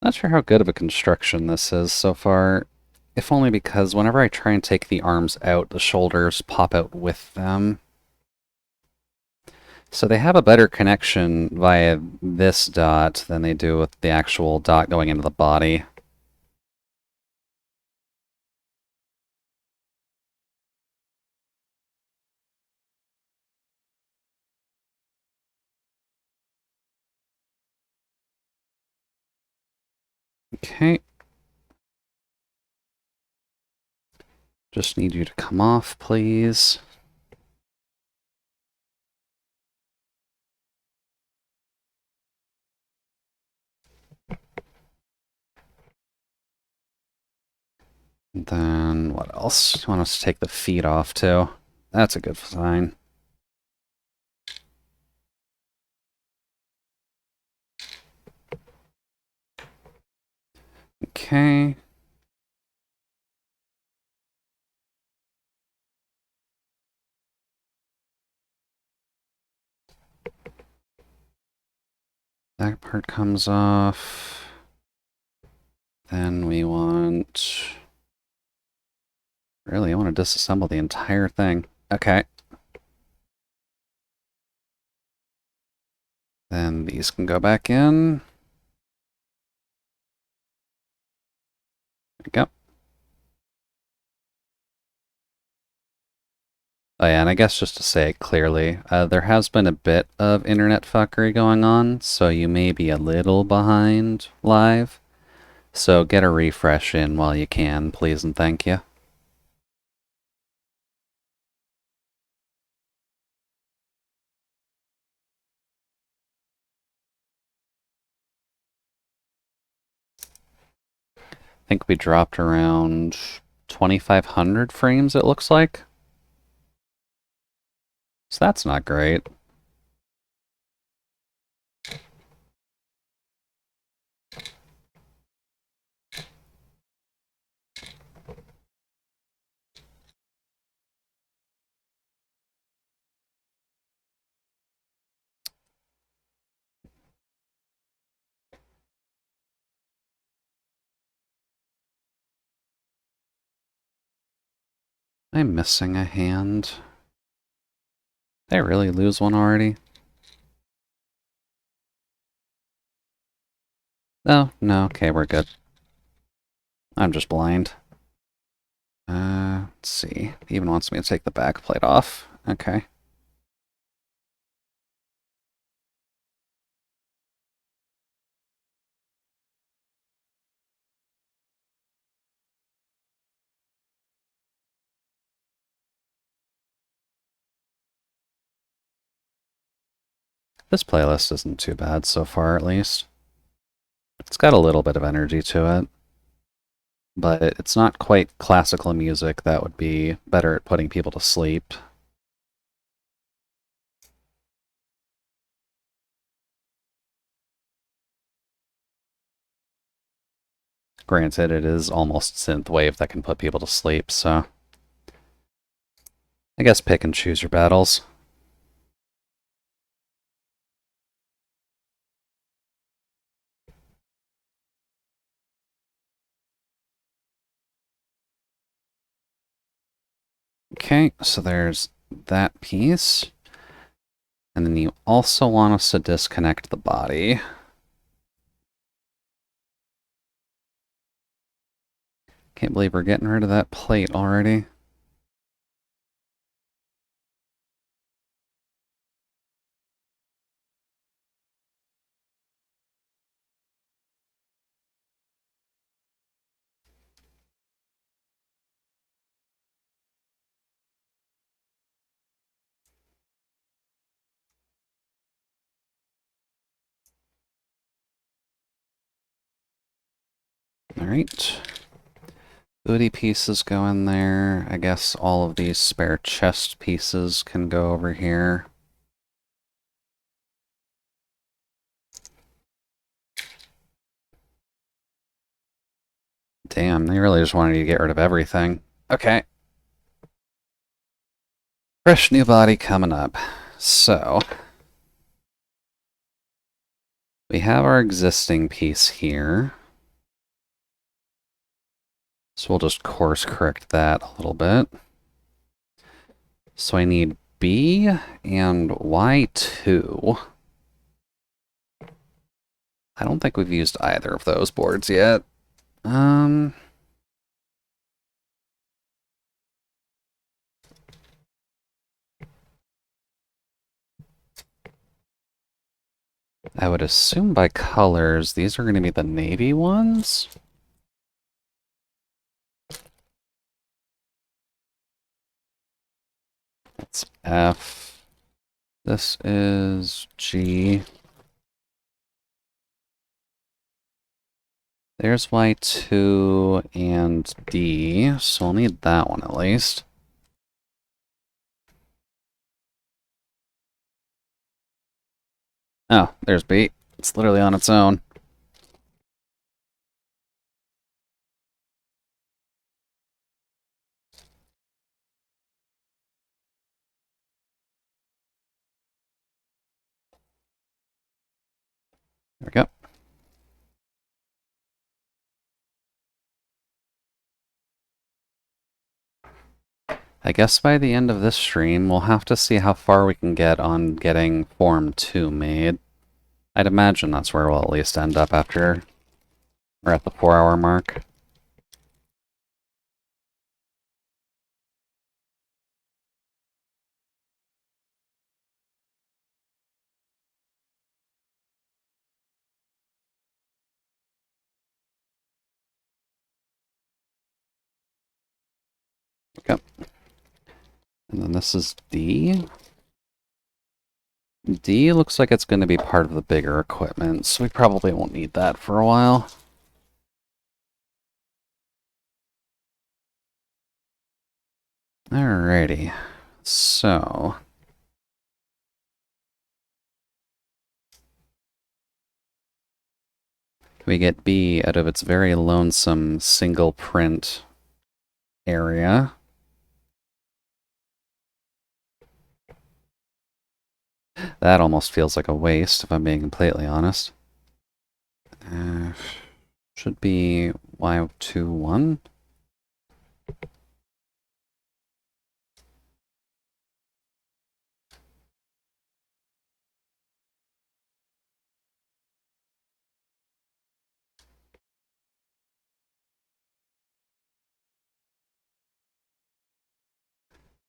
S1: Not sure how good of a construction this is so far, if only because whenever I try and take the arms out, the shoulders pop out with them. So they have a better connection via this dot than they do with the actual dot going into the body. Okay. Just need you to come off, please. And then what else? You want us to take the feet off too? That's a good sign. Okay. That part comes off. Then we want... Really, I want to disassemble the entire thing. Okay. Then these can go back in. There we go. Oh yeah, and I guess just to say it clearly, there has been a bit of internet fuckery going on, so you may be a little behind live. So get a refresh in while you can, please and thank you. I think we dropped around 2,500 frames, it looks like. So that's not great. I'm missing a hand. Did I really lose one already? Oh, no, okay, we're good. I'm just blind. Let's see. He even wants me to take the back plate off. Okay. This playlist isn't too bad so far, at least. It's got a little bit of energy to it, but it's not quite classical music that would be better at putting people to sleep. Granted, it is almost synthwave that can put people to sleep, so I guess pick and choose your battles. Okay, so there's that piece. And then you also want us to disconnect the body. Can't believe we're getting rid of that plate already. Alright. Booty pieces go in there. I guess all of these spare chest pieces can go over here. Damn, they really just wanted you to get rid of everything. Okay. Fresh new body coming up. So, we have our existing piece here. So we'll just course correct that a little bit. So I need B and Y2. I don't think we've used either of those boards yet. I would assume by colors, these are going to be the navy ones. That's F. This is G. There's Y2 and D, so we'll need that one at least. Oh, there's B. It's literally on its own. There we go. I guess by the end of this stream, we'll have to see how far we can get on getting Form 2 made. I'd imagine that's where we'll at least end up after we're at the 4-hour mark. Okay. And then this is D. D looks like it's going to be part of the bigger equipment, so we probably won't need that for a while. Alrighty. So, we get B out of its very lonesome single print area. That almost feels like a waste, if I'm being completely honest. Should be Y21.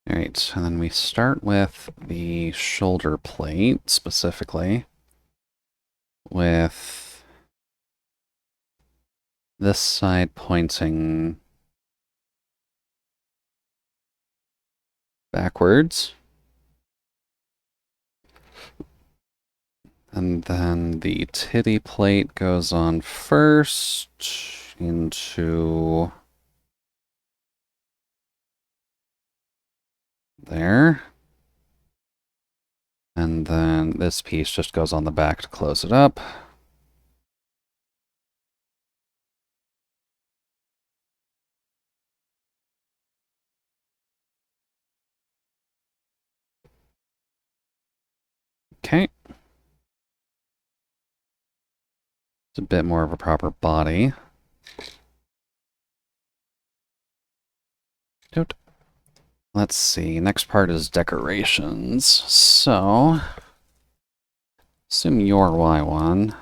S1: Alright, and then we start with the shoulder plate, specifically, with this side pointing backwards. And then the titty plate goes on first into there. And then this piece just goes on the back to close it up. Okay. It's a bit more of a proper body. Let's see. Next part is decorations. So, assume you're Y1.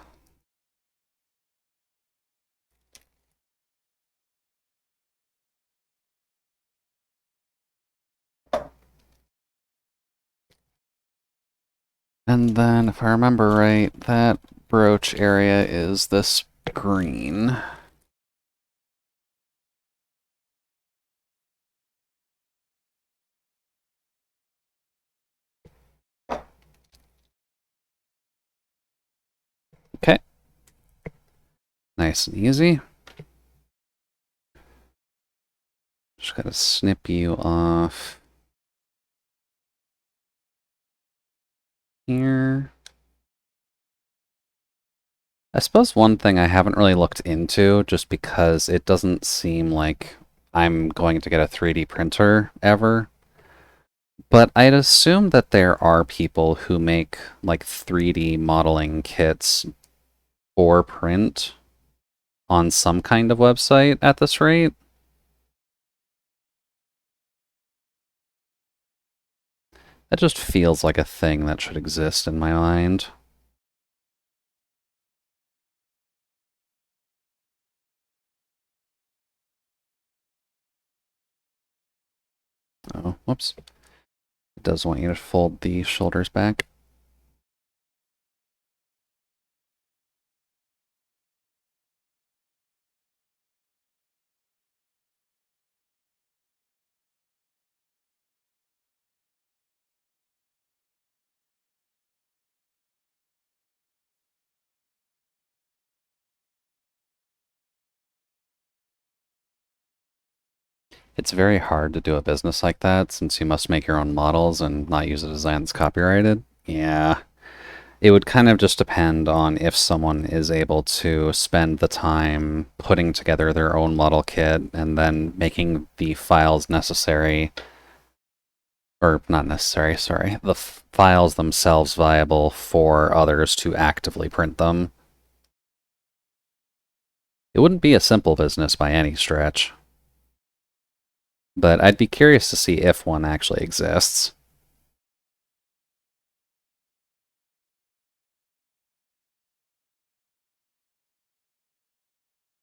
S1: And then, if I remember right, that brooch area is this green. Okay. Nice and easy. Just gotta snip you off here. I suppose one thing I haven't really looked into, just because it doesn't seem like I'm going to get a 3D printer ever, but I'd assume that there are people who make like 3D modeling kits for print on some kind of website at this rate. That just feels like a thing that should exist in my mind. Oh, whoops. It does want you to fold the shoulders back. It's very hard to do a business like that since you must make your own models and not use a design that's copyrighted. Yeah. It would kind of just depend on if someone is able to spend the time putting together their own model kit and then making the files necessary, or not necessary, sorry, the files themselves viable for others to actively print them. It wouldn't be a simple business by any stretch, but I'd be curious to see if one actually exists.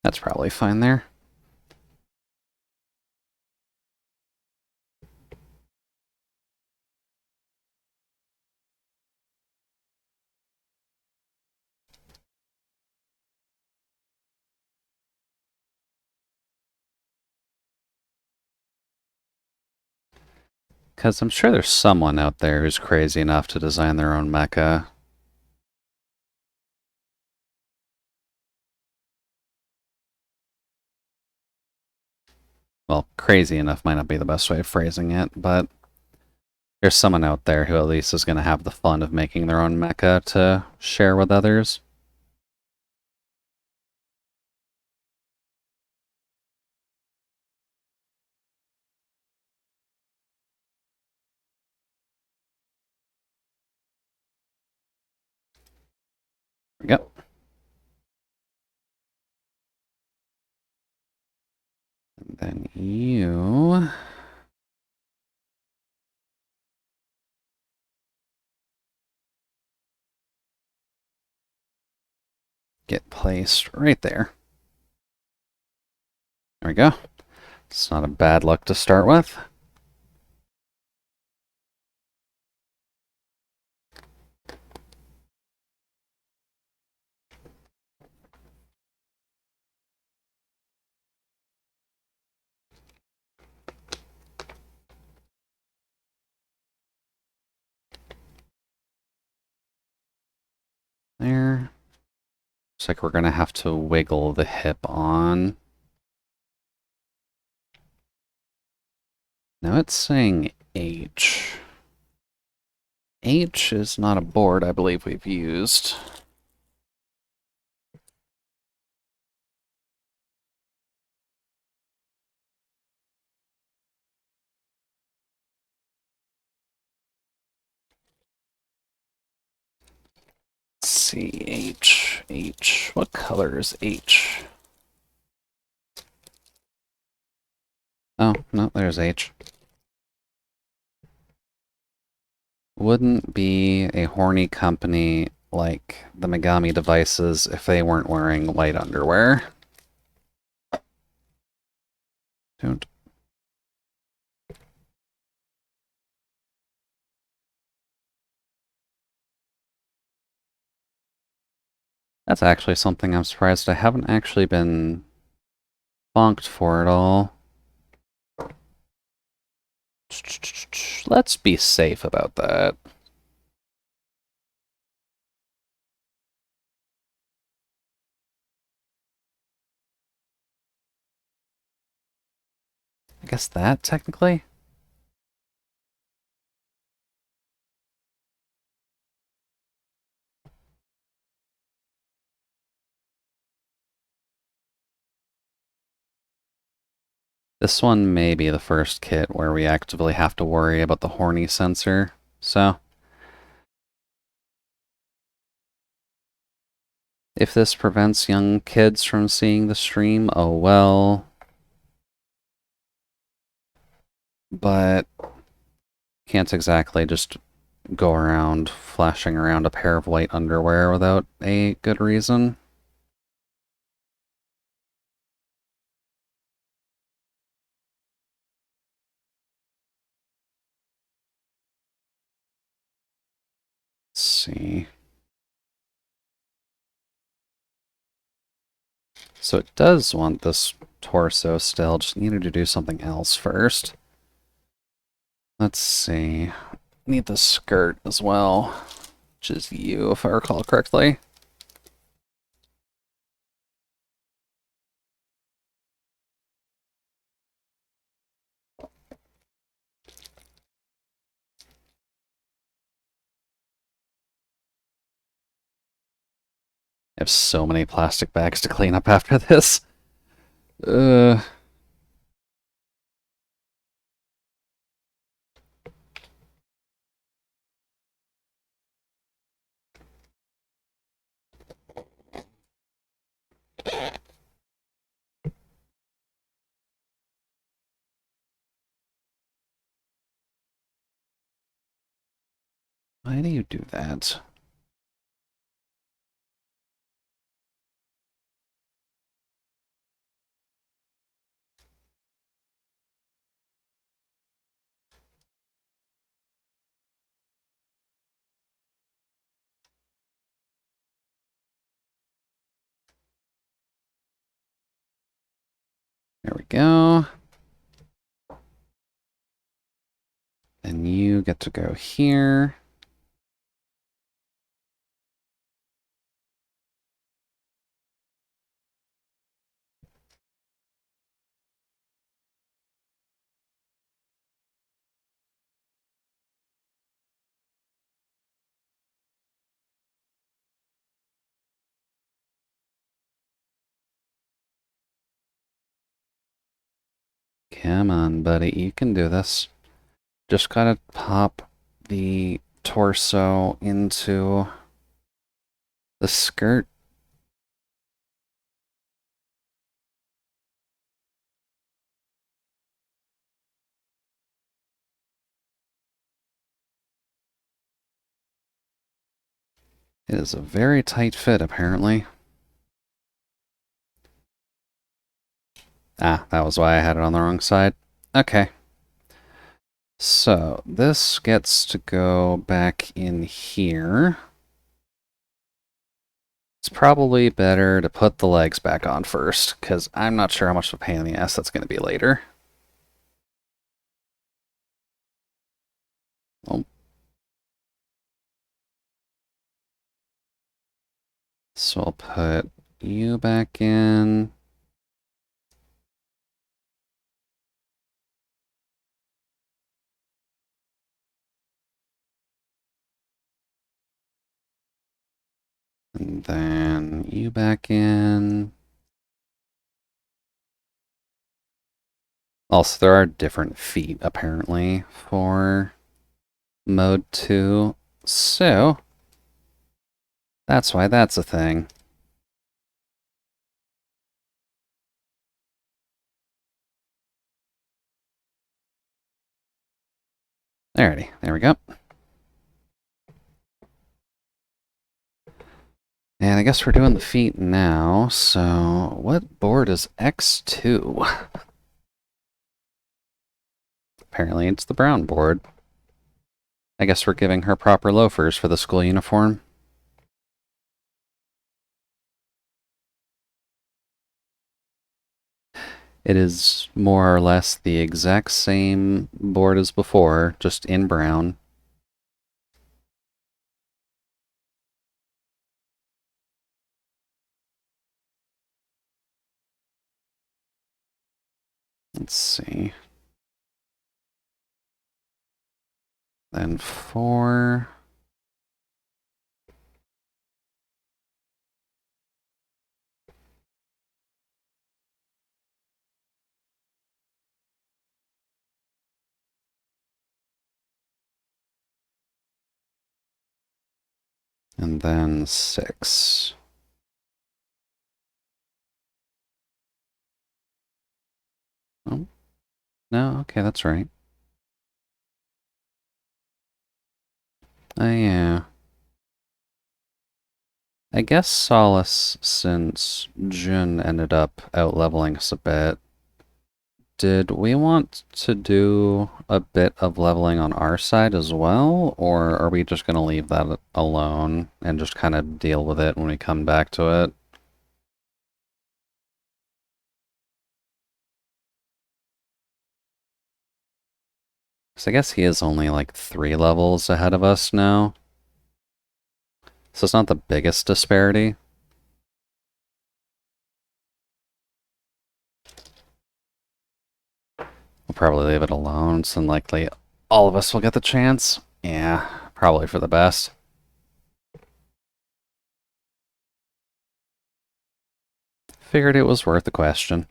S1: That's probably fine there. Because I'm sure there's someone out there who's crazy enough to design their own mecha. Well, crazy enough might not be the best way of phrasing it, but there's someone out there who at least is going to have the fun of making their own mecha to share with others. There we go. And then you get placed right there. There we go. It's not a bad luck to start with. Looks like we're gonna have to wiggle the hip on. Now it's saying H. H is not a board I believe we've used. Let's see, H. What color is H? Oh, no, there's H. Wouldn't be a horny company like the Megami Devices if they weren't wearing white underwear. Don't. That's actually something I'm surprised I haven't actually been bonked for at all. Let's be safe about that. I guess that, technically? This one may be the first kit where we actively have to worry about the horny sensor, so... If this prevents young kids from seeing the stream, oh well. But can't exactly just go around flashing around a pair of white underwear without a good reason. Let's see. So it does want this torso still, just needed to do something else first. Let's see. Need the skirt as well, which is you, if I recall correctly. I have so many plastic bags to clean up after this. Uh... Why do you do that? There we go. And you get to go here. Come on, buddy, you can do this. Just gotta pop the torso into the skirt. It is a very tight fit, apparently. Ah, that was why I had it on the wrong side. Okay. So, this gets to go back in here. It's probably better to put the legs back on first, because I'm not sure how much of a pain in the ass that's going to be later. Oh. So I'll put you back in. And then you back in. Also, there are different feet, apparently, for Mode 2. So, that's why that's a thing. Alrighty, there we go. And I guess we're doing the feet now, so what board is X2? Apparently it's the brown board. I guess we're giving her proper loafers for the school uniform. It is more or less the exact same board as before, just in brown. Let's see. Then 4. And then 6. Oh, no, okay, that's right. Yeah. I guess Solace, since Jun ended up out-leveling us a bit, did we want to do a bit of leveling on our side as well, or are we just going to leave that alone and just kind of deal with it when we come back to it? So I guess he is only like 3 levels ahead of us now. So it's not the biggest disparity. We'll probably leave it alone, so likely all of us will get the chance. Yeah, probably for the best. Figured it was worth the question.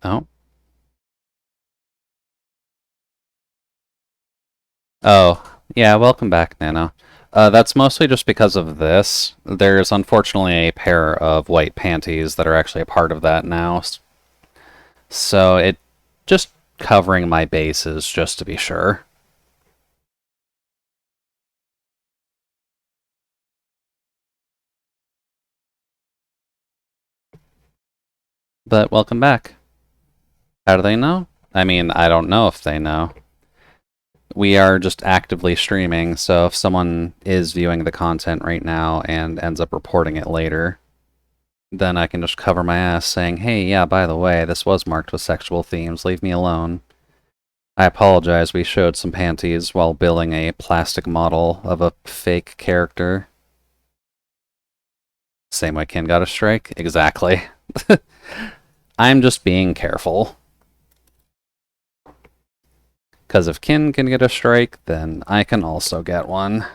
S1: Oh. Oh, yeah, welcome back, Nano. That's mostly just because of this. There's unfortunately a pair of white panties that are actually a part of that now. So it just covering my bases just to be sure. But welcome back. How do they know? I mean, I don't know if they know. We are just actively streaming, so if someone is viewing the content right now and ends up reporting it later, then I can just cover my ass saying, hey, yeah, by the way, this was marked with sexual themes, leave me alone. I apologize, we showed some panties while building a plastic model of a fake character. Same way Ken got a strike? Exactly. I'm just being careful. Because if Kin can get a strike, then I can also get one.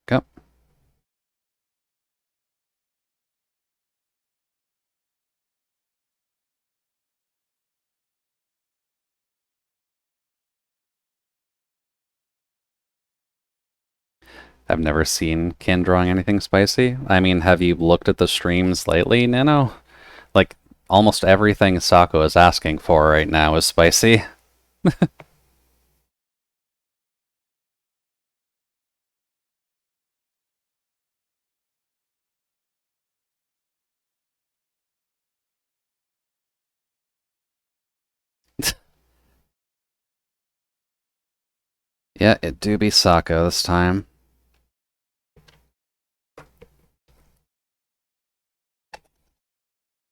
S1: Go. I've never seen Kin drawing anything spicy. I mean, have you looked at the streams lately, Nano? Like, almost everything Sako is asking for right now is spicy. Yeah, it do be Sako this time.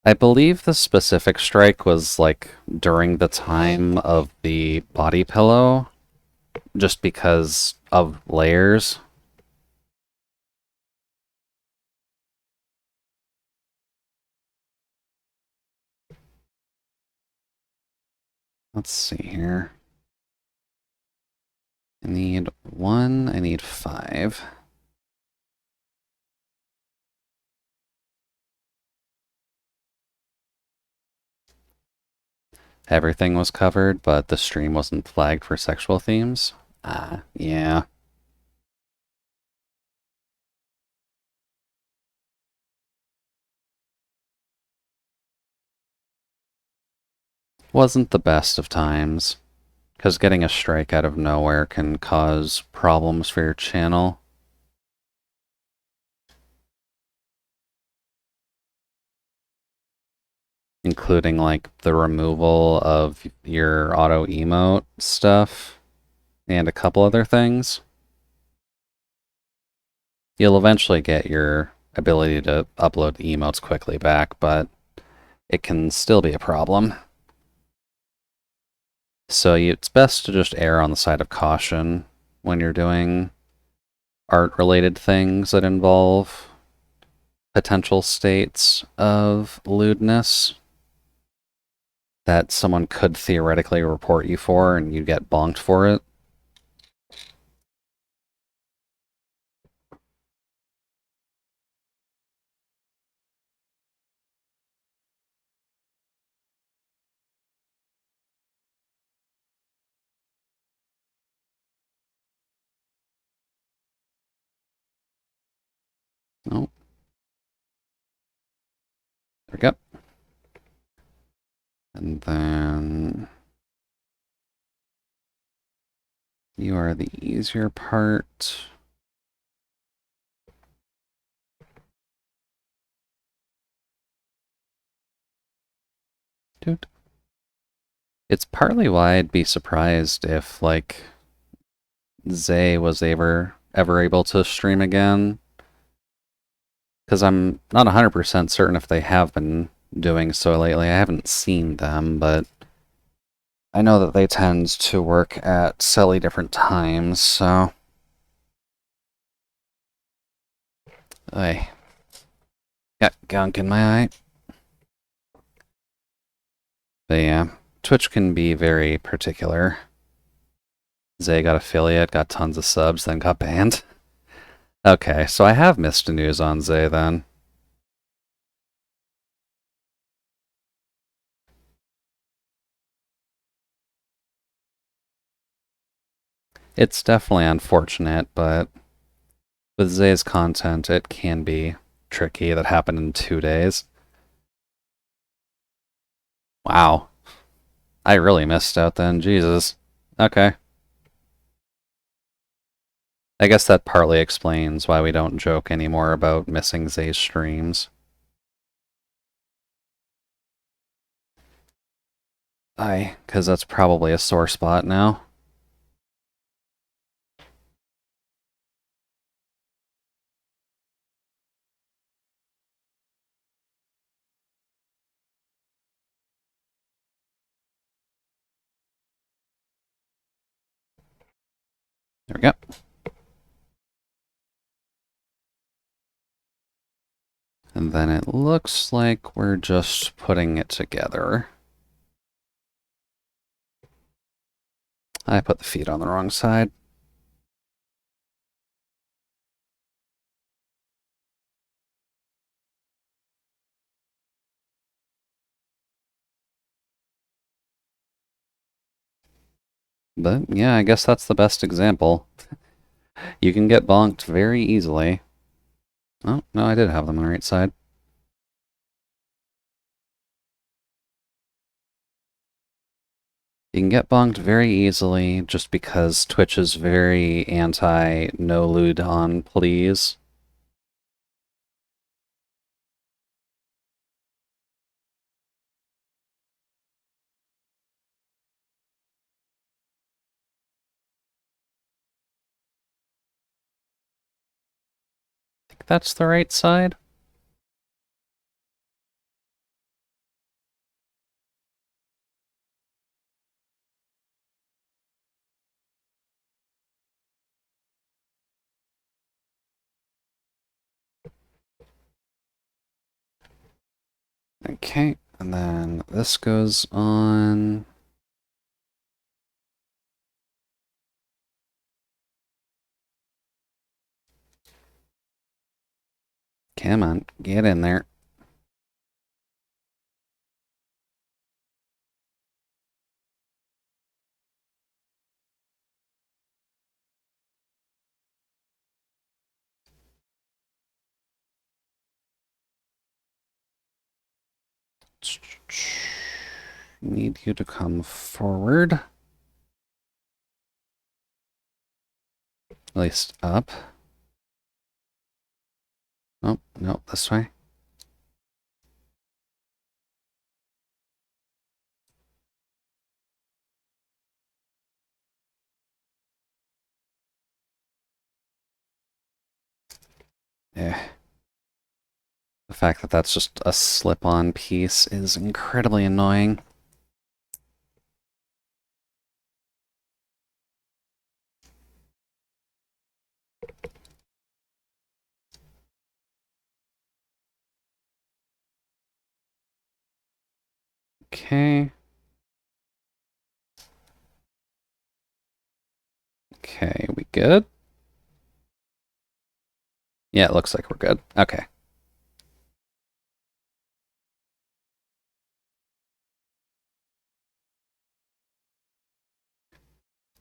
S1: I believe the specific strike was like during the time of the body pillow, just because of layers. Let's see here. I need 1, I need 5. Everything was covered, but the stream wasn't flagged for sexual themes. Ah, yeah. Wasn't the best of times, because getting a strike out of nowhere can cause problems for your channel. Including like the removal of your auto emote stuff and a couple other things. You'll eventually get your ability to upload emotes quickly back, but it can still be a problem. So it's best to just err on the side of caution when you're doing art-related things that involve potential states of lewdness that someone could theoretically report you for and you get bonked for it. Oh, there we go. And then you are the easier part. Dude. It's partly why I'd be surprised if, like, Zay was ever able to stream again. Because I'm not 100% certain if they have been doing so lately. I haven't seen them, but I know that they tend to work at silly different times, so... I got gunk in my eye. But yeah, Twitch can be very particular. Zay got affiliate, got tons of subs, then got banned. Okay, so I have missed news on Zay then. It's definitely unfortunate, but with Zay's content, it can be tricky. That happened in 2 days. Wow. I really missed out then. Jesus. Okay. I guess that partly explains why we don't joke anymore about missing Zay's streams. Aye, because that's probably a sore spot now. There we go. And then it looks like we're just putting it together. I put the feet on the wrong side. But yeah, I guess that's the best example. You can get bonked very easily. Oh, no, I did have them on the right side. You can get bonked very easily just because Twitch is very anti no lewd on please. think that's the right side. Okay, and then this goes on. Come on, get in there. Need you to come forward. At least up. Oh, no, this way. Yeah. The fact that that's just a slip-on piece is incredibly annoying. Okay. Okay, we good? Yeah, it looks like we're good. Okay.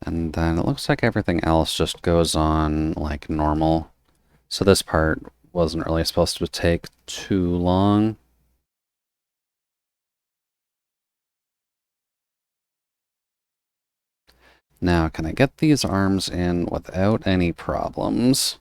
S1: And then it looks like everything else just goes on like normal. So this part wasn't really supposed to take too long. Now, can I get these arms in without any problems?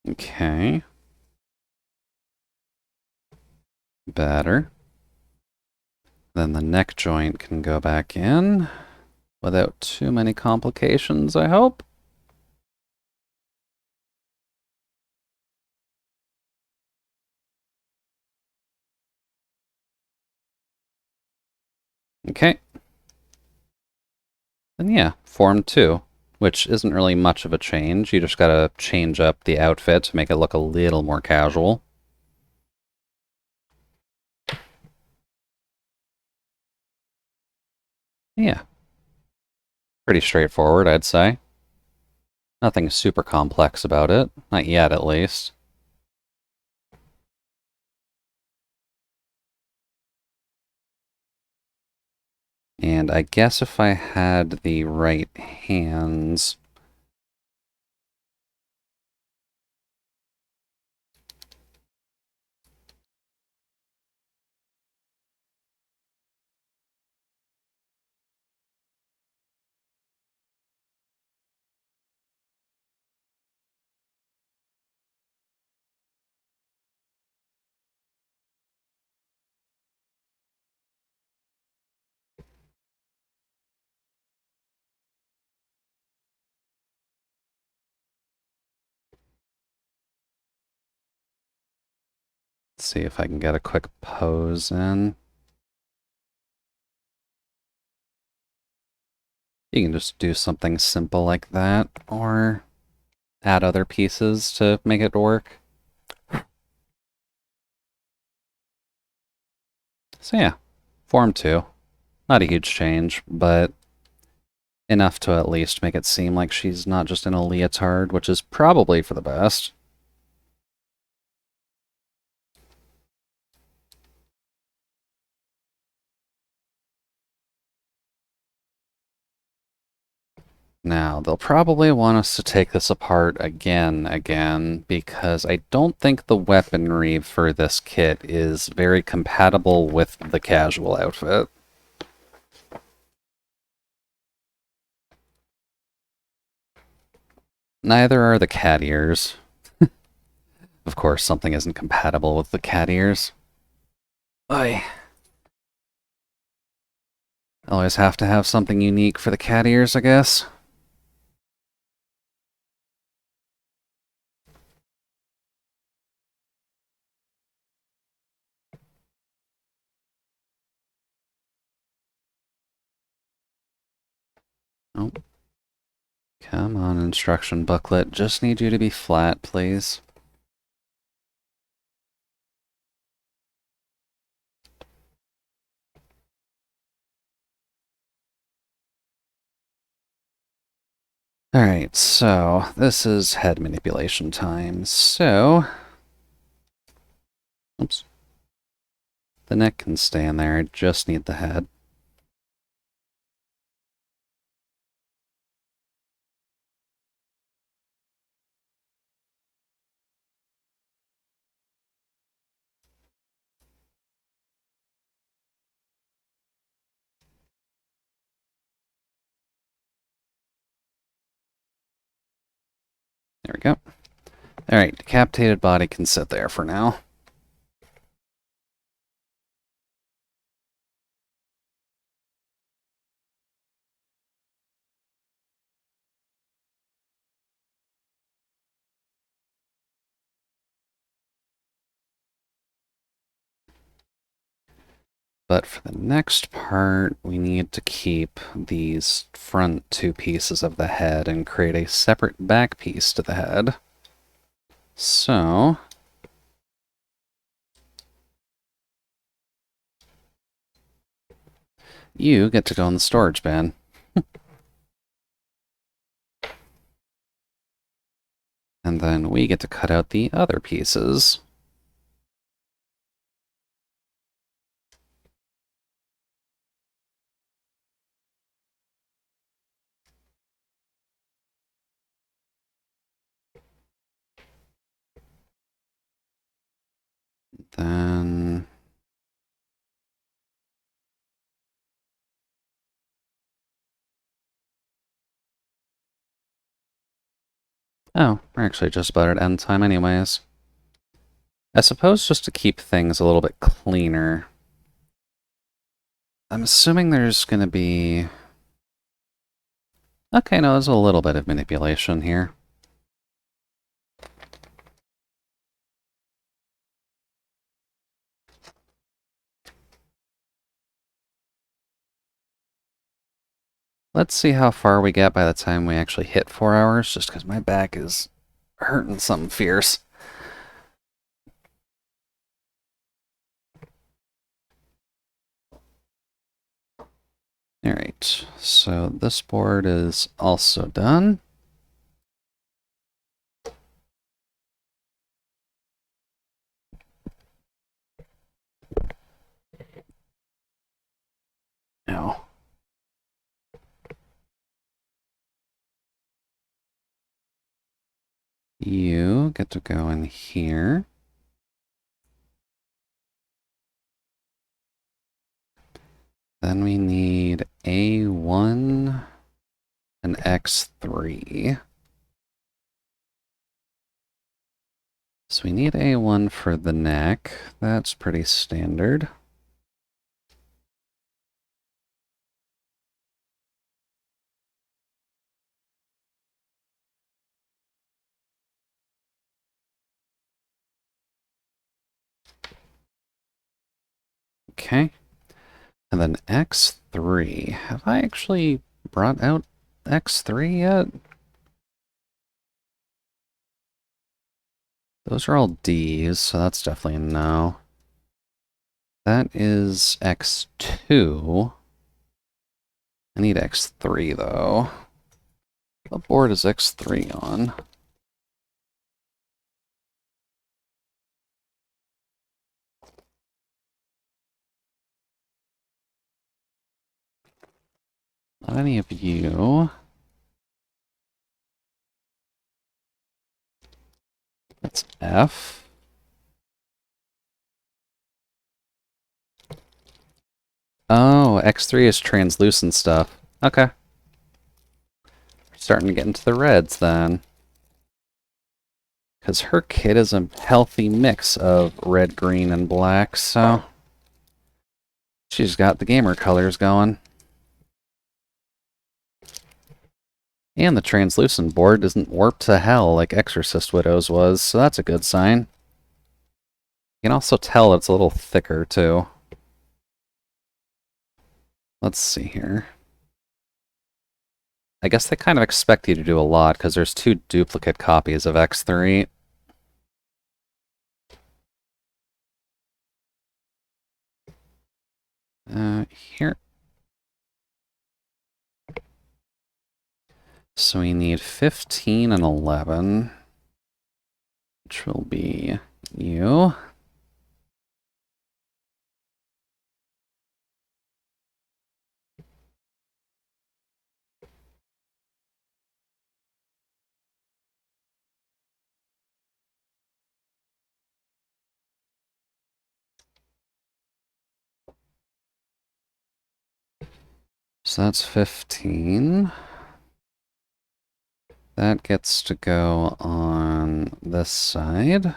S1: Okay. Better. Then the neck joint can go back in without too many complications, I hope. Okay. And yeah, form 2, which isn't really much of a change. You just gotta change up the outfit to make it look a little more casual. Yeah, pretty straightforward, I'd say. Nothing super complex about it. Not yet, at least. And I guess if I had the right hands... Let's see if I can get a quick pose in. You can just do something simple like that, or add other pieces to make it work. So yeah, form 2. Not a huge change, but enough to at least make it seem like she's not just in a leotard, which is probably for the best. Now, they'll probably want us to take this apart again, because I don't think the weaponry for this kit is very compatible with the casual outfit. Neither are the cat ears. Of course, something isn't compatible with the cat ears. I always have to have something unique for the cat ears, I guess. Oh, come on, instruction booklet. Just need you to be flat, please. Alright, so this is head manipulation time. So, oops. The neck can stay in there, I just need the head. There we go. Alright, decapitated body can sit there for now. But for the next part, we need to keep these front two pieces of the head and create a separate back piece to the head. So, you get to go in the storage bin. And then we get to cut out the other pieces. Then... oh, we're actually just about at end time anyways. I suppose just to keep things a little bit cleaner, I'm assuming there's going to be... okay, no, there's a little bit of manipulation here. Let's see how far we get by the time we actually hit 4 hours, just because my back is hurting something fierce. Alright, so this board is also done. Now, you get to go in here. Then we need A1 and X3. So we need A1 for the neck. That's pretty standard. Okay. And then X3. Have I actually brought out X3 yet? Those are all D's, so that's definitely a no. That is X2. I need X3, though. What board is X3 on? Not any of you. That's F. Oh, X3 is translucent stuff. Okay. We're starting to get into the reds then. Because her kit is a healthy mix of red, green, and black, so she's got the gamer colors going. And the translucent board isn't warped to hell like Exorcist Widow's was, so that's a good sign. You can also tell it's a little thicker, too. Let's see here. I guess they kind of expect you to do a lot, because there's 2 duplicate copies of X3. Here. So we need 15 and 11, which will be you. So that's 15. That gets to go on this side.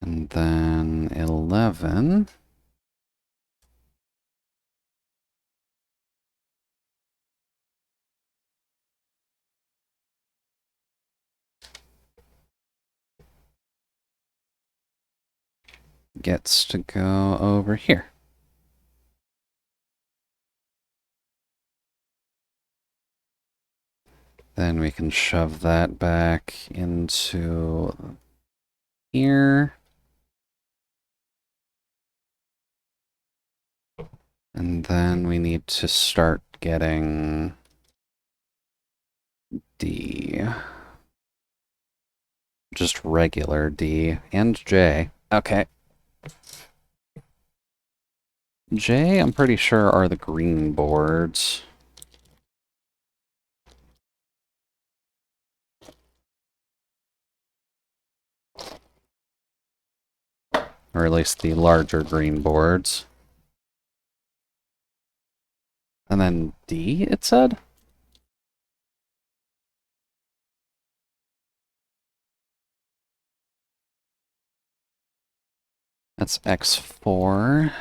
S1: And then 11. Gets to go over here. Then we can shove that back into here. And then we need to start getting D. Just regular D and J. Okay. J, I'm pretty sure, are the green boards. Or at least the larger green boards. And then D, it said? That's X4.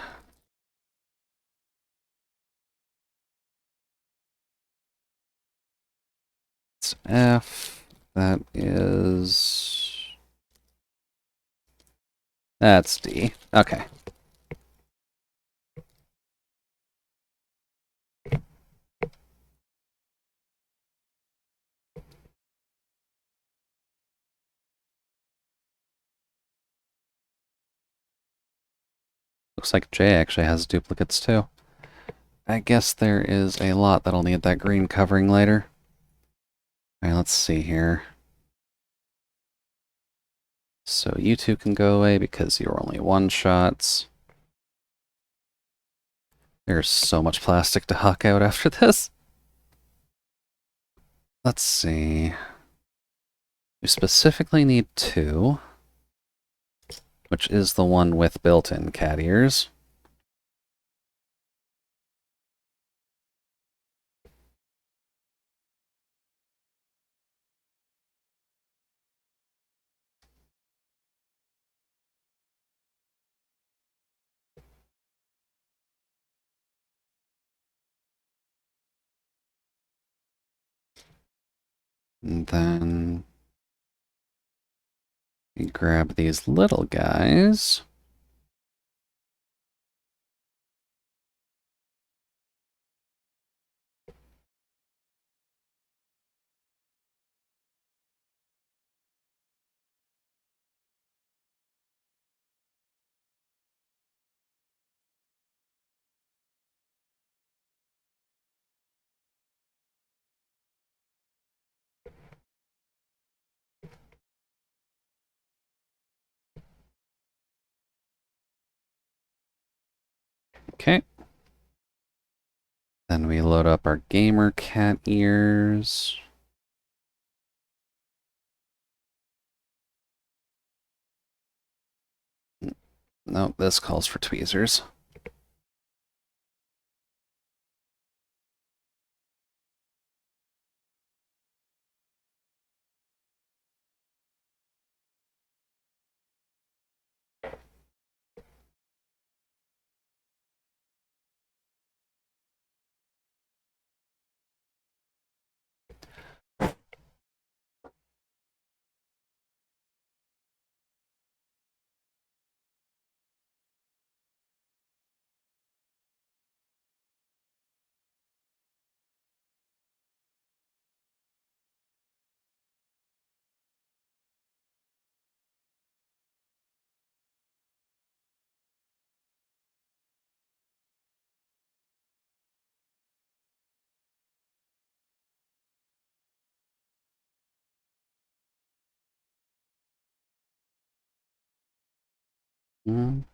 S1: It's F. That is... That's D. Okay. Looks like J actually has duplicates too. I guess there is a lot that'll need that green covering later. Alright, let's see here. So you two can go away because you're only one-shots. There's so much plastic to huck out after this. Let's see. We specifically need 2, which is the one with built-in cat ears. And then we grab these little guys. Then we load up our gamer cat ears. Nope, this calls for tweezers. Mm.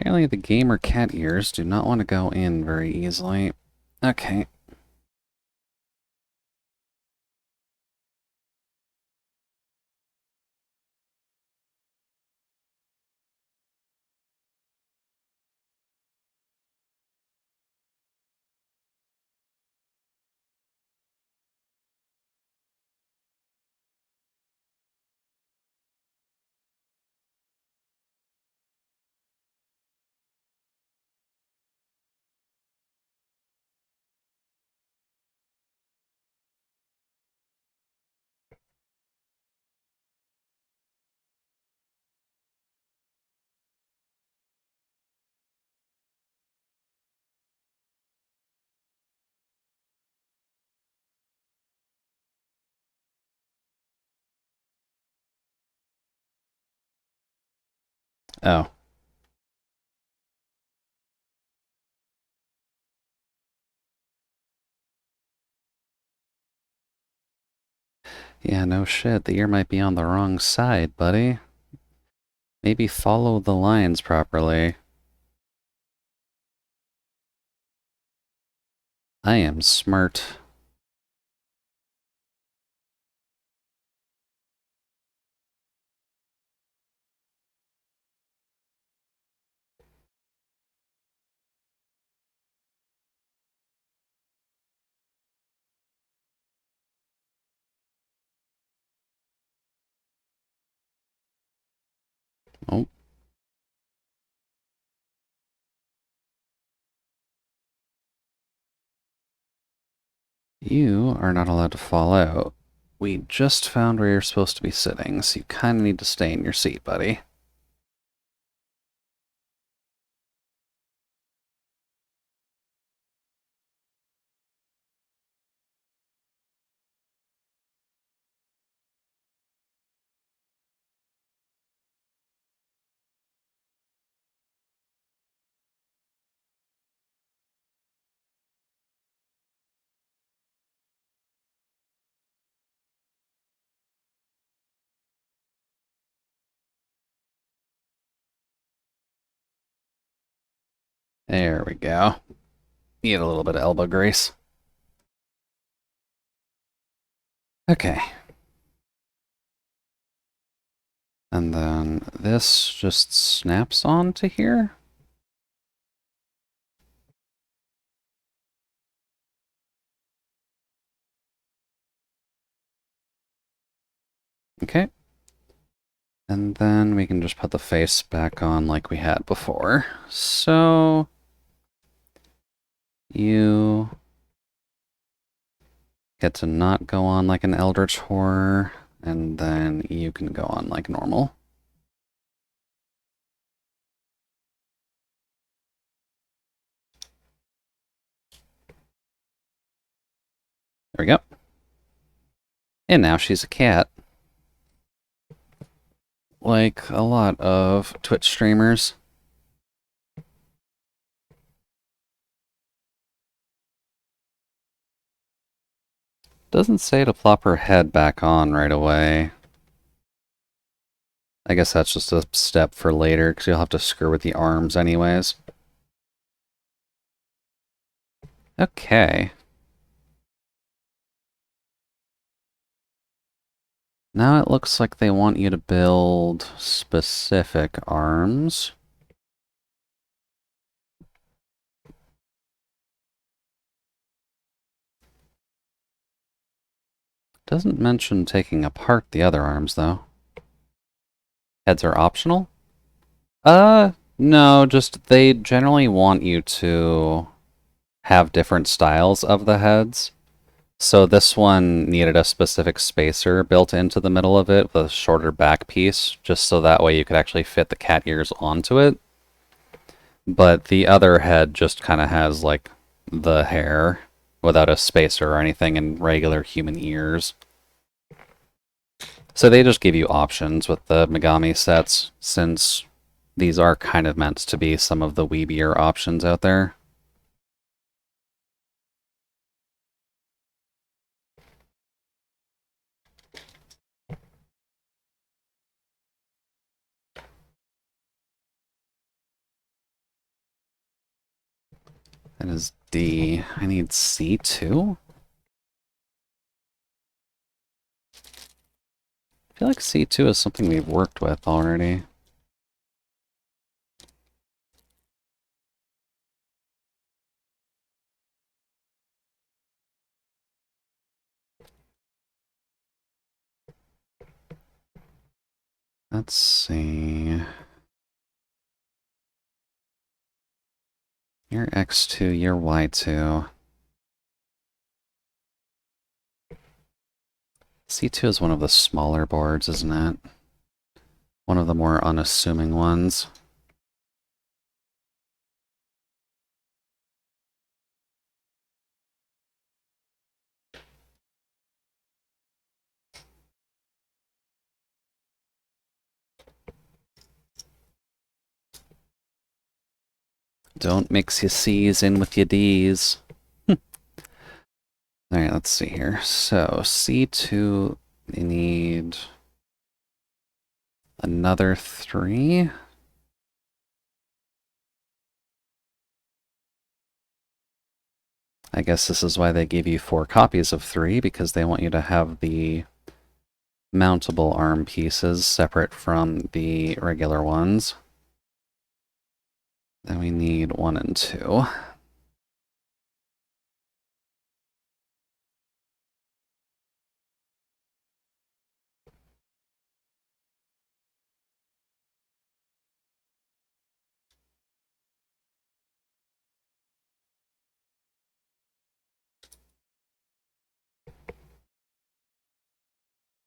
S1: Apparently the gamer cat ears do not want to go in very easily. Okay. Oh. Yeah, no shit. The ear might be on the wrong side, buddy. Maybe follow the lines properly. I am smart. Oh. You are not allowed to fall out. We just found where you're supposed to be sitting, so you kind of need to stay in your seat, buddy. There we go. Need a little bit of elbow grease. Okay. And then this just snaps onto here. Okay. And then we can just put the face back on like we had before. So you get to not go on like an Eldritch Horror, and then you can go on like normal. There we go. And now she's a cat. Like a lot of Twitch streamers. Doesn't say to plop her head back on right away. I guess that's just a step for later, because you'll have to screw with the arms anyways. Okay. Now it looks like they want you to build specific arms. Doesn't mention taking apart the other arms, though. Heads are optional? No, just they generally want you to have different styles of the heads. So this one needed a specific spacer built into the middle of it with a shorter back piece, just so that way you could actually fit the cat ears onto it. But the other head just kind of has, like, the hair without a spacer or anything and regular human ears. So they just give you options with the Megami sets, since these are kind of meant to be some of the weebier options out there. That is D. I need C2? I feel like C2 is something we've worked with already. Let's see. You're X2, you're Y2. C2 is one of the smaller boards, isn't it? One of the more unassuming ones. Don't mix your C's in with your D's. Alright, let's see here. So, C2, they need another 3. I guess this is why they gave you 4 copies of 3, because they want you to have the mountable arm pieces separate from the regular ones. Then we need 1 and 2.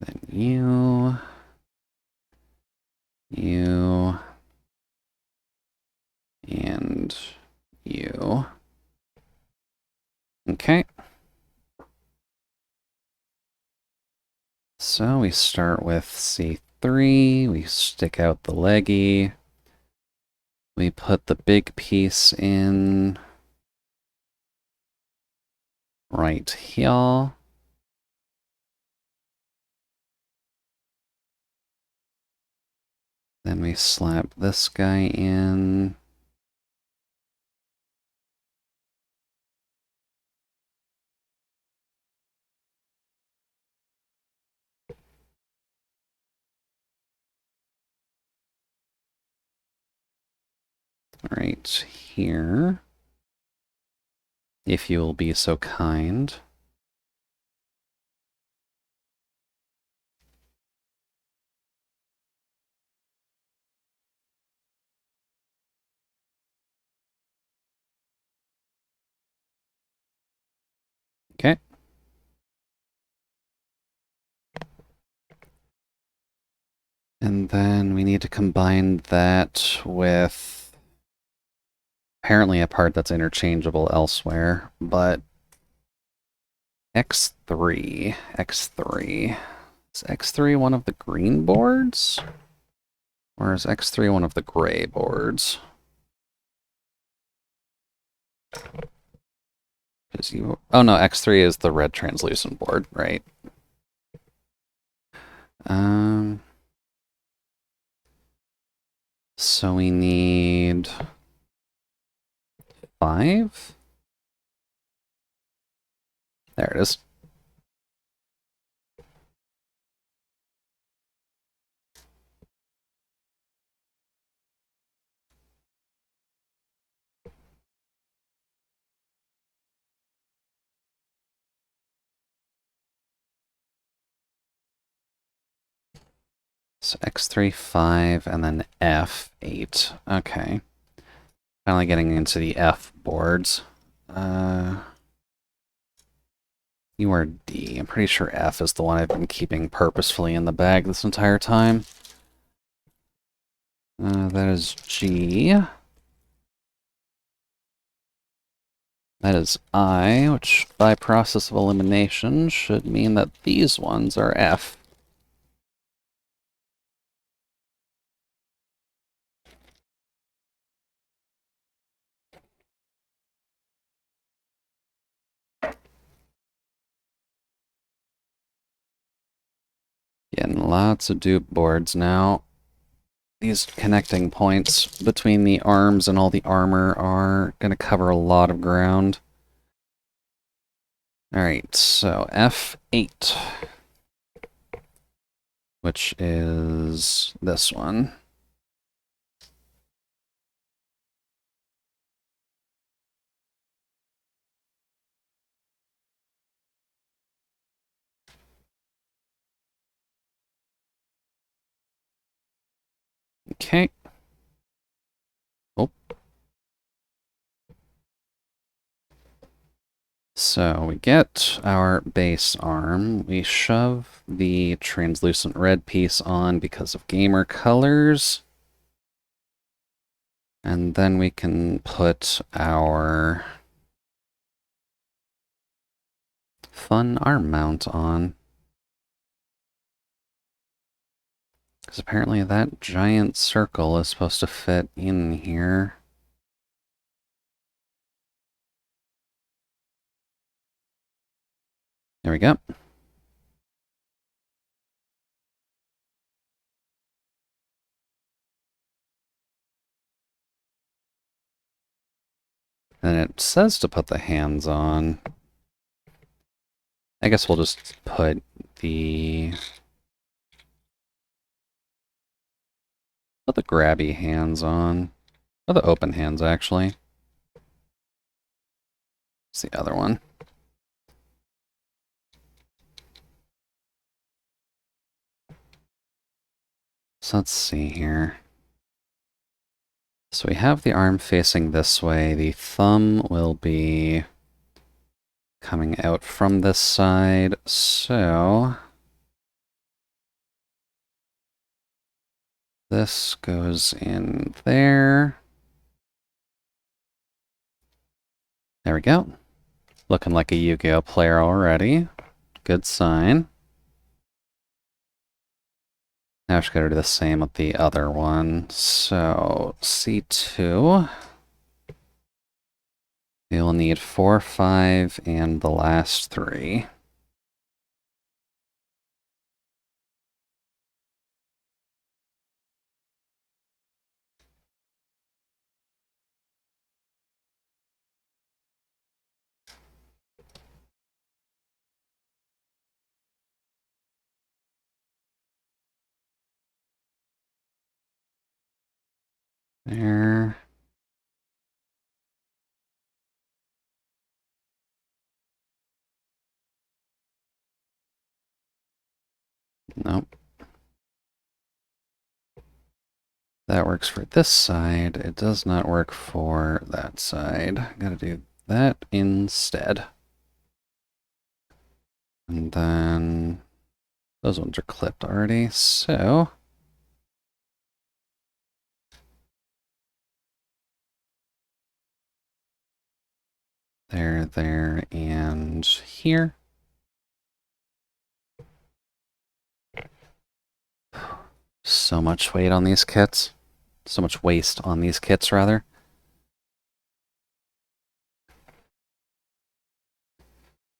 S1: Then you, and you. Okay. So we start with C3, we stick out the leggy, we put the big piece in right here. Then we slap this guy in. Right here. If you will be so kind. Okay. And then we need to combine that with apparently a part that's interchangeable elsewhere, but X3. X3. Is X3 one of the green boards? Or is X3 one of the gray boards? Oh no, X3 is the red translucent board, right? Um, so we need 5? There it is. So X3, 5, and then F, 8. Okay. Finally getting into the F boards. You are D. I'm pretty sure F is the one I've been keeping purposefully in the bag this entire time. That is G. That is I, which by process of elimination should mean that these ones are F. Getting lots of dupe boards now. These connecting points between the arms and all the armor are going to cover a lot of ground. Alright, so F8, which is this one. Okay. Oh. So we get our base arm. We shove the translucent red piece on because of gamer colors. And then we can put our fun arm mount on. Because apparently that giant circle is supposed to fit in here. There we go. And it says to put the hands on. I guess we'll just put the grabby hands on. Or the open hands, actually. It's the other one. So let's see here. So we have the arm facing this way. The thumb will be coming out from this side. So this goes in there. There we go. Looking like a Yu-Gi-Oh player already. Good sign. Now I just gotta do the same with the other one. So C2. We'll need 4, 5, and the last 3. There. Nope. That works for this side. It does not work for that side. Gotta do that instead. And then those ones are clipped already, so there, and here. so much weight on these kits. So much waste on these kits, rather.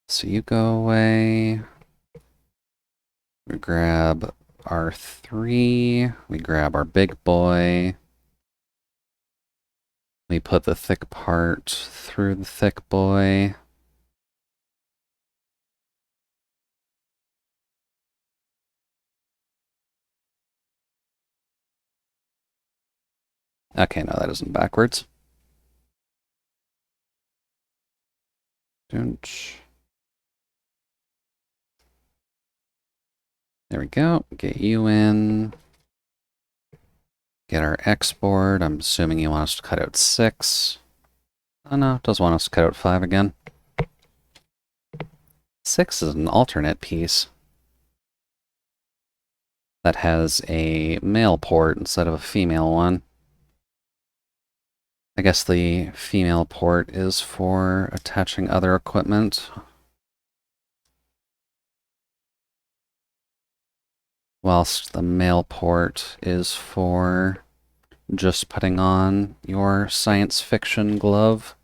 S1: So you go away. We grab our 3. We grab our big boy. We put the thick part through the thick boy. Okay, no, that isn't backwards. There we go. Get you in. Get our export. I'm assuming you want us to cut out 6. Oh no, it does want us to cut out 5 again. 6 is an alternate piece that has a male port instead of a female one. I guess the female port is for attaching other equipment. Whilst the male port is for just putting on your science fiction glove.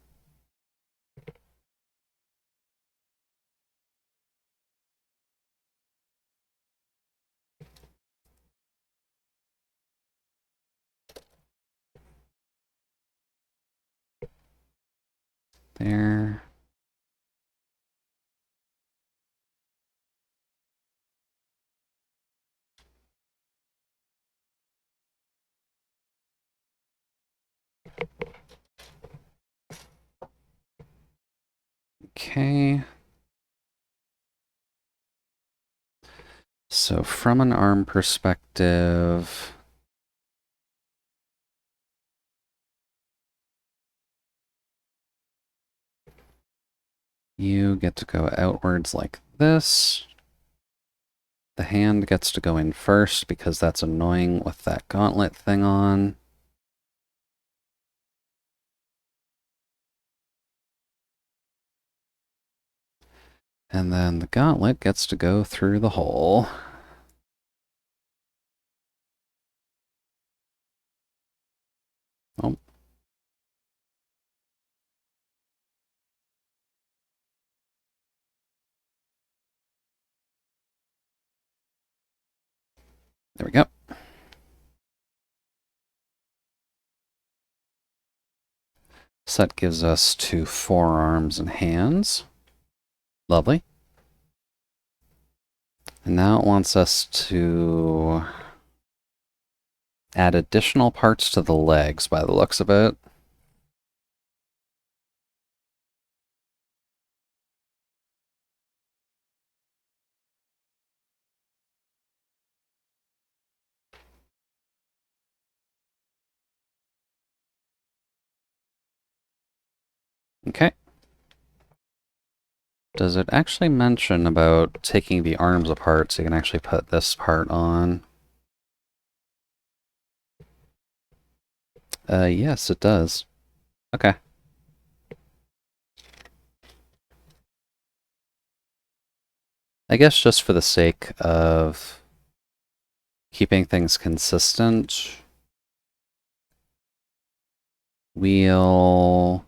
S1: There. Okay. So from an arm perspective, you get to go outwards like this. The hand gets to go in first because that's annoying with that gauntlet thing on. And then the gauntlet gets to go through the hole. Oh. There we go. So that gives us 2 forearms and hands. Lovely. And now it wants us to add additional parts to the legs by the looks of it. Okay. Does it actually mention about taking the arms apart so you can actually put this part on? Yes, it does. Okay. I guess just for the sake of keeping things consistent, we'll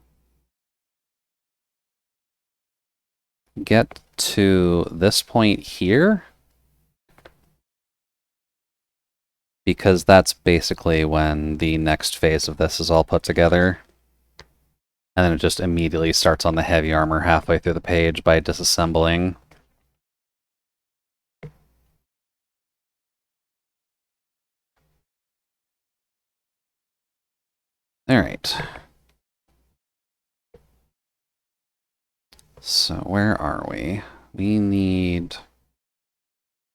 S1: get to this point here, because that's basically when the next phase of this is all put together. And then it just immediately starts on the heavy armor halfway through the page by disassembling. Alright. So where are we? We need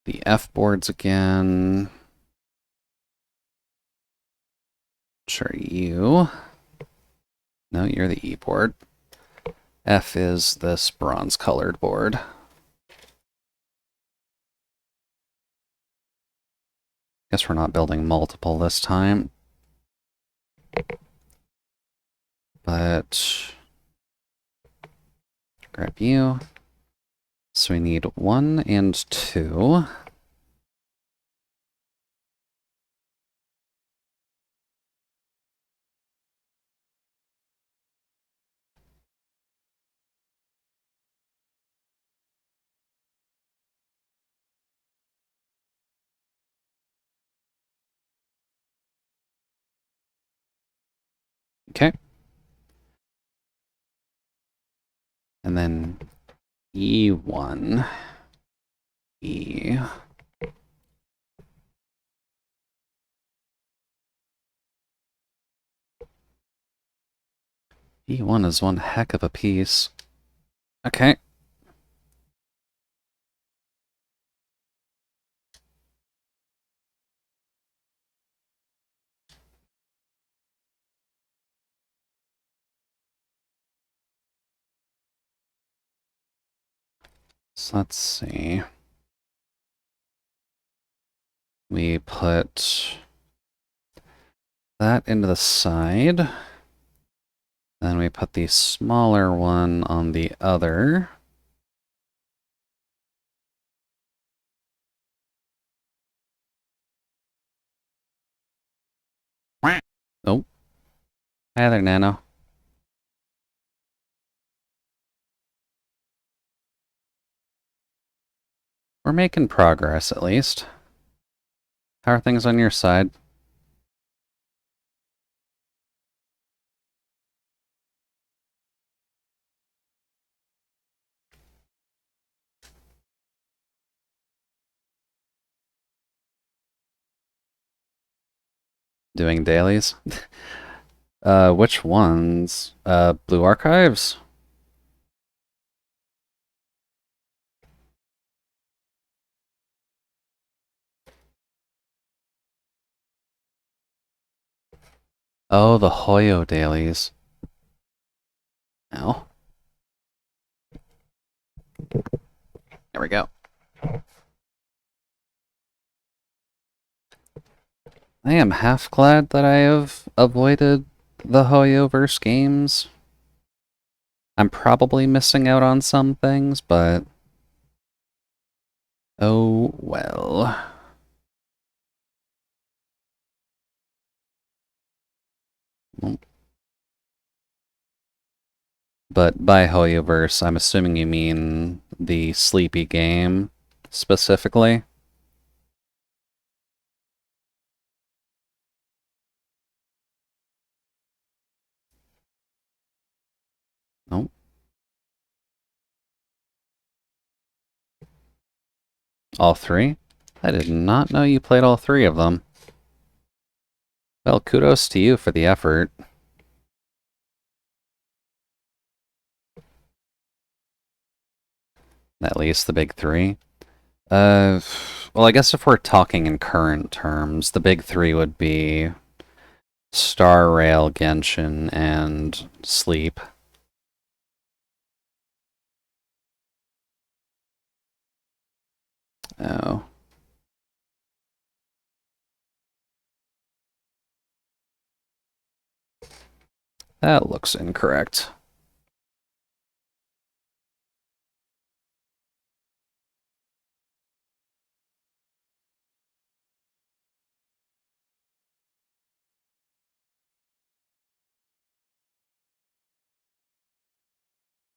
S1: the F boards again. Sure, you. No, you're the E board. F is this bronze-colored board. Guess we're not building multiple this time. But grab you. So we need 1 and 2. Okay. And then E1. E. E1 is one heck of a piece. Okay. So let's see. We put that into the side. Then we put the smaller one on the other. Oh. Hi there, Nano. We're making progress, at least. How are things on your side? Doing dailies? Which ones? Blue Archives? Oh, the Hoyo dailies. Oh. There we go. I am half glad that I have avoided the Hoyoverse games. I'm probably missing out on some things, but... oh, well. But by Hoyoverse, I'm assuming you mean the Sleepy game, specifically? Nope. All three? I did not know you played all three of them. Well, kudos to you for the effort. At least the big three. Uh, well, I guess if we're talking in current terms, the big three would be Star Rail, Genshin, and Sleep. Oh. That looks incorrect.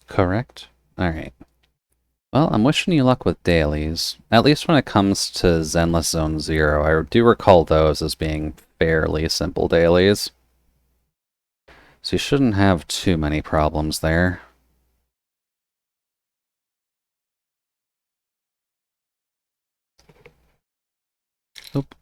S1: Correct? Alright. Well, I'm wishing you luck with dailies. At least when it comes to Zenless Zone Zero, I do recall those as being fairly simple dailies. So you shouldn't have too many problems there. Oop.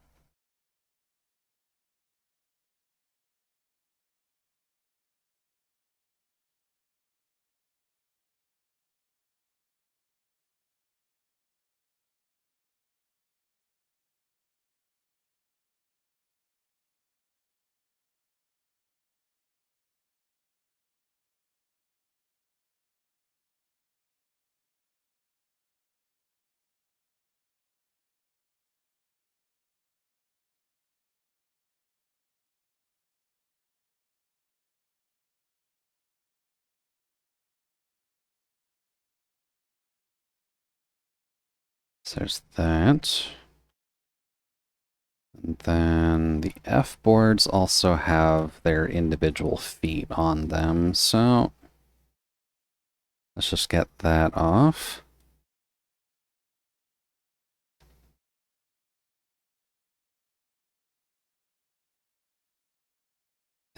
S1: So there's that. And then the F boards also have their individual feet on them, so let's just get that off.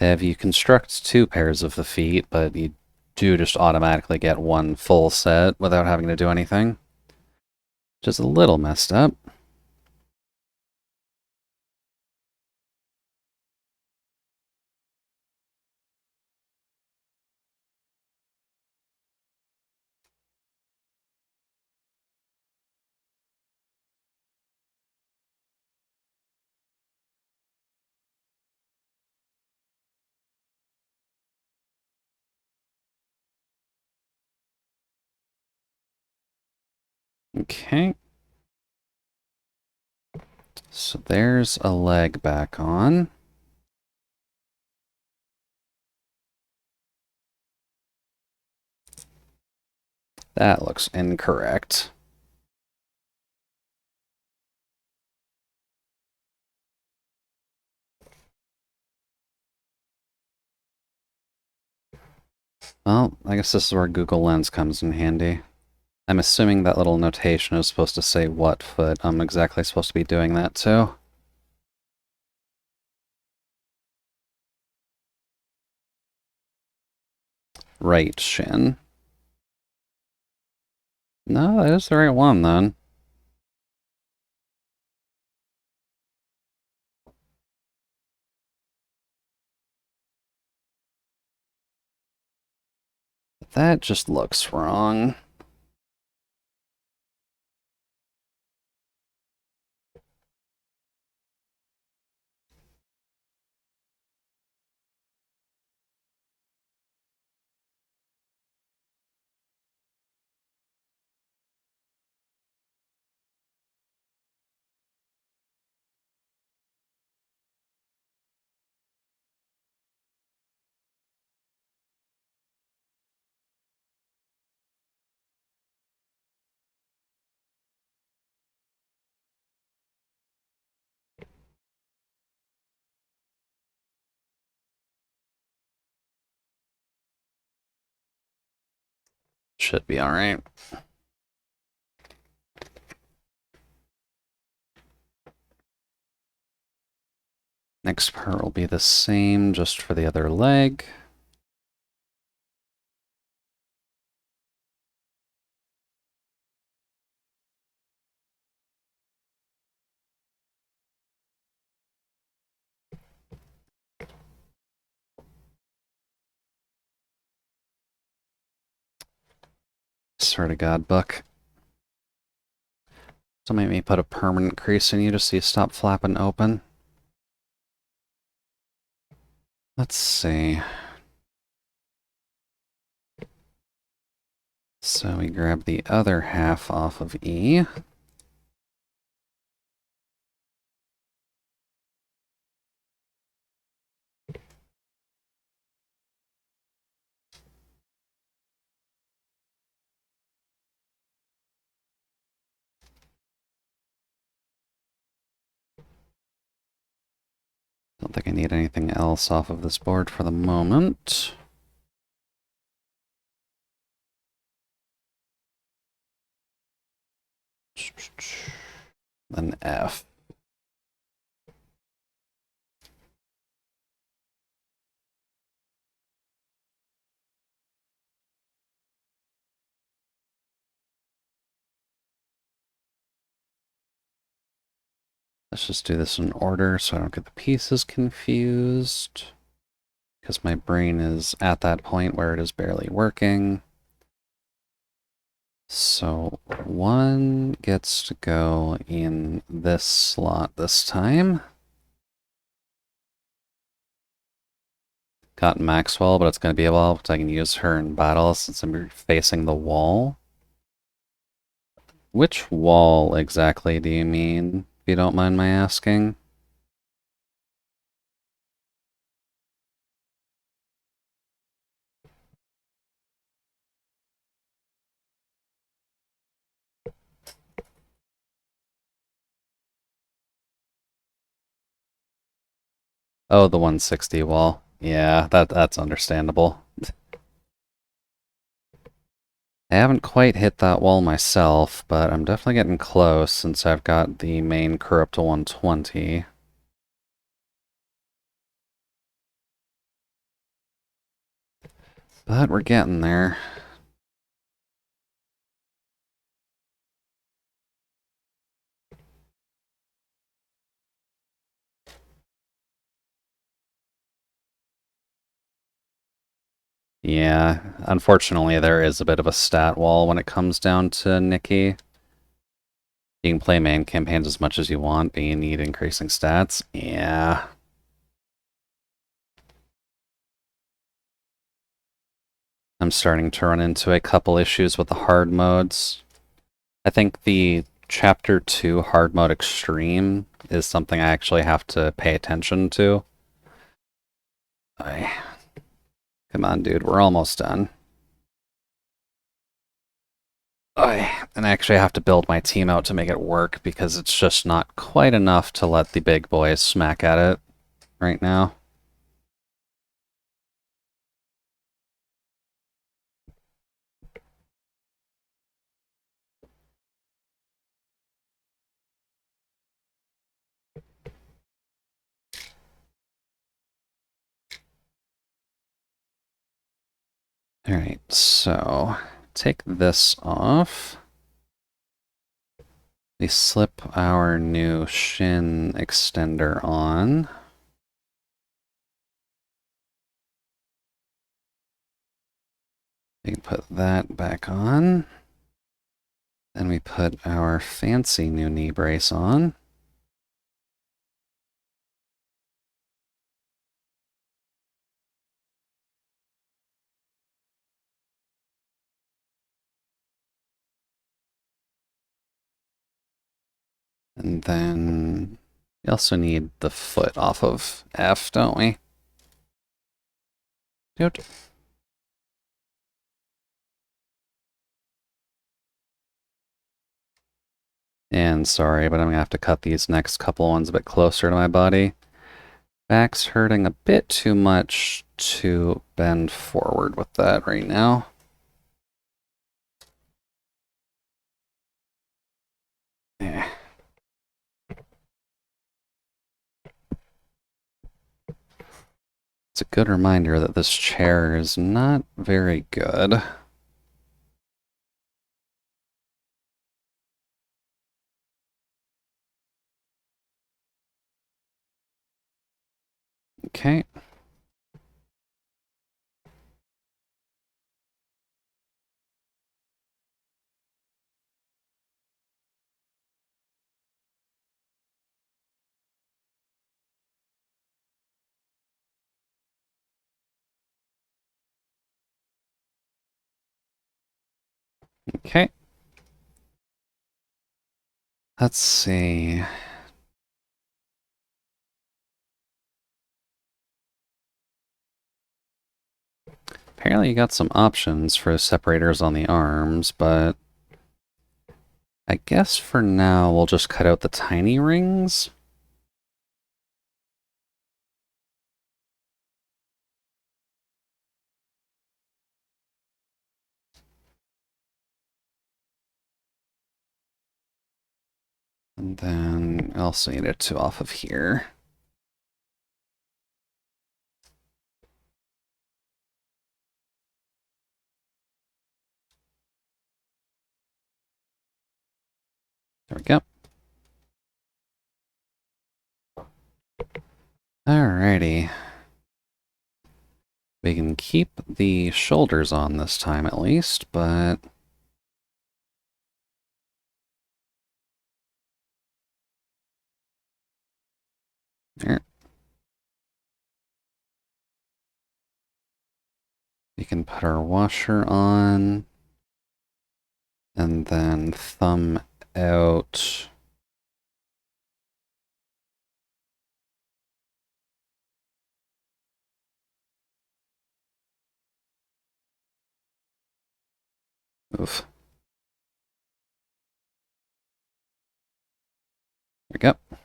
S1: If you construct two pairs of the feet, but you do just automatically get one full set without having to do anything, which is a little messed up. Okay. So there's a leg back on. That looks incorrect. Well, I guess this is where Google Lens comes in handy. I'm assuming that little notation is supposed to say what foot I'm exactly supposed to be doing that to. Right shin. No, that is the right one then. That just looks wrong. Should be alright. Next part will be the same, just for the other leg. Swear to God, Buck. Don't make me put a permanent crease in you just so you stop flapping open. Let's see. So we grab the other half off of E. Don't think I need anything else off of this board for the moment. Then F. Let's just do this in order so I don't get the pieces confused. Because my brain is at that point where it is barely working. So one gets to go in this slot this time. Got Maxwell, but it's going to be a while because I can use her in battle since I'm facing the wall. Which wall exactly do you mean, if you don't mind my asking? Oh, the 160 wall. Yeah, that's understandable. I haven't quite hit that wall myself, but I'm definitely getting close since I've got the main crew up to 120. But we're getting there. Yeah, unfortunately there is a bit of a stat wall when it comes down to Nikki. You can play main campaigns as much as you want, but you need increasing stats. Yeah. I'm starting to run into a couple issues with the hard modes. I think the Chapter 2 hard mode extreme is something I actually have to pay attention to. Come on, dude, we're almost done. And I actually have to build my team out to make it work because it's just not quite enough to let the big boys smack at it right now. Alright, so take this off. We slip our new shin extender on. We can put that back on. Then we put our fancy new knee brace on. And then we also need the foot off of F, don't we? Dude. And sorry, but I'm gonna have to cut these next couple ones a bit closer to my body. Back's hurting a bit too much to bend forward with that right now. Eh. It's a good reminder that this chair is not very good. Okay. Okay. Let's see. Apparently you got some options for separators on the arms, but I guess for now we'll just cut out the tiny rings. And then I also need it to off of here. There we go. Alrighty. We can keep the shoulders on this time at least, but... There. We can put our washer on, and then thumb out. Oof. There we go.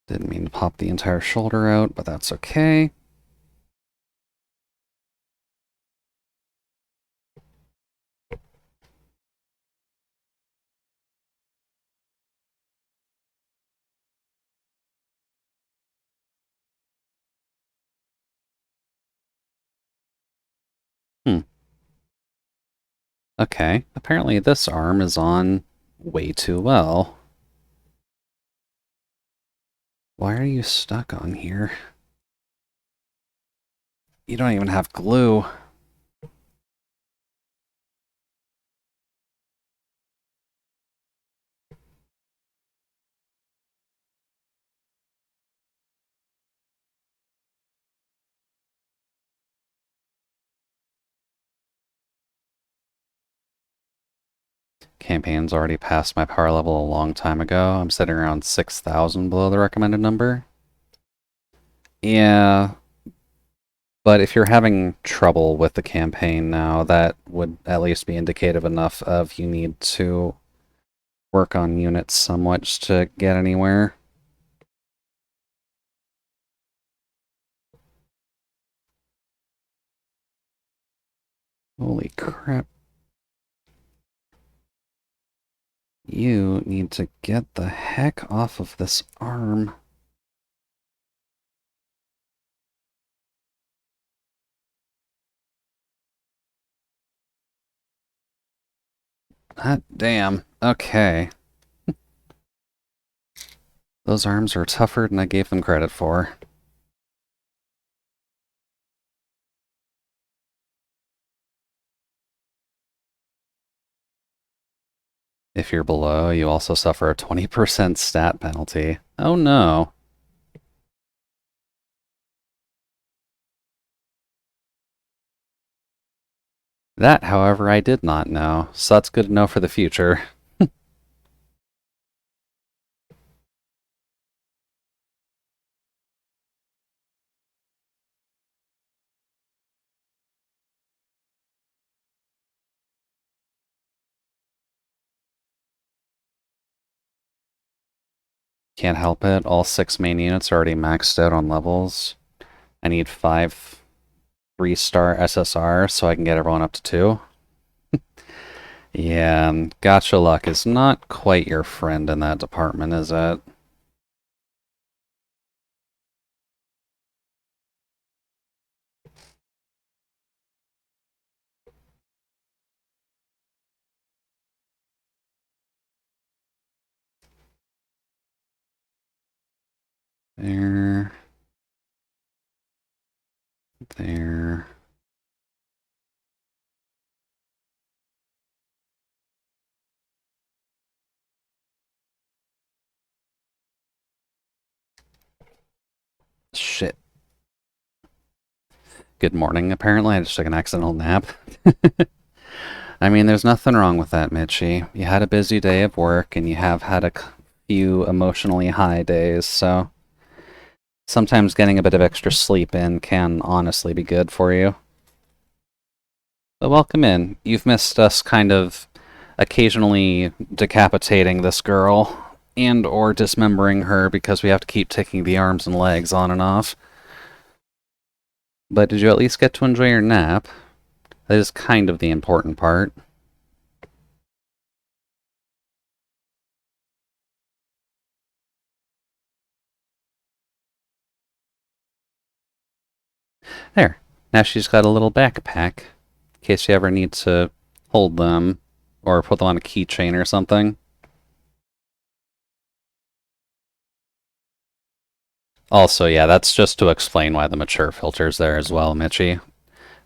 S1: Didn't mean to pop the entire shoulder out, but that's okay. Okay, apparently this arm is on way too well. Why are you stuck on here? You don't even have glue. Campaign's already passed my power level a long time ago. I'm sitting around 6,000 below the recommended number. Yeah, but if you're having trouble with the campaign now, that would at least be indicative enough of you need to work on units somewhat to get anywhere. Holy crap. You need to get the heck off of this arm. Hot damn. Okay. Those arms are tougher than I gave them credit for. If you're below, you also suffer a 20% stat penalty. Oh no. That, however, I did not know, so that's good to know for the future. Can't help it, all 6 main units are already maxed out on levels. I need 5 3-star SSR so I can get everyone up to 2. Yeah, gacha luck is not quite your friend in that department, is it? There. There. Shit. Good morning, apparently. I just took an accidental nap. I mean, there's nothing wrong with that, Mitchie. You had a busy day of work, and you have had a few emotionally high days, so sometimes getting a bit of extra sleep in can honestly be good for you. But welcome in. You've missed us kind of occasionally decapitating this girl and or dismembering her because we have to keep taking the arms and legs on and off. But did you at least get to enjoy your nap? That is kind of the important part. There. Now she's got a little backpack in case you ever need to hold them or put them on a keychain or something. Also, yeah, that's just to explain why the mature filter's there as well, Mitchie.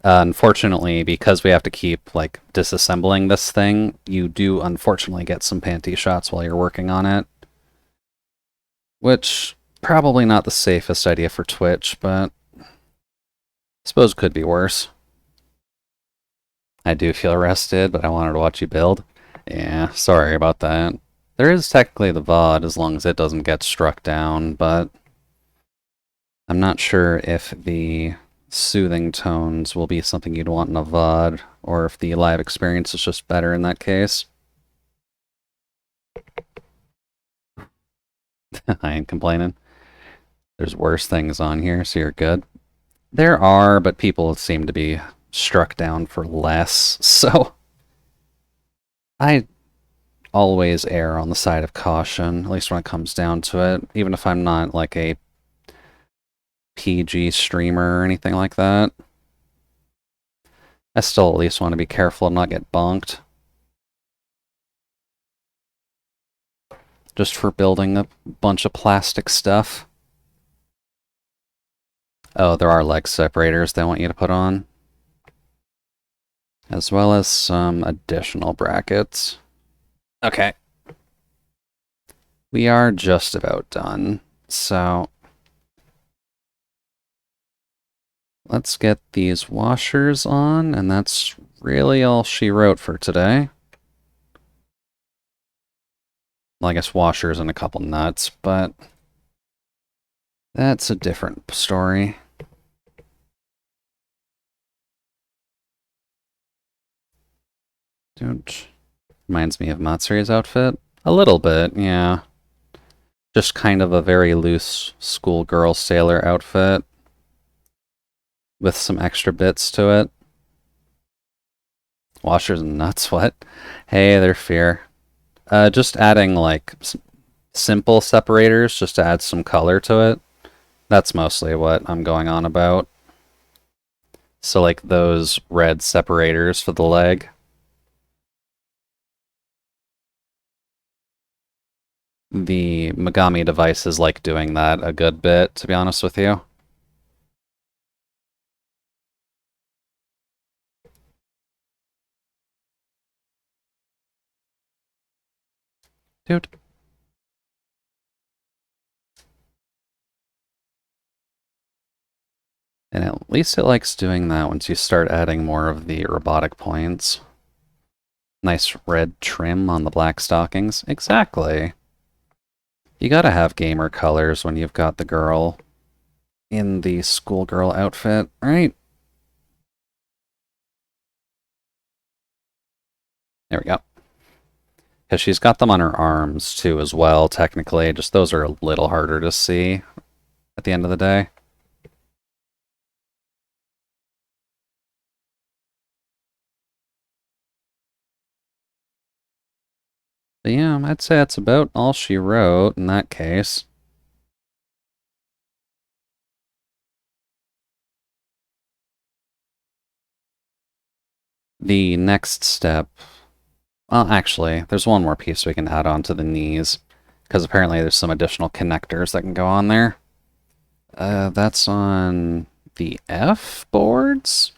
S1: Unfortunately, because we have to keep, like, disassembling this thing, you do unfortunately get some panty shots while you're working on it. Which, probably not the safest idea for Twitch, but I suppose could be worse. I do feel rested, but I wanted to watch you build. Yeah, sorry about that. There is technically the VOD as long as it doesn't get struck down, but I'm not sure if the soothing tones will be something you'd want in a VOD, or if the live experience is just better in that case. I ain't complaining. There's worse things on here, so you're good. There are, but people seem to be struck down for less, so I always err on the side of caution, at least when it comes down to it, even if I'm not like a PG streamer or anything like that. I still at least want to be careful and not get bonked. Just for building a bunch of plastic stuff. Oh, there are leg separators they want you to put on. As well as some additional brackets. Okay. We are just about done. So let's get these washers on, and that's really all she wrote for today. Well, I guess washers and a couple nuts, but that's a different story. Dude, reminds me of Matsuri's outfit. A little bit, yeah. Just kind of a very loose schoolgirl sailor outfit with some extra bits to it. Washers and nuts, what? Hey, they're fair. Just adding like simple separators just to add some color to it. That's mostly what I'm going on about. So like those red separators for the leg. The Megami device is like doing that a good bit, to be honest with you. Dude. And at least it likes doing that once you start adding more of the robotic points. Nice red trim on the black stockings. Exactly. You gotta have gamer colors when you've got the girl in the schoolgirl outfit, right? There we go. Because she's got them on her arms too as well, technically. Just those are a little harder to see at the end of the day. But yeah, I'd say that's about all she wrote in that case. The next step... Well, actually, there's one more piece we can add on to the knees. Because apparently there's some additional connectors that can go on there. That's on the F boards?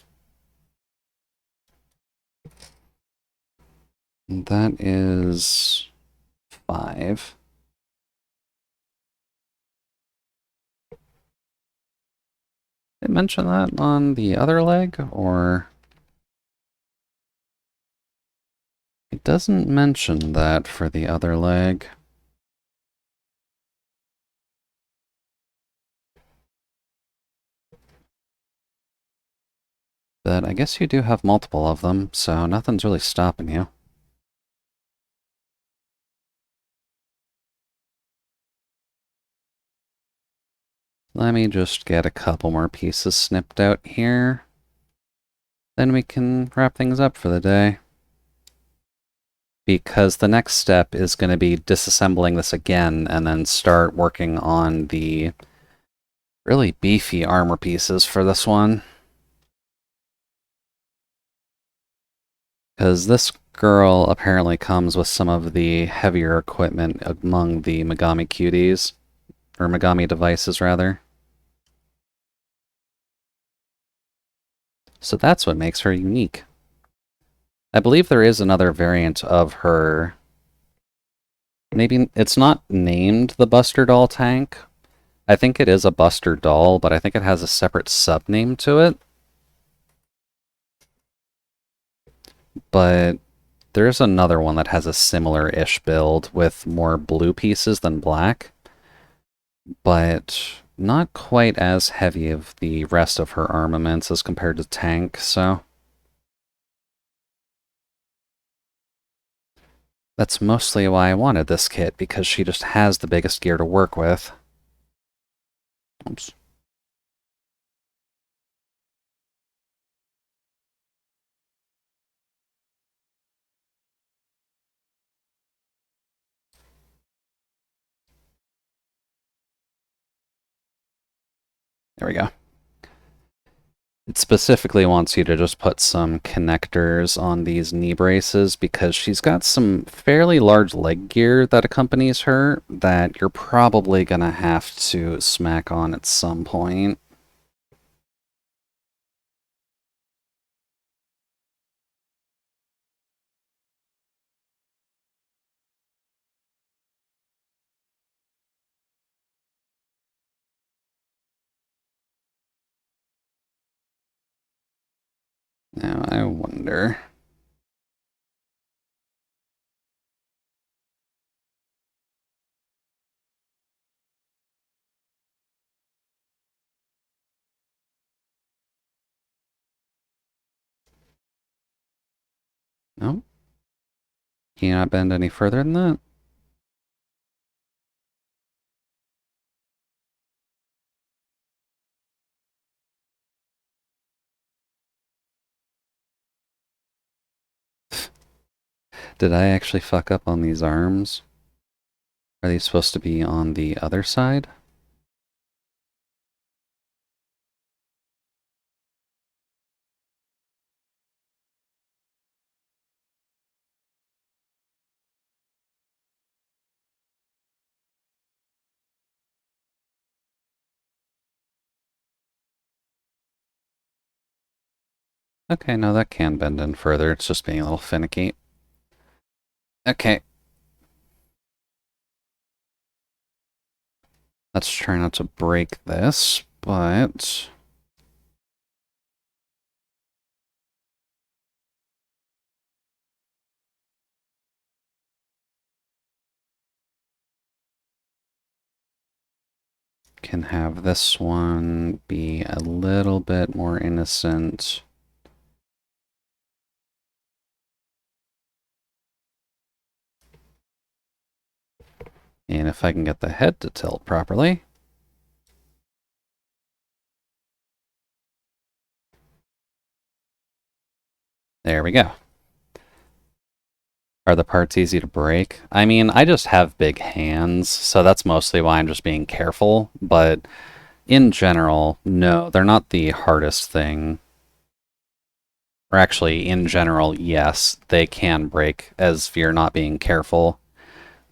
S1: That is 5. Did I mention that on the other leg, or... It doesn't mention that for the other leg. But I guess you do have multiple of them, so nothing's really stopping you. Let me just get a couple more pieces snipped out here. Then we can wrap things up for the day. Because the next step is going to be disassembling this again and then start working on the really beefy armor pieces for this one. Because this girl apparently comes with some of the heavier equipment among the Megami cuties. Or Megami devices, rather. So that's what makes her unique. I believe there is another variant of her. Maybe it's not named the Buster Doll tank. I think it is a Buster Doll, but I think it has a separate sub-name to it. But there's another one that has a similar-ish build with more blue pieces than black, but not quite as heavy of the rest of her armaments as compared to tank, so... That's mostly why I wanted this kit, because she just has the biggest gear to work with. Oops. There we go. It specifically wants you to just put some connectors on these knee braces because she's got some fairly large leg gear that accompanies her that you're probably going to have to smack on at some point. Now, I wonder... No? Can you not bend any further than that? Did I actually fuck up on these arms? Are these supposed to be on the other side? Okay, no, that can bend in further. It's just being a little finicky. Okay. Let's try not to break this, but... can have this one be a little bit more innocent. And if I can get the head to tilt properly. There we go. Are the parts easy to break? I mean, I just have big hands, so that's mostly why I'm just being careful, but in general, no, they're not the hardest thing. Or actually, in general, yes, they can break as if you're not being careful.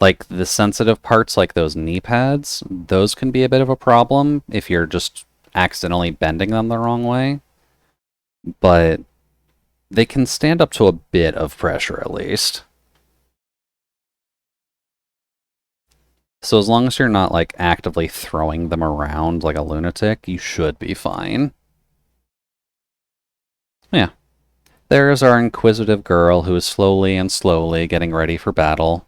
S1: Like, the sensitive parts, like those knee pads, those can be a bit of a problem if you're just accidentally bending them the wrong way. But they can stand up to a bit of pressure, at least. So as long as you're not, like, actively throwing them around like a lunatic, you should be fine. Yeah. There's our inquisitive girl who is slowly and slowly getting ready for battle.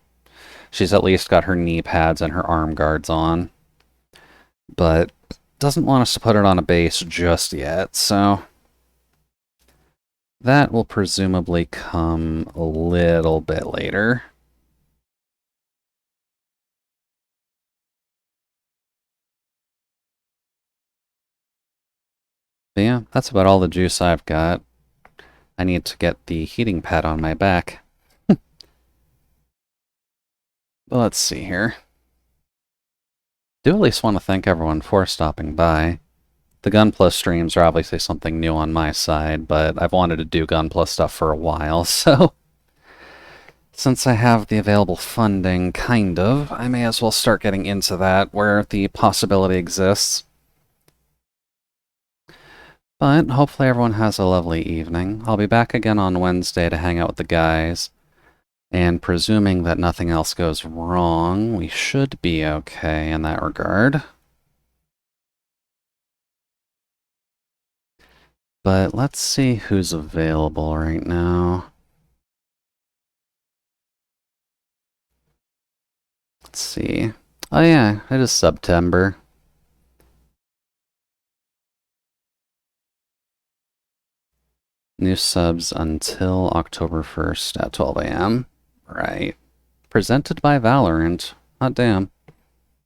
S1: She's at least got her knee pads and her arm guards on. But doesn't want us to put it on a base just yet, so... that will presumably come a little bit later. But yeah, that's about all the juice I've got. I need to get the heating pad on my back. But let's see here. Do at least want to thank everyone for stopping by. The Gunpla streams are obviously something new on my side, but I've wanted to do Gunpla stuff for a while, so... since I have the available funding, kind of, I may as well start getting into that where the possibility exists. But hopefully everyone has a lovely evening. I'll be back again on Wednesday to hang out with the guys. And presuming that nothing else goes wrong, we should be okay in that regard. But let's see who's available right now. Let's see. Oh yeah, it is September. New subs until October 1st at 12 a.m. Right. Presented by Valorant. Hot damn.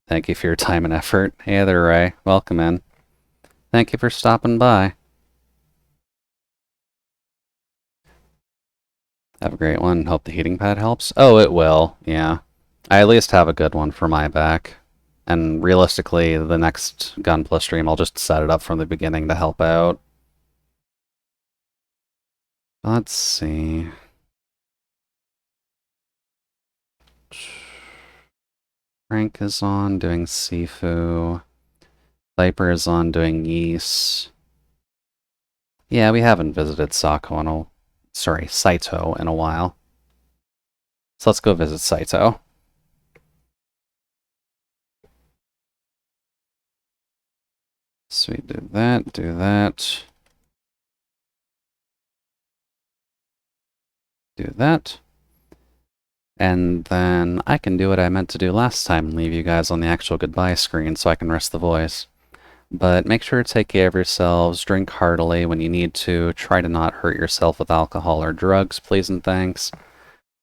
S1: Thank you for your time and effort. Hey there, Ray. Welcome in. Thank you for stopping by. Have a great one. Hope the heating pad helps. Oh, it will. Yeah. I at least have a good one for my back. And realistically, the next Gunpla stream, I'll just set it up from the beginning to help out. Let's see. Frank is on doing Sifu. Viper is on doing Ys. Yeah, we haven't visited Saito in a while. So let's go visit Saito. So we do that, do that. Do that. And then I can do what I meant to do last time, leave you guys on the actual goodbye screen so I can rest the voice. But make sure to take care of yourselves, drink heartily when you need to, try to not hurt yourself with alcohol or drugs, please and thanks.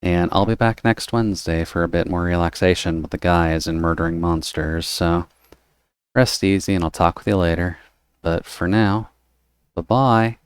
S1: And I'll be back next Wednesday for a bit more relaxation with the guys and murdering monsters, so rest easy and I'll talk with you later. But for now, bye-bye.